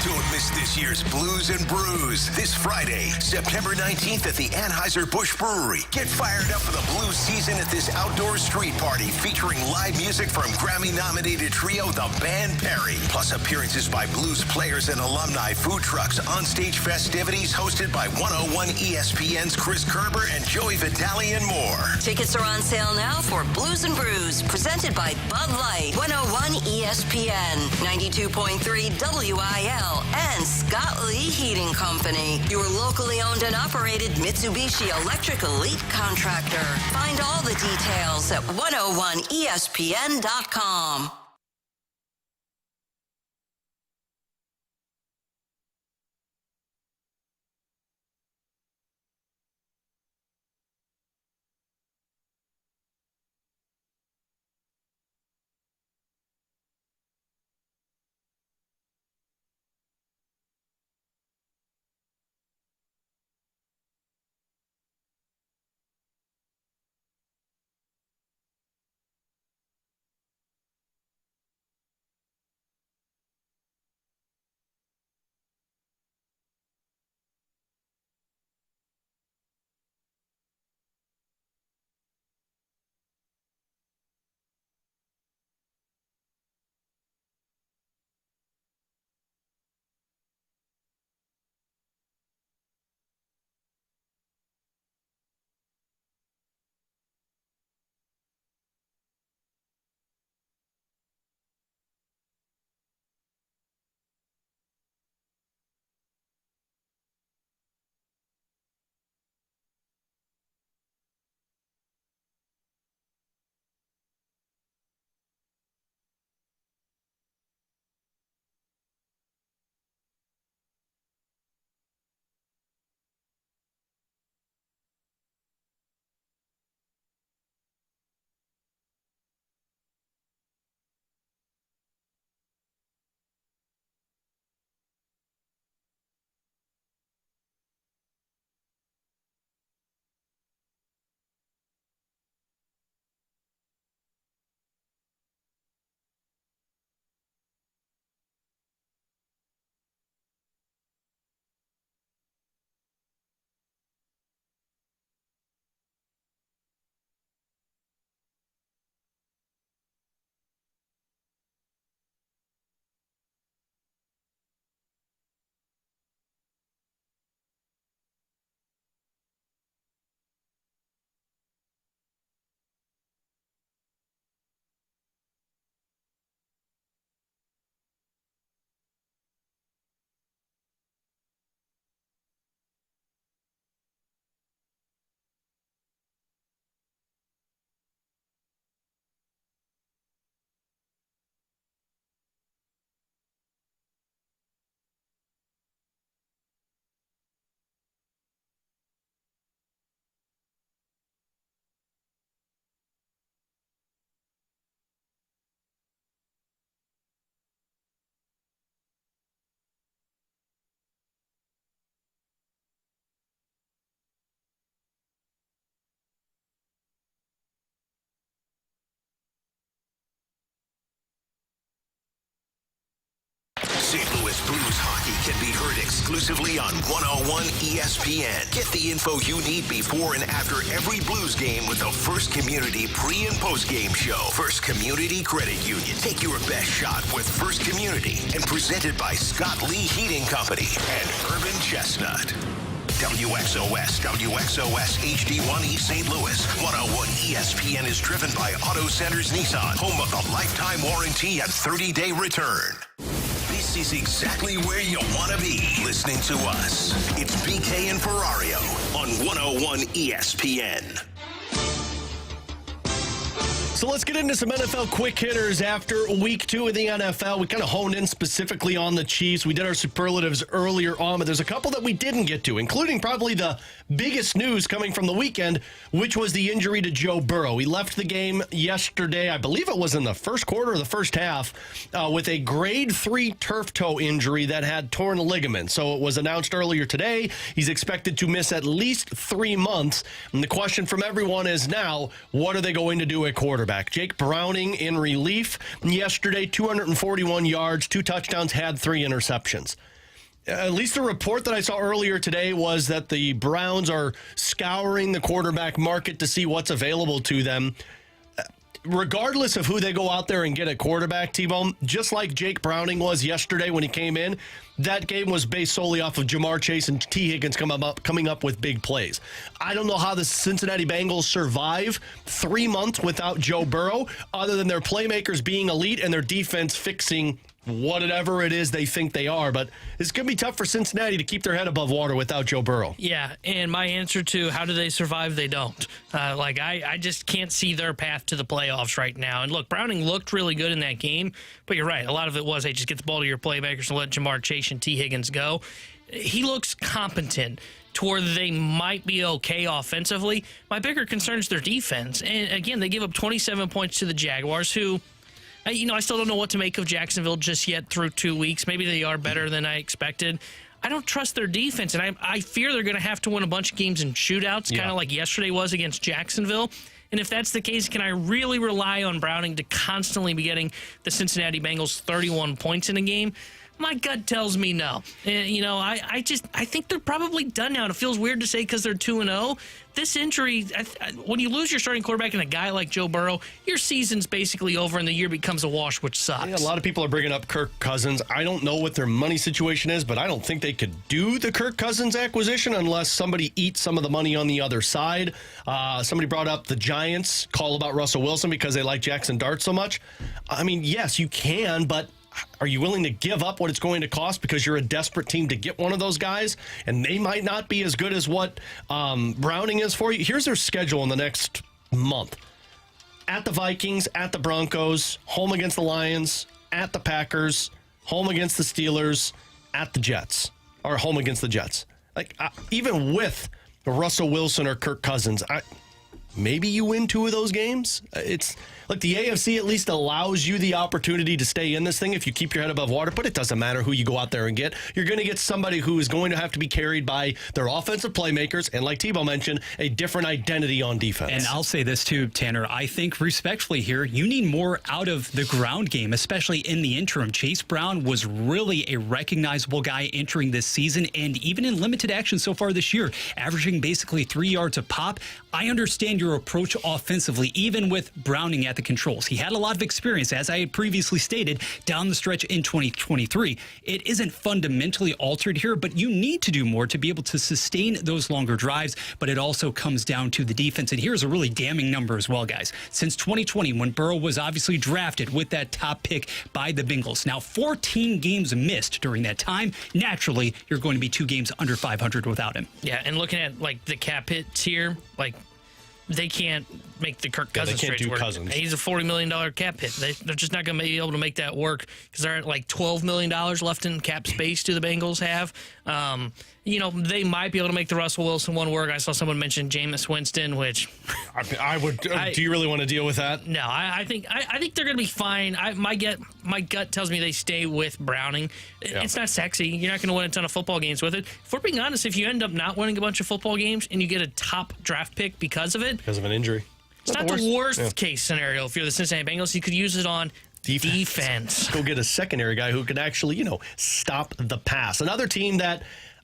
Don't miss this year's Blues and Brews this Friday, September 19th at the Anheuser-Busch Brewery. Get fired up for the blues season at this outdoor street party featuring live music from Grammy-nominated trio The Band Perry, plus appearances by blues players and alumni, food trucks, onstage festivities hosted by 101 ESPN's Chris Kerber and Joey Vitale and more. Tickets are on sale now for Blues and Brews, presented by Bud Light, 101 ESPN, 92.3 WIL, and Scott Lee Heating Company, your locally owned and operated Mitsubishi Electric Elite contractor. Find all the details at 101ESPN.com. St. Louis Blues hockey can be heard exclusively on 101 ESPN. Get the info you need before and after every Blues game with the First Community pre- and post-game show. First Community Credit Union. Take your best shot with First Community. And presented by Scott Lee Heating Company and Urban Chestnut. WXOS HD1 East St. Louis. 101 ESPN is driven by Auto Centers Nissan, home of the lifetime warranty and 30-day return. This is exactly where you want to be, listening to us. It's BK and Ferrario on 101 ESPN. So let's get into some NFL quick hitters after week 2 of the NFL. We kind of honed in specifically on the Chiefs. We did our superlatives earlier on, but there's a couple that we didn't get to, including probably the biggest news coming from the weekend, which was the injury to Joe Burrow. He left the game yesterday, I believe it was in the first quarter of the first half, with a grade 3 turf toe injury that had torn ligaments. So it was announced earlier today. He's expected to miss at least 3 months. And the question from everyone is now, what are they going to do at quarterback? Jake Browning in relief yesterday, 241 yards, 2 touchdowns, had 3 interceptions. At least the report that I saw earlier today was that the Browns are scouring the quarterback market to see what's available to them. Regardless of who they go out there and get a quarterback, T-Bone, just like Jake Browning was yesterday when he came in, that game was based solely off of Jamar Chase and T. Higgins coming up with big plays. I don't know how the Cincinnati Bengals survive 3 months without Joe Burrow, other than their playmakers being elite and their defense fixing whatever it is they think they are. But it's going to be tough for Cincinnati to keep their head above water without Joe Burrow. Yeah, and my answer to how do they survive, they don't. I just can't see their path to the playoffs right now. And look, Browning looked really good in that game, but you're right. A lot of it was, hey, just get the ball to your playmakers and let Jamar Chase and T. Higgins go. He looks competent to where they might be okay offensively. My bigger concern is their defense. And again, they give up 27 points to the Jaguars, who, I still don't know what to make of Jacksonville just yet through 2 weeks. Maybe they are better than I expected. I don't trust their defense, and I fear they're going to have to win a bunch of games in shootouts, kind of like yesterday was against Jacksonville. And if that's the case, can I really rely on Browning to constantly be getting the Cincinnati Bengals 31 points in a game? My gut tells me no. I think they're probably done now. And it feels weird to say because they're 2-0. This injury, when you lose your starting quarterback and a guy like Joe Burrow, your season's basically over and the year becomes a wash, which sucks. Yeah, a lot of people are bringing up Kirk Cousins. I don't know what their money situation is, but I don't think they could do the Kirk Cousins acquisition unless somebody eats some of the money on the other side. Somebody brought up the Giants call about Russell Wilson because they like Jackson Dart so much. I mean, yes, you can, but are you willing to give up what it's going to cost because you're a desperate team to get one of those guys? And they might not be as good as what Browning is for you. Here's their schedule in the next month. At the Vikings, at the Broncos, home against the Lions, at the Packers, home against the Steelers, at the Jets, or home against the Jets. Even with Russell Wilson or Kirk Cousins, maybe you win 2 of those games. It's like the AFC at least allows you the opportunity to stay in this thing if you keep your head above water, but it doesn't matter who you go out there and get. You're going to get somebody who is going to have to be carried by their offensive playmakers, and like Tebow mentioned, a different identity on defense. And I'll say this too, Tanner. I think respectfully here, you need more out of the ground game, especially in the interim. Chase Brown was really a recognizable guy entering this season, and even in limited action so far this year, averaging basically 3 yards a pop. I understand your approach offensively, even with Browning at the controls. He had a lot of experience, as I had previously stated, down the stretch in 2023. It isn't fundamentally altered here, but you need to do more to be able to sustain those longer drives, but it also comes down to the defense. And here's a really damning number as well, guys. Since 2020, when Burrow was obviously drafted with that top pick by the Bengals, now 14 games missed during that time. Naturally, you're going to be 2 games under 500 without him. Yeah, and looking at the cap hits here, they can't make the Kirk Cousins trade work. Cousins. He's a $40 million cap hit. They're just not going to be able to make that work because they're at $12 million left in cap space do the Bengals have. They might be able to make the Russell Wilson one work. I saw someone mention Jameis Winston, which I would. Do you really want to deal with that? No, I think they're going to be fine. My gut tells me they stay with Browning. Yeah. It's not sexy. You're not going to win a ton of football games with it. If we're being honest, if you end up not winning a bunch of football games and you get a top draft pick because of it, because of an injury, it's not the worst case scenario. If you're the Cincinnati Bengals, you could use it on defense. Go get a secondary guy who can actually, stop the pass. Another team that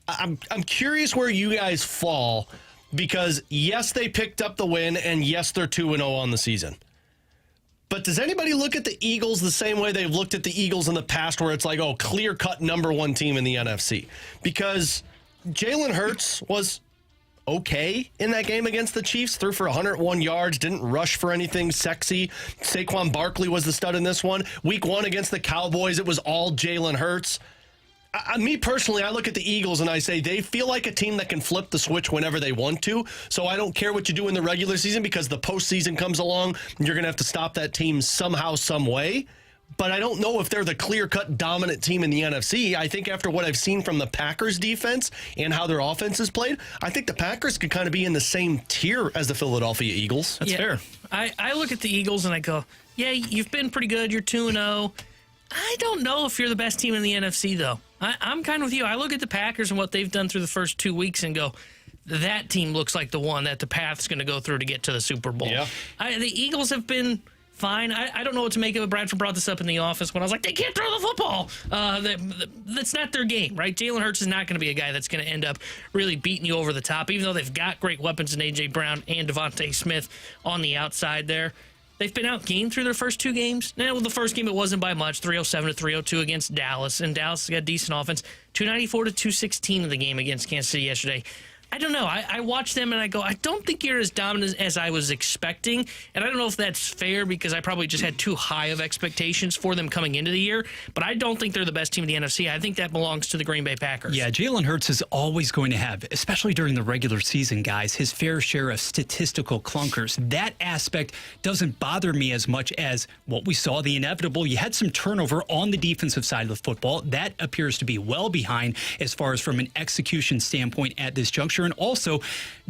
I'm curious where you guys fall because, yes, they picked up the win, and, yes, they're 2-0 on the season. But does anybody look at the Eagles the same way they've looked at the Eagles in the past where it's clear-cut number 1 team in the NFC? Because Jalen Hurts was okay in that game against the Chiefs, threw for 101 yards, didn't rush for anything sexy. Saquon Barkley was the stud in this one. Week 1 against the Cowboys, it was all Jalen Hurts. Me personally, I look at the Eagles and I say they feel like a team that can flip the switch whenever they want to. So I don't care what you do in the regular season because the postseason comes along and you're going to have to stop that team somehow, some way. But I don't know if they're the clear-cut dominant team in the NFC. I think after what I've seen from the Packers defense and how their offense is played, I think the Packers could kind of be in the same tier as the Philadelphia Eagles. That's fair. I look at the Eagles and I go, yeah, you've been pretty good. You're 2-0. I don't know if you're the best team in the NFC, though. I'm kind of with you. I look at the Packers and what they've done through the first 2 weeks and go, that team looks like the one that the path's going to go through to get to the Super Bowl. Yeah. The Eagles have been fine. I don't know what to make of it. Bradford brought this up in the office when I was like, they can't throw the football. That's not their game, right? Jalen Hurts is not going to be a guy that's going to end up really beating you over the top, even though they've got great weapons in A.J. Brown and Devontae Smith on the outside there. They've been outgained through their first 2 games. Now, the first game, it wasn't by much, 307-302 against Dallas, and Dallas got decent offense, 294-216 in the game against Kansas City yesterday. I don't know. I watch them and I go, I don't think you're as dominant as I was expecting. And I don't know if that's fair because I probably just had too high of expectations for them coming into the year. But I don't think they're the best team in the NFC. I think that belongs to the Green Bay Packers. Yeah, Jalen Hurts is always going to have, especially during the regular season, guys, his fair share of statistical clunkers. That aspect doesn't bother me as much as what we saw, the inevitable. You had some turnover on the defensive side of the football. That appears to be well behind as far as from an execution standpoint at this juncture. And also,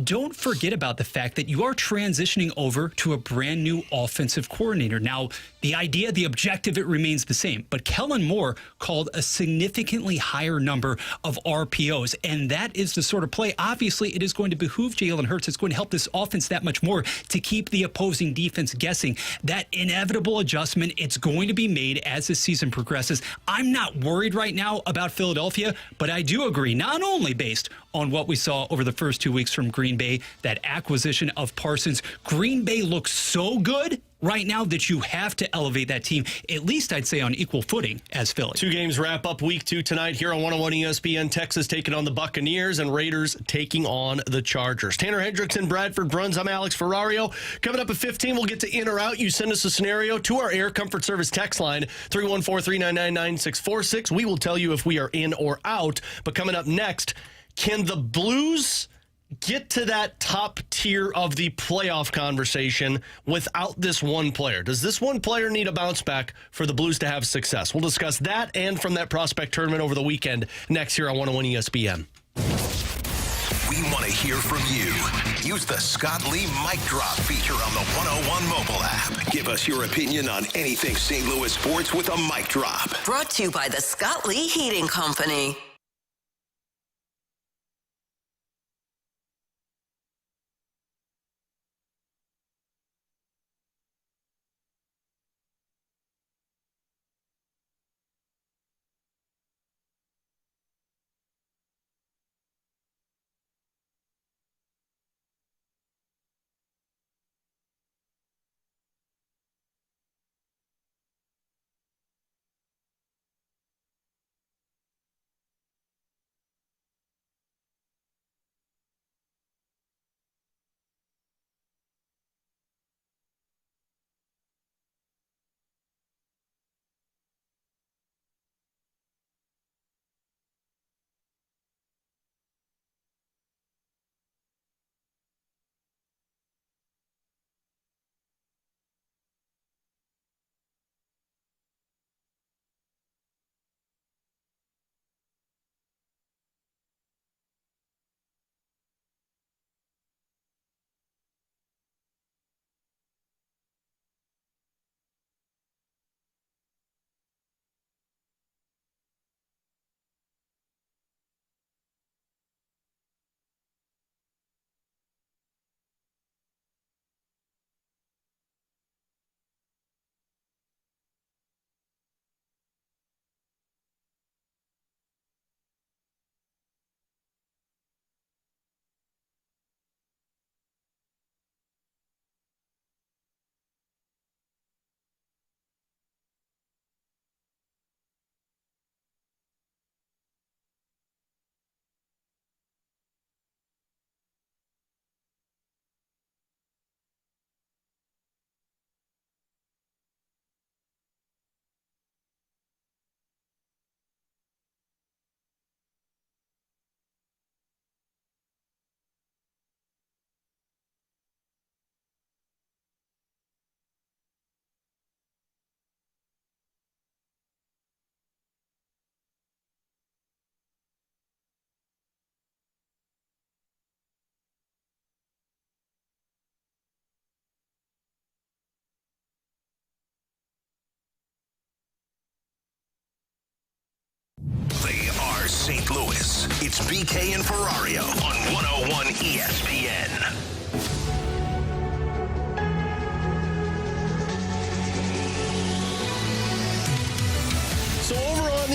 don't forget about the fact that you are transitioning over to a brand new offensive coordinator. Now, the idea, the objective, it remains the same. But Kellen Moore called a significantly higher number of RPOs. And that is the sort of play. Obviously, it is going to behoove Jalen Hurts. It's going to help this offense that much more to keep the opposing defense guessing. That inevitable adjustment, it's going to be made as the season progresses. I'm not worried right now about Philadelphia, but I do agree, not only based on what we saw over the first 2 weeks from Green Bay, that acquisition of Parsons. Green Bay looks so good right now that you have to elevate that team, at least I'd say on equal footing as Philly. 2 games wrap up week 2 tonight here on 101 ESPN. Texas taking on the Buccaneers and Raiders taking on the Chargers. Tanner Hendrickson, Bradford Bruns. I'm Alex Ferrario. Coming up at 15, we'll get to in or out. You send us a scenario to our Air Comfort Service text line, 314-399-9646. We will tell you if we are in or out. But coming up next, can the Blues get to that top tier of the playoff conversation without this one player? Does this one player need a bounce back for the Blues to have success? We'll discuss that and from that prospect tournament over the weekend next here on 101 ESPN. We want to hear from you. Use the Scott Lee Mic Drop feature on the 101 mobile app. Give us your opinion on anything St. Louis sports with a mic drop. Brought to you by the Scott Lee Heating Company. They are St. Louis. It's BK and Ferrario on 101 ESPN.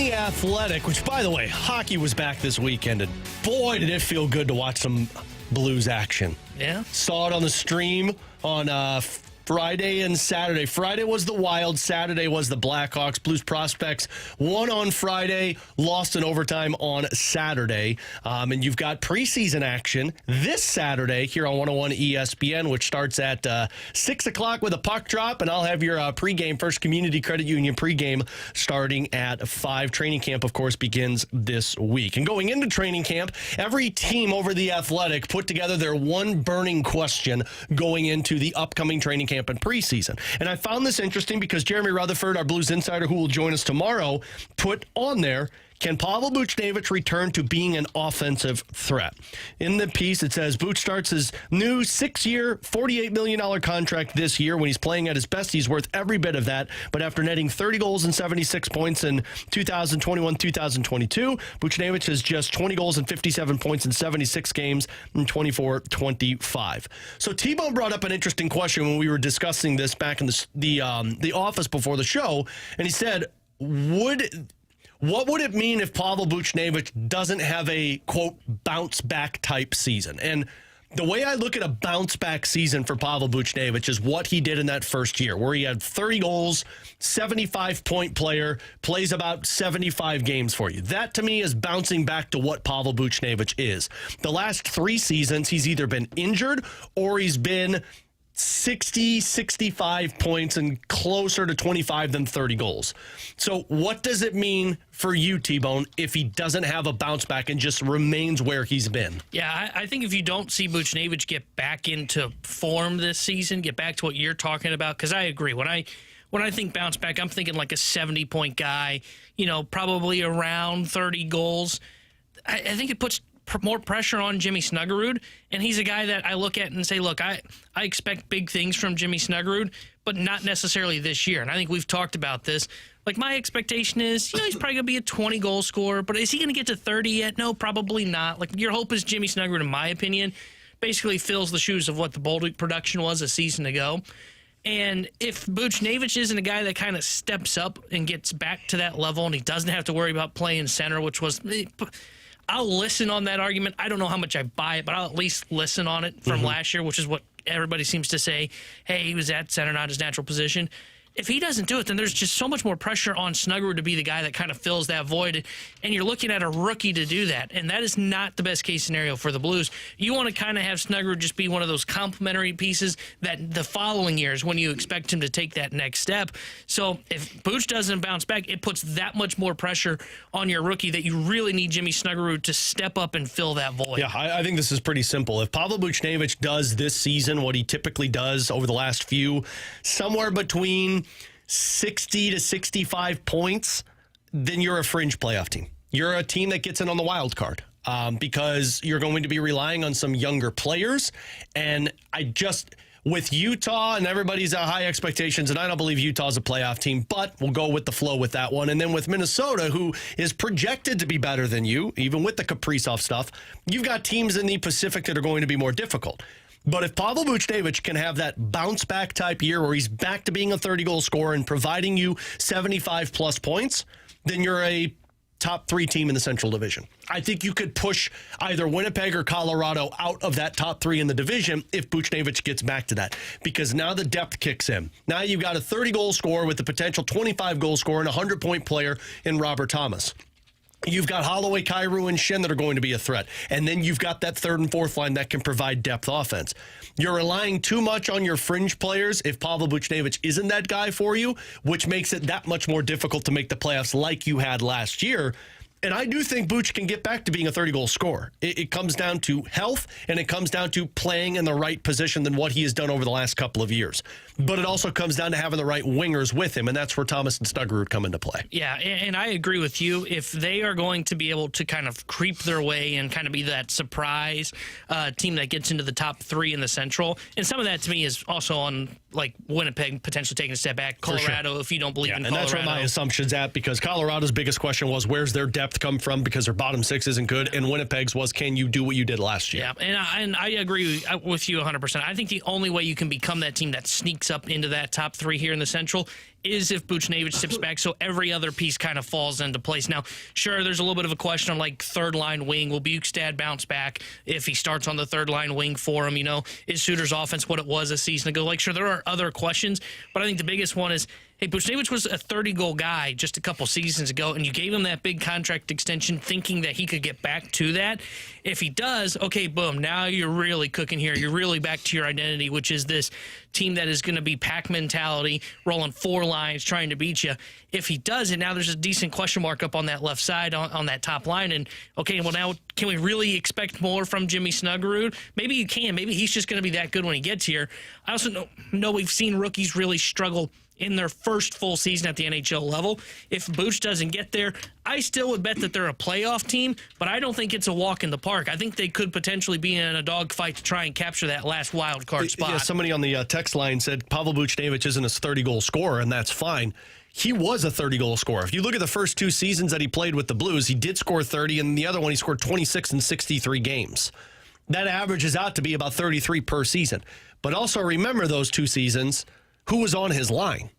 The Athletic, which, by the way, hockey was back this weekend, and boy, did it feel good to watch some Blues action. Yeah. Saw it on the stream on Friday and Saturday. Friday was the Wild. Saturday was the Blackhawks. Blues prospects won on Friday, lost in overtime on Saturday. And you've got preseason action this Saturday here on 101 ESPN, which starts at 6 o'clock with a puck drop. And I'll have your pregame, First Community Credit Union pregame, starting at 5. Training camp, of course, begins this week. And going into training camp, every team over the Athletic put together their one burning question going into the upcoming training camp and preseason. And I found this interesting because Jeremy Rutherford, our Blues insider, who will join us tomorrow, put on there, can Pavel Buchnevich return to being an offensive threat? In the piece, it says, Buch starts his new 6-year, $48 million contract this year. When he's playing at his best, he's worth every bit of that. But after netting 30 goals and 76 points in 2021-2022, Buchnevich has just 20 goals and 57 points in 76 games in 24-25. So T-Bone brought up an interesting question when we were discussing this back in the office before the show, and he said, what would it mean if Pavel Buchnevich doesn't have a, quote, bounce-back type season? And the way I look at a bounce-back season for Pavel Buchnevich is what he did in that first year, where he had 30 goals, 75-point player, plays about 75 games for you. That, to me, is bouncing back to what Pavel Buchnevich is. The last 3 seasons, he's either been injured or he's been 60, 65 points and closer to 25 than 30 goals. So what does it mean for you, T-Bone, if he doesn't have a bounce back and just remains where he's been? Yeah, I think if you don't see Buchnevich get back into form this season, get back to what you're talking about, because I agree. When I think bounce back, I'm thinking like a 70-point guy, probably around 30 goals. I think it puts more pressure on Jimmy Snuggerud, and he's a guy that I look at and say, look, I expect big things from Jimmy Snuggerud, but not necessarily this year. And I think we've talked about this. Like, my expectation is, he's probably going to be a 20-goal scorer, but is he going to get to 30 yet? No, probably not. Like, your hope is Jimmy Snuggerud, in my opinion, basically fills the shoes of what the Bolduc production was a season ago. And if Buchnevich isn't a guy that kind of steps up and gets back to that level, and he doesn't have to worry about playing center, which was... I'll listen on that argument. I don't know how much I buy it, but I'll at least listen on it from last year, which is what everybody seems to say. Hey, he was at center, not his natural position. If he doesn't do it, then there's just so much more pressure on Snuggerud to be the guy that kind of fills that void. And you're looking at a rookie to do that. And that is not the best case scenario for the Blues. You want to kind of have Snuggerud just be one of those complementary pieces that the following years when you expect him to take that next step. So if Buch doesn't bounce back, it puts that much more pressure on your rookie that you really need Jimmy Snuggerud to step up and fill that void. Yeah, I think this is pretty simple. If Pavel Buchnevich does this season what he typically does over the last few, somewhere between 60 to 65 points, then you're a fringe playoff team. You're a team that gets in on the wild card because you're going to be relying on some younger players. And with Utah and everybody's high expectations, and I don't believe Utah's a playoff team, but we'll go with the flow with that one. And then with Minnesota, who is projected to be better than you, even with the Kaprizov stuff, you've got teams in the Pacific that are going to be more difficult. But if Pavel Buchnevich can have that bounce-back type year where he's back to being a 30-goal scorer and providing you 75-plus points, then you're a top 3 team in the Central Division. I think you could push either Winnipeg or Colorado out of that top 3 in the division if Buchnevich gets back to that, because now the depth kicks in. Now you've got a 30-goal scorer with the potential 25-goal scorer and a 100-point player in Robert Thomas. You've got Holloway, Kyrou, and Shin that are going to be a threat. And then you've got that 3rd and 4th line that can provide depth offense. You're relying too much on your fringe players if Pavel Buchnevich isn't that guy for you, which makes it that much more difficult to make the playoffs like you had last year. And I do think Buch can get back to being a 30-goal scorer. It comes down to health, and it comes down to playing in the right position than what he has done over the last couple of years. But it also comes down to having the right wingers with him, and that's where Thomas and Snuggerud come into play. Yeah, and I agree with you. If they are going to be able to kind of creep their way and kind of be that surprise team that gets into the top 3 in the Central, and some of that to me is also on like Winnipeg potentially taking a step back, Colorado, sure, if you don't believe in Colorado. And that's where my assumption's at, because Colorado's biggest question was, where's their depth come from, because their bottom 6 isn't good, and Winnipeg's was, can you do what you did last year? Yeah, and I agree with you 100%. I think the only way you can become that team that sneaks up into that top 3 here in the Central is if Buchnevich steps back, so every other piece kind of falls into place. Now, sure, there's a little bit of a question on like third-line wing. Will Bukestad bounce back if he starts on the third-line wing for him? Is Suter's offense what it was a season ago? Like, sure, there are other questions, but I think the biggest one is, hey, Buchnevich was a 30-goal guy just a couple seasons ago, and you gave him that big contract extension thinking that he could get back to that. If he does, okay, boom, now you're really cooking here. You're really back to your identity, which is this team that is going to be pack mentality, rolling 4 lines, trying to beat you. If he does, and now there's a decent question mark up on that left side on that top line, and okay, well now can we really expect more from Jimmy Snuggerud? Maybe you can. Maybe he's just going to be that good when he gets here. I also know we've seen rookies really struggle in their first full season at the NHL level. If Buch doesn't get there, I still would bet that they're a playoff team, but I don't think it's a walk in the park. I think they could potentially be in a dogfight to try and capture that last wild card spot. Yeah, somebody on the text line said Pavel Buchnevich isn't a 30-goal scorer, and that's fine. He was a 30-goal scorer. If you look at the first 2 seasons that he played with the Blues, he did score 30, and the other one he scored 26 in 63 games. That averages out to be about 33 per season. But also remember those 2 seasons, who was on his line?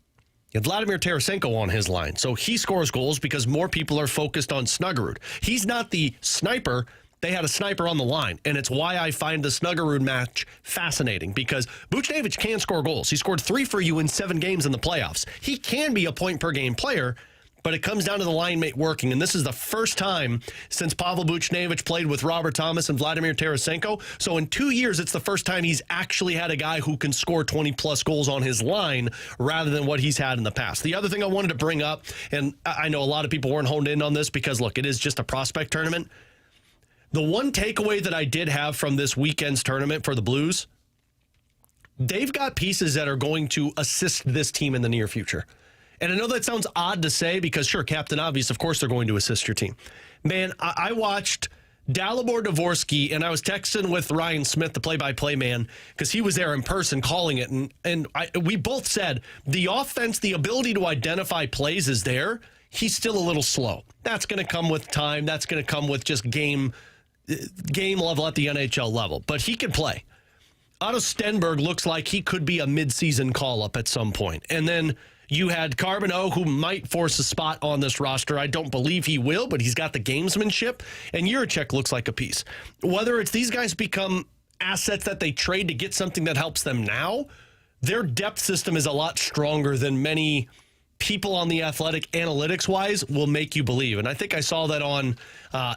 You had Vladimir Tarasenko on his line. So he scores goals because more people are focused on Snuggerud. He's not the sniper. They had a sniper on the line, and it's why I find the Snuggerud match fascinating, because Buchnevich can score goals. He scored 3 for you in 7 games in the playoffs. He can be a point-per-game player, but it comes down to the line mate working, and this is the first time since Pavel Buchnevich played with Robert Thomas and Vladimir Tarasenko. So in 2 years, it's the first time he's actually had a guy who can score 20-plus goals on his line rather than what he's had in the past. The other thing I wanted to bring up, and I know a lot of people weren't honed in on this because, look, it is just a prospect tournament. The one takeaway that I did have from this weekend's tournament for the Blues, they've got pieces that are going to assist this team in the near future. And I know that sounds odd to say because, sure, Captain Obvious, of course they're going to assist your team. Man, I watched Dalibor Dvorsky, and I was texting with Ryan Smith, the play-by-play man, because he was there in person calling it. And we both said the offense, the ability to identify plays is there. He's still a little slow. That's going to come with time. That's going to come with just game level at the NHL level. But he can play. Otto Stenberg looks like he could be a midseason call-up at some point. And then you had Carbonneau, who might force a spot on this roster. I don't believe he will, but he's got the gamesmanship. And Juracek looks like a piece. Whether it's these guys become assets that they trade to get something that helps them now, their depth system is a lot stronger than many people on the Athletic analytics-wise will make you believe. And I think I saw that on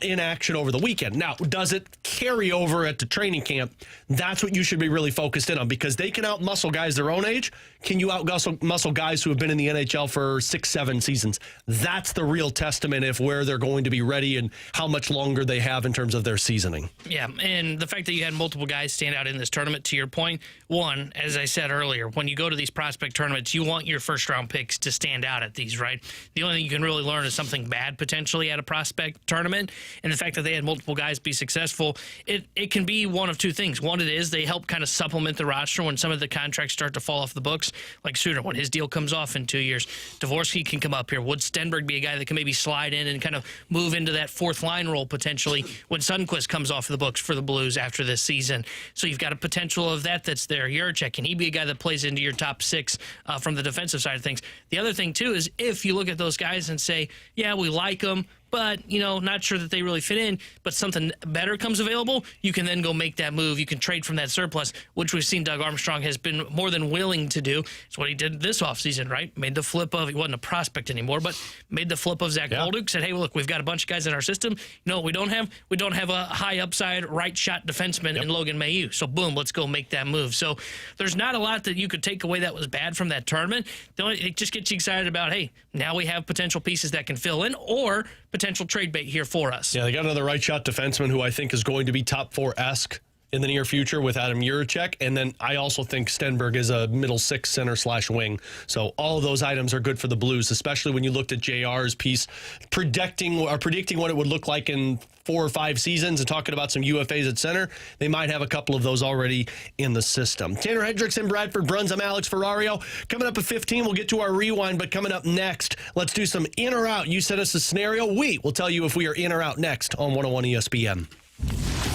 in action over the weekend. Now, does it carry over at the training camp? That's what you should be really focused in on, because they can out-muscle guys their own age. Can you out-muscle guys who have been in the NHL for 6-7 seasons? That's the real testament of where they're going to be ready and how much longer they have in terms of their seasoning. Yeah, and the fact that you had multiple guys stand out in this tournament, to your point, one, as I said earlier, when you go to these prospect tournaments, you want your first-round picks to stand out at these, right? The only thing you can really learn is something bad potentially at a prospect tournament, and the fact that they had multiple guys be successful, it can be one of two things. One, it is they help kind of supplement the roster when some of the contracts start to fall off the books, like Suter, when his deal comes off in 2 years. Dvorsky can come up here. Would Stenberg be a guy that can maybe slide in and kind of move into that fourth line role potentially when Sundqvist comes off the books for the Blues after this season? So you've got a potential of that's there. Juracek, can he be a guy that plays into your top 6 from the defensive side of things? The other thing, too, is if you look at those guys and say, yeah, we like them, but, not sure that they really fit in, but something better comes available, you can then go make that move. You can trade from that surplus, which we've seen Doug Armstrong has been more than willing to do. It's what he did this offseason, right? Made the flip of, he wasn't a prospect anymore, but made the flip of Zach Bolduc, said, hey, look, we've got a bunch of guys in our system. You know what we don't have? We don't have a high upside right shot defenseman in Logan Mailloux. So, boom, let's go make that move. So there's not a lot that you could take away that was bad from that tournament. It just gets you excited about, hey, now we have potential pieces that can fill in, or potential trade bait here for us. Yeah, they got another right shot defenseman who I think is going to be top 4-esque in the near future with Adam Juracek. And then I also think Stenberg is a middle 6 center/wing. So all of those items are good for the Blues, especially when you looked at JR's piece predicting what it would look like in 4 or 5 seasons and talking about some UFAs at center. They might have a couple of those already in the system. Tanner Hendricks and Bradford Bruns. I'm Alex Ferrario. Coming up at 15, we'll get to our rewind, but coming up next, let's do some in or out. You sent us a scenario. We will tell you if we are in or out next on 101 ESPN.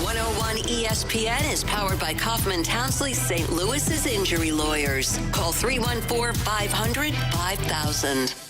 101 ESPN is powered by Kaufman Townsley St. Louis's injury lawyers. Call 314-500-5000.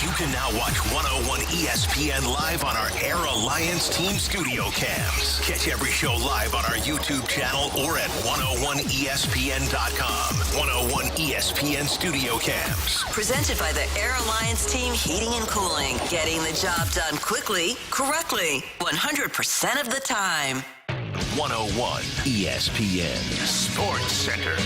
You can now watch 101 ESPN live on our Air Alliance Team Studio Cams. Catch every show live on our YouTube channel or at 101ESPN.com. 101 ESPN Studio Cams. Presented by the Air Alliance Team Heating and Cooling. Getting the job done quickly, correctly, 100% of the time. 101 ESPN Sports Center.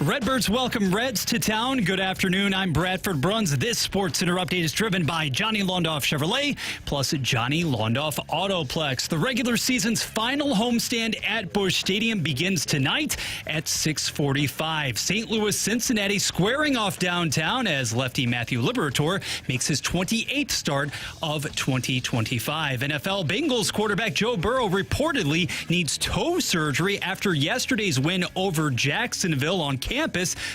Redbirds welcome Reds to town. Good afternoon. I'm Bradford Bruns. This Sports Center update is driven by Johnny Londoff Chevrolet plus Johnny Londoff Autoplex. The regular season's final homestand at Busch Stadium begins tonight at 6:45. St. Louis Cincinnati squaring off downtown as lefty Matthew Liberatore makes his 28th start of 2025. NFL Bengals quarterback Joe Burrow reportedly needs toe surgery after yesterday's win over Jacksonville on campus.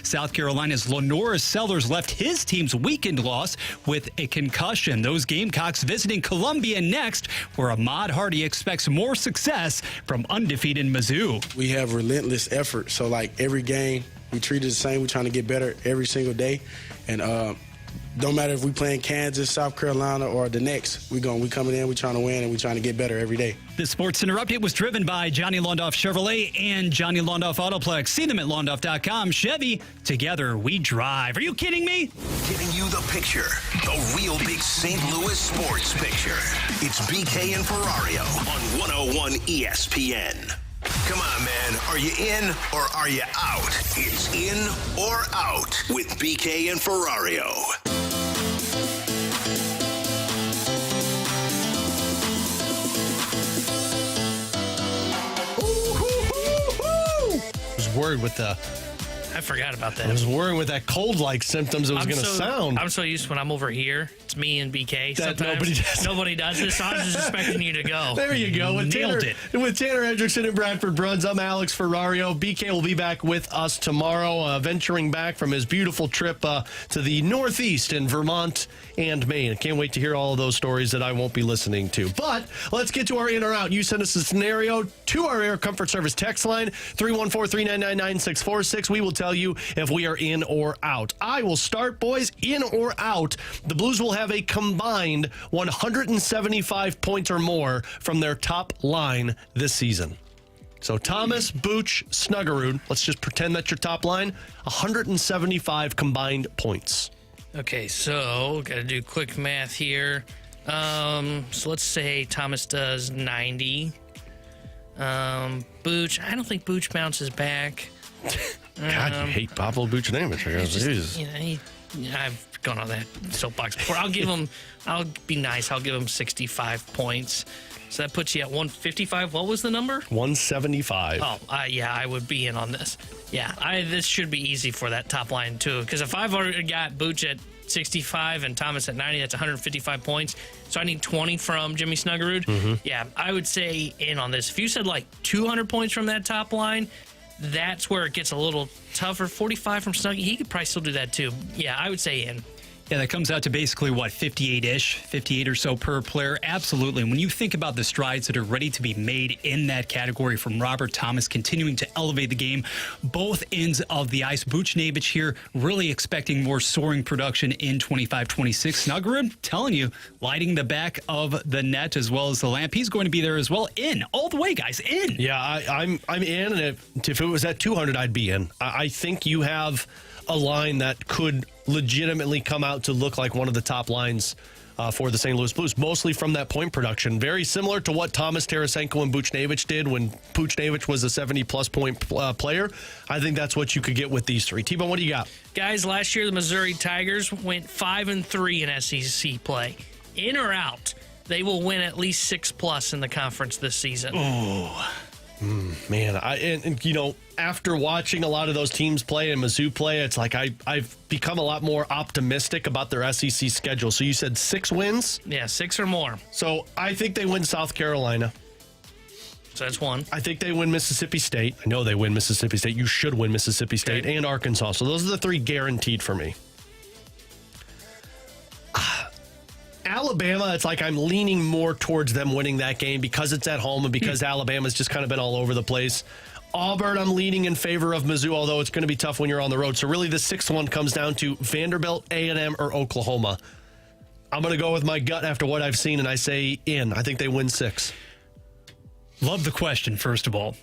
South Carolina's Lenora Sellers left his team's weekend loss with a concussion. Those Gamecocks visiting Columbia next, where Ahmad Hardy expects more success from undefeated Mizzou. We have relentless effort. So, like, every game, we treat it the same. We're trying to get better every single day. And don't matter if we playing Kansas, South Carolina, or the next. We coming in, we trying to win, and we trying to get better every day. The Sports Center update was driven by Johnny Londoff Chevrolet and Johnny Londoff Autoplex. See them at Londoff.com. Chevy, together we drive. Are you kidding me? Giving you the picture, the real big St. Louis sports picture. It's BK and Ferrario on 101 ESPN. Come on, man. Are you in or are you out? It's in or out with BK and Ferrario. I was worried with the... I forgot about that. I was worried with that cold-like symptoms it was going to sound. I'm so used to when I'm over here. It's me and BK. That Sometimes nobody does this. So I was just expecting you to go. There you go. With Nailed it. With Tanner Hendrickson and Bradford Bruns, I'm Alex Ferrario. BK will be back with us tomorrow, venturing back from his beautiful trip to the Northeast in Vermont and Maine. I can't wait to hear all of those stories that I won't be listening to. But let's get to our in or out. You send us a scenario to our Air Comfort Service text line, 314-399-9646. We will tell you if we are in or out. I will start, boys. In or out. The Blues will have a combined 175 points or more from their top line this season. So Thomas, Buch, Snuggerud, let's just pretend that's your top line, 175 combined points. Okay, so got to do quick math here. So let's say Thomas does 90. Buch, I don't think Buch bounces back. God, you hate Pavel Buchnevich. I've gone on that soapbox before. I'll be nice. I'll give him 65 points. So that puts you at 155. What was the number? 175. Oh, yeah, I would be in on this. Yeah, this should be easy for that top line, too. Because if I've already got Buch at 65 and Thomas at 90, that's 155 points. So I need 20 from Jimmy Snuggerud. Mm-hmm. Yeah, I would say in on this. If you said like 200 points from that top line, that's where it gets a little tougher. 45 from Snuggie, he could probably still do that too. Yeah, I would say in. Yeah, that comes out to basically, 58-ish, 58 or so per player. Absolutely. When you think about the strides that are ready to be made in that category from Robert Thomas continuing to elevate the game, both ends of the ice. Buchnevich here really expecting more soaring production in 25-26. Snuggerud, telling you, lighting the back of the net as well as the lamp. He's going to be there as well. In. All the way, guys. In. Yeah, I'm in, and if it was at 200, I'd be in. I think you have a line that could legitimately come out to look like one of the top lines for the St. Louis Blues, mostly from that point production. Very similar to what Thomas, Tarasenko, and Buchnevich did when Buchnevich was a 70-plus point player. I think that's what you could get with these three. T-Bone, what do you got? Guys, last year the Missouri Tigers went 5-3 in SEC play. In or out, they will win at least 6+ in the conference this season. Oh, man, after watching a lot of those teams play and Mizzou play, it's like I've become a lot more optimistic about their SEC schedule. So you said 6 wins? Yeah, 6 or more. So I think they win South Carolina. So that's 1. I think they win Mississippi State. I know they win Mississippi State. You should win Mississippi State and Arkansas. So those are the 3 guaranteed for me. Alabama, it's like I'm leaning more towards them winning that game because it's at home and because Alabama's just kind of been all over the place. Auburn, I'm leaning in favor of Mizzou, although it's going to be tough when you're on the road. So really the 6th one comes down to Vanderbilt, A&M, or Oklahoma. I'm going to go with my gut after what I've seen, and I say in. I think they win 6. Love the question, first of all.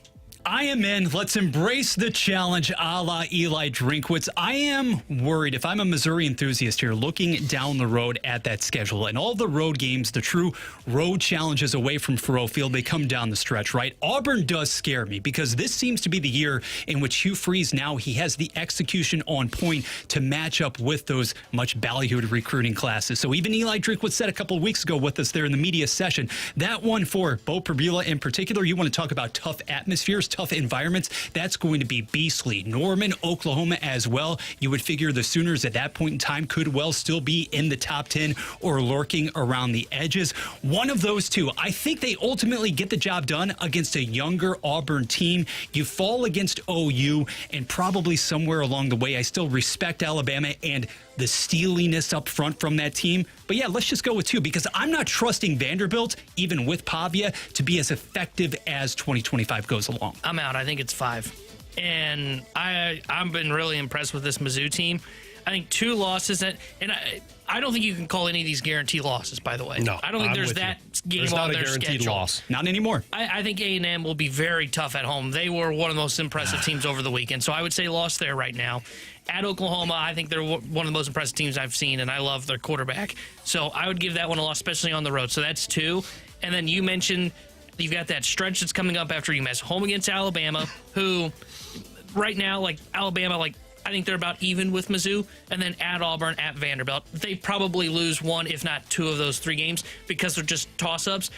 I am in. Let's embrace the challenge a la Eli Drinkwitz. I am worried if I'm a Missouri enthusiast here looking down the road at that schedule and all the road games, the true road challenges away from Ferrario Field, they come down the stretch, right? Auburn does scare me because this seems to be the year in which Hugh Freeze now he has the execution on point to match up with those much ballyhooed recruiting classes. So even Eli Drinkwitz said a couple of weeks ago with us there in the media session, that one for Bo Perbula in particular, you want to talk about tough atmospheres, tough environments, that's going to be beastly. Norman, Oklahoma as well. You would figure the Sooners at that point in time could well still be in the top 10 or lurking around the edges. One of those two. I think they ultimately get the job done against a younger Auburn team. You fall against OU, and probably somewhere along the way, I still respect Alabama and the steeliness up front from that team. But yeah, let's just go with 2 because I'm not trusting Vanderbilt, even with Pavia, to be as effective as 2025 goes along. I'm out. I think it's 5. And I've been really impressed with this Mizzou team. I think 2 losses I don't think you can call any of these guaranteed losses, by the way. No, I don't think there's that game on their schedule. Loss. Not anymore. I think A&M will be very tough at home. They were one of the most impressive teams over the weekend, so I would say loss there right now. At Oklahoma, I think they're one of the most impressive teams I've seen, and I love their quarterback. So I would give that one a loss, especially on the road. So that's 2. And then you mentioned you've got that stretch that's coming up after UMass. Home against Alabama, who right now, like Alabama, like I think they're about even with Mizzou, and then at Auburn, at Vanderbilt. They probably lose 1, if not 2 of those 3 games because they're just toss-ups.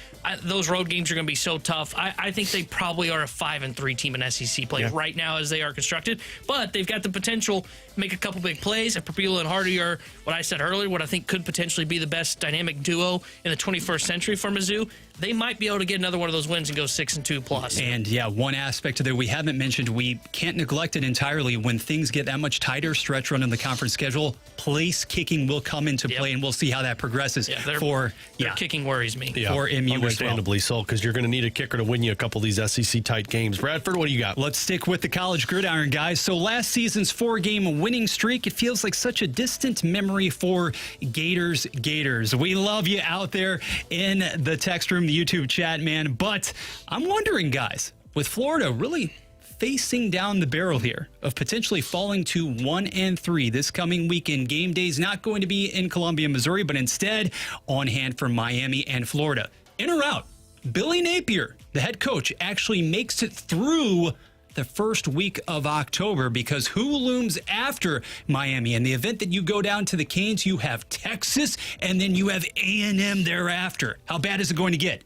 Those road games are going to be so tough. I think they probably are a 5-3 team in SEC play right now as they are constructed, but they've got the potential to make a couple big plays. And Perbula and Hardy are, what I said earlier, what I think could potentially be the best dynamic duo in the 21st century for Mizzou. They might be able to get another one of those wins and go 6-2 plus. And yeah, one aspect that we haven't mentioned, we can't neglect it entirely. When things get that much tighter, stretch run in the conference schedule, place kicking will come into play, and we'll see how that progresses. Their kicking worries me. For MU understandably so, because you're going to need a kicker to win you a couple of these SEC tight games. Bradford, what do you got? Let's stick with the college gridiron, guys. So last season's 4-game winning streak, it feels like such a distant memory for Gators. We love you out there in the text room, the YouTube chat, man. But I'm wondering, guys, with Florida really facing down the barrel here of potentially falling to 1-3 this coming weekend, game day's not going to be in Columbia, Missouri, but instead on hand for Miami and Florida. In or out, Billy Napier, the head coach, actually makes it through the first week of October because who looms after Miami? In the event that you go down to the Canes, you have Texas, and then you have A&M thereafter. How bad is it going to get?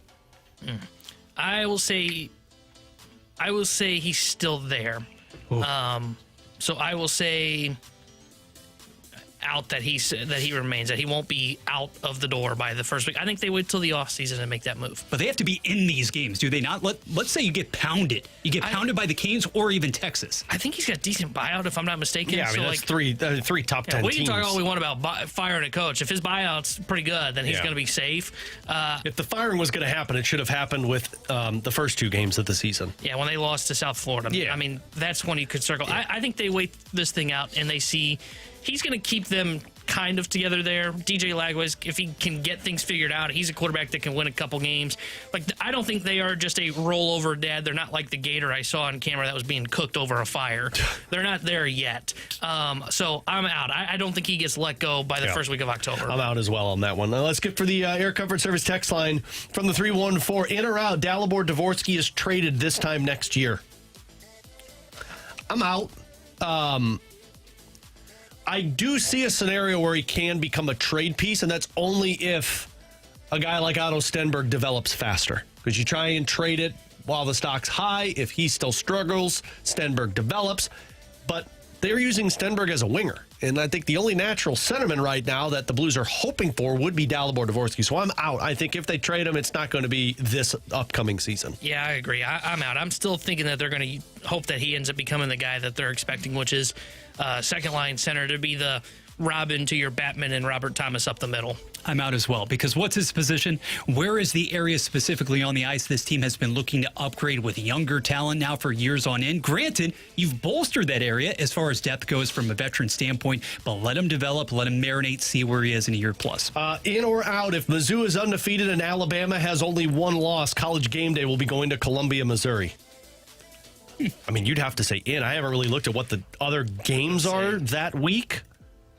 I will say he's still there. So I will say out that he remains, that he won't be out of the door by the first week. I think they wait till the offseason and make that move. But they have to be in these games, do they not? Let's say you get pounded. You get pounded by the Canes or even Texas. I think he's got a decent buyout, if I'm not mistaken. Yeah, I mean, that's three top 10 we teams. can talk all we want about firing a coach. If his buyout's pretty good, then he's going to be safe. If the firing was going to happen, it should have happened with the first 2 games of the season. Yeah, when they lost to South Florida. Yeah. I mean, that's when you could circle. Yeah. I think they wait this thing out and they see he's going to keep them kind of together there. DJ Lagwez, if he can get things figured out, he's a quarterback that can win a couple games. Like, I don't think they are just a rollover dad. They're not like the Gator I saw on camera that was being cooked over a fire. They're not there yet. So I'm out. I don't think he gets let go by the first week of October. I'm out as well on that one. Now let's get for the Air Comfort Service text line from the 314. In or out, Dalibor Dvorsky is traded this time next year. I'm out. I do see a scenario where he can become a trade piece, and that's only if a guy like Otto Stenberg develops faster. Because you try and trade it while the stock's high. If he still struggles, Stenberg develops. But they're using Stenberg as a winger. And I think the only natural sentiment right now that the Blues are hoping for would be Dalibor Dvorsky. So I'm out. I think if they trade him, it's not going to be this upcoming season. Yeah, I agree. I'm out. I'm still thinking that they're going to hope that he ends up becoming the guy that they're expecting, which is second-line center to be the Robin to your Batman and Robert Thomas up the middle. I'm out as well, because what's his position? Where is the area specifically on the ice this team has been looking to upgrade with younger talent now for years on end? Granted, you've bolstered that area as far as depth goes from a veteran standpoint, but let him develop, let him marinate, see where he is in a year plus. In or out, if Mizzou is undefeated and Alabama has only 1 loss, College Game Day will be going to Columbia, Missouri. I mean, you'd have to say in. I haven't really looked at what the other games are that week.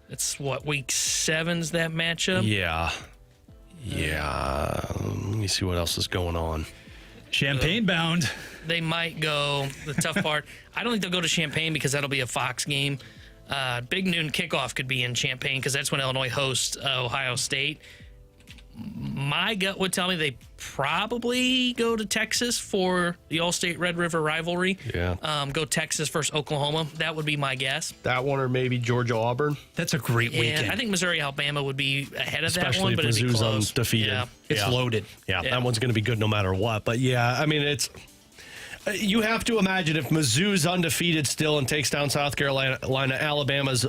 It's week 7's that matchup? Yeah. Let me see what else is going on. Champaign bound. They might go. The tough part, I don't think they'll go to Champaign because that'll be a Fox game. Big noon kickoff could be in Champaign because that's when Illinois hosts Ohio State. My gut would tell me they probably go to Texas for the All-State Red River rivalry. Yeah. Go Texas versus Oklahoma. That would be my guess. That one or maybe Georgia-Auburn. That's a great weekend. I think Missouri-Alabama would be ahead of Especially that one, but it'd be Mizzou's close. undefeated. Yeah. It's loaded. Yeah, that one's going to be good no matter what. But yeah, I mean, it's you have to imagine if Mizzou's undefeated still and takes down South Carolina, Alabama's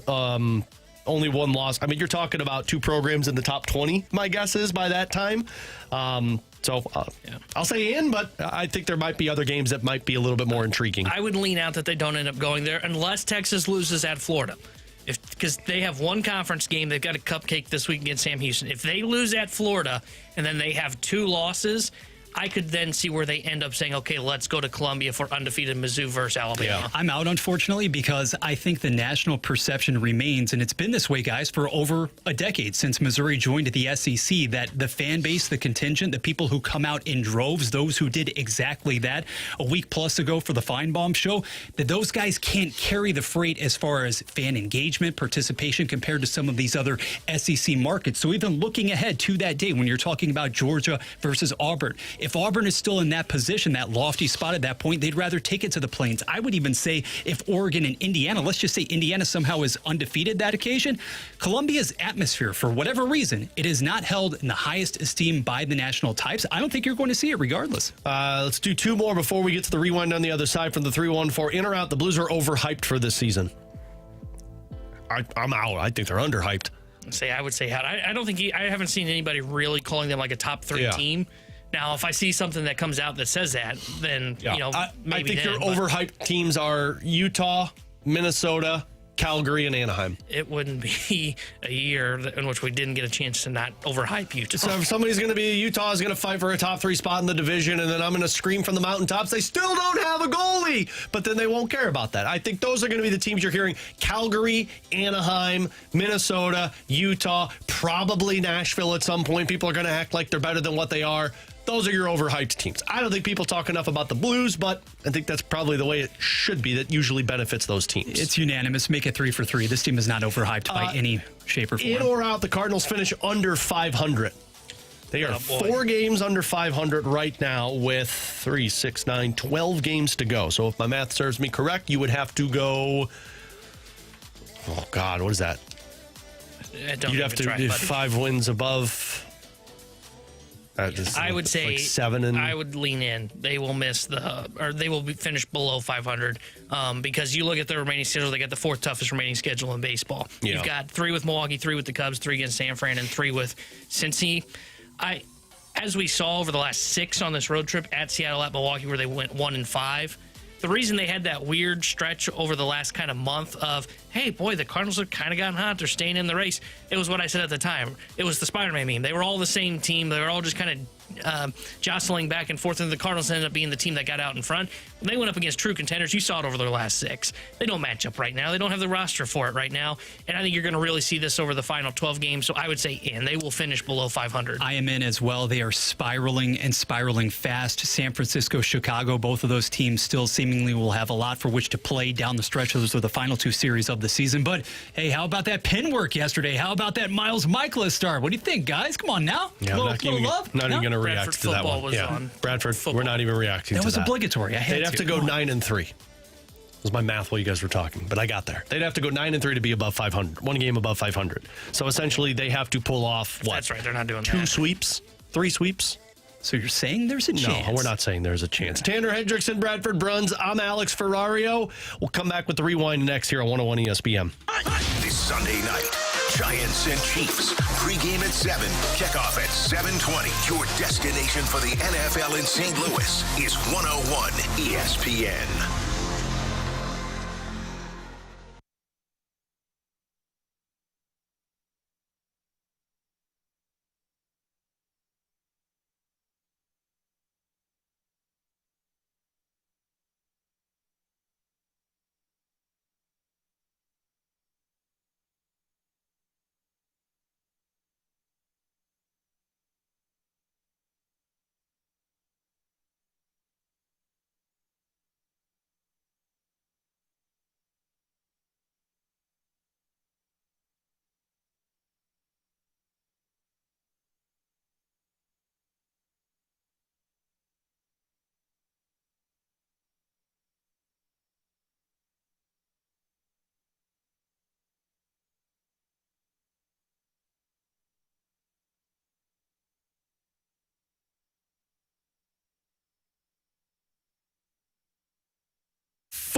only one loss. I mean, you're talking about two programs in the top 20, my guess is, by that time. I'll say in, but I think there might be other games that might be a little bit more intriguing. I would lean out that they don't end up going there unless Texas loses at Florida. Because they have one conference game. They've got a cupcake this week against Sam Houston. If they lose at Florida and then they have 2 losses, I could then see where they end up saying, okay, let's go to Columbia for undefeated Mizzou versus Alabama. Yeah. I'm out, unfortunately, because I think the national perception remains, and it's been this way, guys, for over a decade since Missouri joined the SEC, that the fan base, the contingent, the people who come out in droves, those who did exactly that a week plus ago for the Feinbaum show, that those guys can't carry the freight as far as fan engagement, participation compared to some of these other SEC markets. So even looking ahead to that day when you're talking about Georgia versus Auburn, if Auburn is still in that position, that lofty spot at that point, they'd rather take it to the Plains. I would even say if Oregon and Indiana, let's just say Indiana somehow is undefeated that occasion, Columbia's atmosphere, for whatever reason, it is not held in the highest esteem by the national types. I don't think you're going to see it regardless. Let's do 2 more before we get to the rewind on the other side from the 314. In or out, the Blues are overhyped for this season. I'm out. I think they're underhyped. I would say out. I don't think I haven't seen anybody really calling them like a top 3 team. Now, if I see something that comes out that says that, then, maybe I think your overhyped teams are Utah, Minnesota, Calgary, and Anaheim. It wouldn't be a year in which we didn't get a chance to not overhype Utah. So if somebody's going to be, Utah's going to fight for a top 3 spot in the division, and then I'm going to scream from the mountaintops, they still don't have a goalie, but then they won't care about that. I think those are going to be the teams you're hearing. Calgary, Anaheim, Minnesota, Utah, probably Nashville at some point. People are going to act like they're better than what they are. Those are your overhyped teams. I don't think people talk enough about the Blues, but I think that's probably the way it should be. That usually benefits those teams. It's unanimous. Make it 3 for 3. This team is not overhyped by any shape or form. In or out, the Cardinals finish under 500. They are 4 games under 500 right now with 12 games to go. So if my math serves me correct, you would have to go, oh God, what is that? You'd have to 5 wins above. I would say like 7 and I would lean in. They will miss they will be finished below 500 because you look at their remaining schedule. They got the 4th toughest remaining schedule in baseball. Yeah. You've got 3 with Milwaukee, 3 with the Cubs, 3 against San Fran, and 3 with Cincy. As we saw over the last 6 on this road trip at Seattle, at Milwaukee, where they went 1-5. The reason they had that weird stretch over the last kind of month of, hey, boy, the Cardinals have kind of gotten hot. They're staying in the race. It was what I said at the time. It was the Spider-Man meme. They were all the same team. They were all just kind of jostling back and forth, and the Cardinals ended up being the team that got out in front. When they went up against true contenders, you saw it over their last 6. They don't match up right now. They don't have the roster for it right now, and I think you're going to really see this over the final 12 games, so I would say in. They will finish below 500. I am in as well. They are spiraling and spiraling fast. San Francisco, Chicago, both of those teams still seemingly will have a lot for which to play down the stretch. Those are the final 2 series of the season. But, hey, how about that pin work yesterday? How about that Miles Michaelis start? What do you think, guys? Come on now. Yeah, not even going to react to that one. Bradford, football. we're not even reacting to that. That was obligatory. They'd have to go 9-3. Was my math while you guys were talking, but I got there. They'd have to go 9-3 to be above 500. 1 game above 500. So essentially, they have to pull off what? That's right. They're not doing 2 that. sweeps, 3 sweeps. So you're saying there's a chance? No, we're not saying there's a chance. Tanner Hendrickson, Bradford Bruns. I'm Alex Ferrario. We'll come back with the rewind next here on 101 ESPN. This Sunday night, Giants and Chiefs. Pre-game at 7, kickoff at 7:20. Your destination for the NFL in St. Louis is 101 ESPN.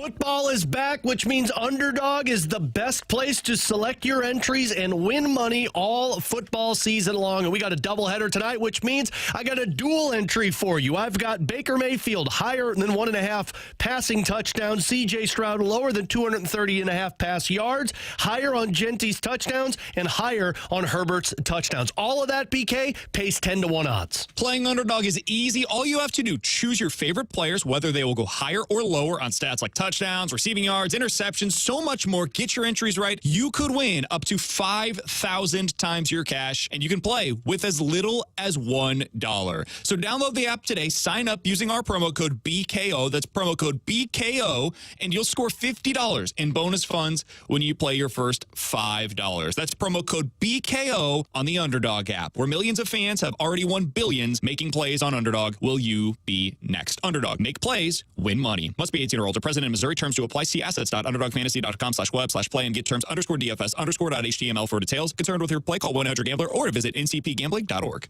Football is back, which means Underdog is the best place to select your entries and win money all football season long. And we got a doubleheader tonight, which means I got a dual entry for you. I've got Baker Mayfield higher than 1.5 passing touchdowns, C.J. Stroud lower than 230.5 pass yards, higher on Genty's touchdowns, and higher on Herbert's touchdowns. All of that, BK, pays 10-1 odds. Playing Underdog is easy. All you have to do, choose your favorite players, whether they will go higher or lower on stats like touchdowns, receiving yards, interceptions, so much more. Get your entries right. You could win up to 5,000 times your cash, and you can play with as little as $1. So download the app today, sign up using our promo code BKO. That's promo code BKO, and you'll score $50 in bonus funds when you play your first $5. That's promo code BKO on the Underdog app, where millions of fans have already won billions making plays on Underdog. Will you be next? Underdog. Make plays, win money. Must be 18 or older. Present in Missouri. Terms to apply. See assets.underdogfantasy.com/web/play and get terms _DFS_.html for details. Concerned with your play? Call 1-800-GAMBLER or visit ncpgambling.org.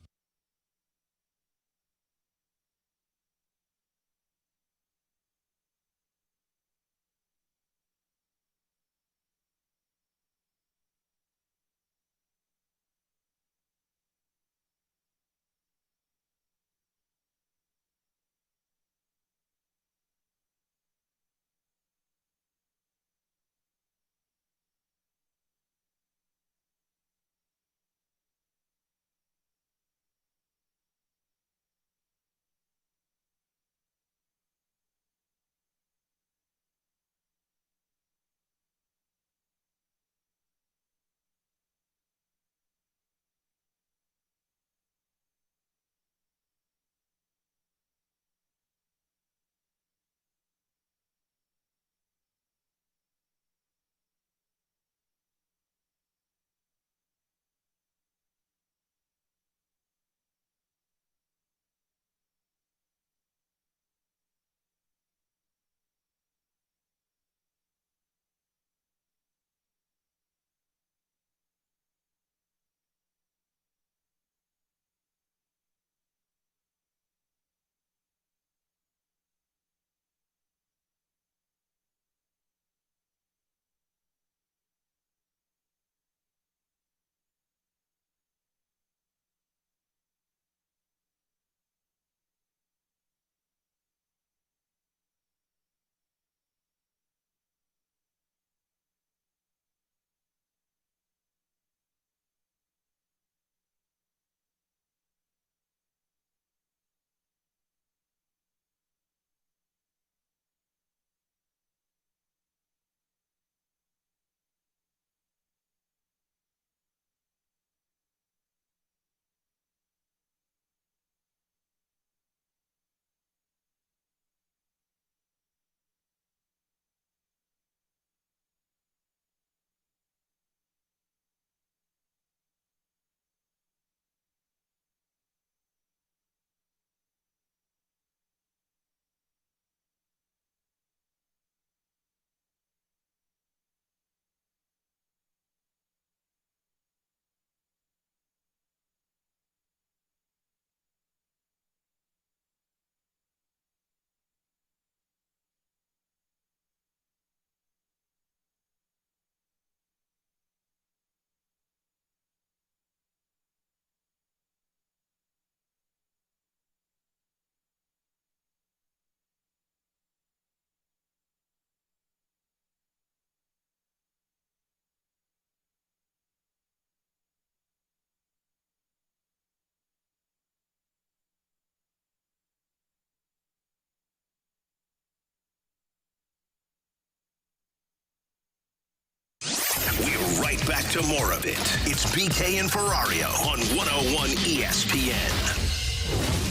We're right back to more of it. It's BK and Ferrario on 101 ESPN.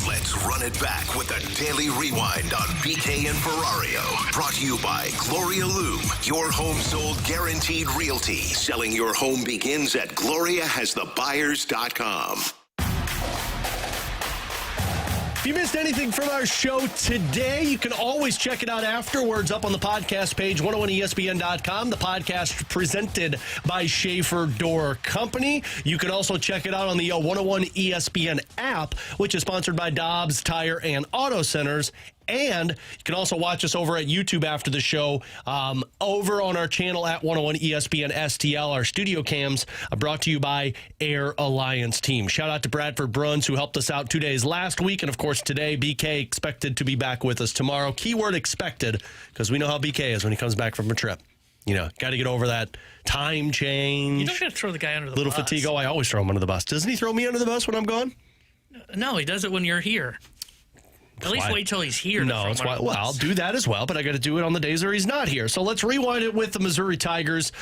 Let's run it back with a daily rewind on BK and Ferrario. Brought to you by Gloria Loom, your home sold guaranteed realty. Selling your home begins at GloriaHasTheBuyers.com. If you missed anything from our show today, you can always check it out afterwards up on the podcast page, 101ESPN.com, the podcast presented by Schaefer Door Company. You can also check it out on the 101 ESPN app, which is sponsored by Dobbs Tire and Auto Centers And you can also watch us over at YouTube after the show, over on our channel at 101 ESPN STL. Our studio cams are brought to you by Air Alliance Team. Shout out to Bradford Bruns, who helped us out 2 days last week. And, of course, today, BK expected to be back with us tomorrow. Keyword expected, because we know how BK is when he comes back from a trip. You know, got to get over that time change. You don't have to throw the guy under the little bus. fatigue. Oh, I always throw him under the bus. Doesn't he throw me under the bus when I'm gone? No, he does it when you're here. At least wait till he's here. No, it's why. Well, I'll do that as well, but I got to do it on the days where he's not here. So let's rewind it with the Missouri Tigers,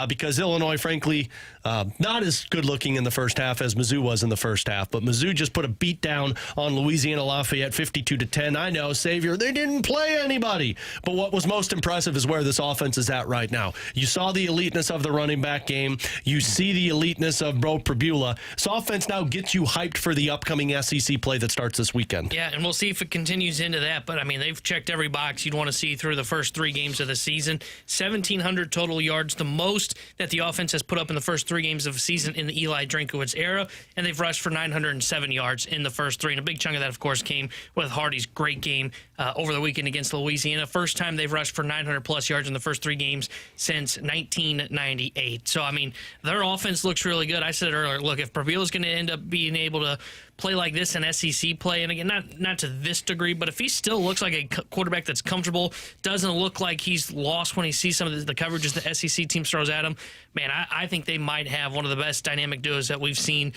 because Illinois, frankly, not as good looking in the first half as Mizzou was in the first half. But Mizzou just put a beat down on Louisiana Lafayette, 52-10. I know, Savior, they didn't play anybody. But what was most impressive is where this offense is at right now. You saw the eliteness of the running back game. You see the eliteness of Bro Prabula. This offense now gets you hyped for the upcoming SEC play that starts this weekend. Yeah, and we'll see if it continues into that. But, I mean, they've checked every box you'd want to see through the first 3 games of the season. 1,700 total yards, the most that the offense has put up in the first 3 games of the season in the Eli Drinkwitz era. And they've rushed for 907 yards in the first 3. And a big chunk of that, of course, came with Hardy's great game over the weekend against Louisiana. First time they've rushed for 900-plus yards in the first 3 games since 1998. So, I mean, their offense looks really good. I said earlier, look, if Prabula's going to end up being able to play like this in SEC play, and again, not to this degree, but if he still looks like a quarterback that's comfortable, doesn't look like he's lost when he sees some of the coverages the SEC team throws at him, man, I think they might have one of the best dynamic duos that we've seen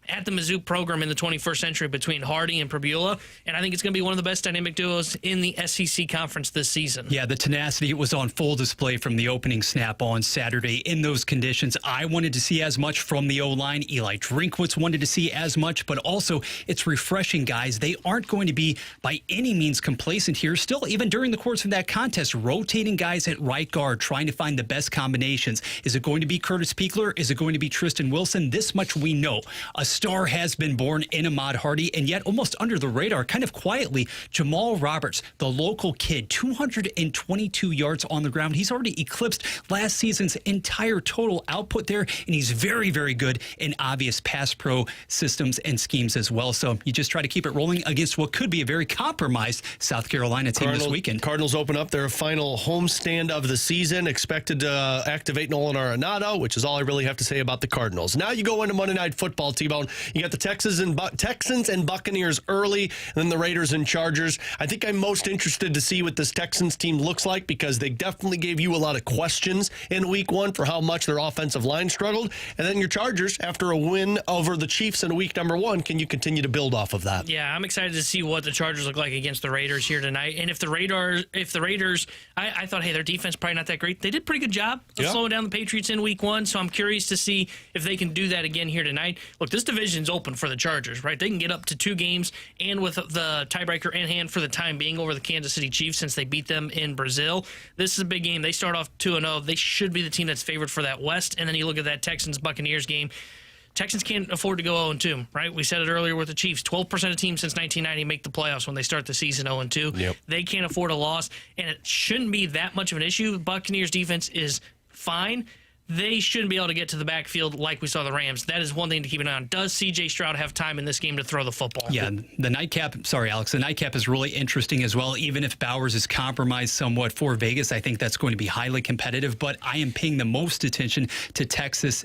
at the Mizzou program in the 21st century between Hardy and Prabula, and I think it's going to be one of the best dynamic duos in the SEC conference this season. Yeah, the tenacity was on full display from the opening snap on Saturday in those conditions. I wanted to see as much from the O-line. Eli Drinkwitz wanted to see as much, but also it's refreshing, guys. They aren't going to be by any means complacent here. Still, even during the course of that contest, rotating guys at right guard, trying to find the best combinations. Is it going to be Curtis Piekler? Is it going to be Tristan Wilson? This much we know. A star has been born in Ahmad Hardy, and yet almost under the radar, kind of quietly, Jamal Roberts, the local kid, 222 yards on the ground. He's already eclipsed last season's entire total output there, and he's very, very good in obvious pass pro systems and schemes as well. So you just try to keep it rolling against what could be a very compromised South Carolina team this weekend. Cardinals open up their final homestand of the season, expected to activate Nolan Arenado, which is all I really have to say about the Cardinals. Now you go into Monday Night Football, T-Bone. You got the Texans and Buccaneers early, and then the Raiders and Chargers. I think I'm most interested to see what this Texans team looks like, because they definitely gave you a lot of questions in week 1 for how much their offensive line struggled. And then your Chargers, after a win over the Chiefs in week number 1, can you continue to build off of that? Yeah, I'm excited to see what the Chargers look like against the Raiders here tonight. And if the Raiders, I thought, hey, their defense probably not that great. They did a pretty good job of slowing down the Patriots in week 1, so I'm curious to see if they can do that again here tonight. Look, this division's open for the Chargers, right? They can get up to 2 games and with the tiebreaker in hand for the time being over the Kansas City Chiefs since they beat them in Brazil. This is a big game. They start off 2-0. They should be the team that's favored for that West. And then you look at that Texans-Buccaneers game. Texans can't afford to go 0-2, right? We said it earlier with the Chiefs. 12% of teams since 1990 make the playoffs when they start the season 0-2. Yep. They can't afford a loss, and it shouldn't be that much of an issue. Buccaneers defense is fine. They shouldn't be able to get to the backfield like we saw the Rams. That is one thing to keep an eye on. Does C.J. Stroud have time in this game to throw the football? Yeah, the nightcap, sorry, Alex, the nightcap is really interesting as well. Even if Bowers is compromised somewhat for Vegas, I think that's going to be highly competitive. But I am paying the most attention to the Texans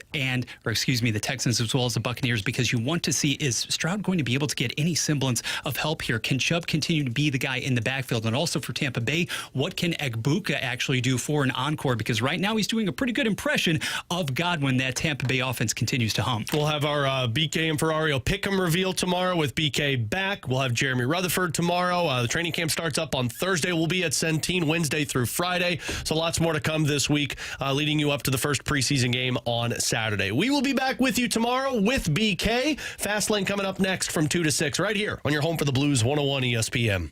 as well as the Buccaneers, because you want to see, is Stroud going to be able to get any semblance of help here? Can Chubb continue to be the guy in the backfield? And also for Tampa Bay, what can Egbuka actually do for an encore? Because right now he's doing a pretty good impression of Godwin. That Tampa Bay offense continues to hum. We'll have our BK and Ferrario pick'em reveal tomorrow with BK back. We'll have Jeremy Rutherford tomorrow. The training camp starts up on Thursday. We'll be at Centene Wednesday through Friday. So lots more to come this week, leading you up to the first preseason game on Saturday. We will be back with you tomorrow with BK. Fastlane coming up next from 2 to 6 right here on your home for the Blues, 101 ESPN.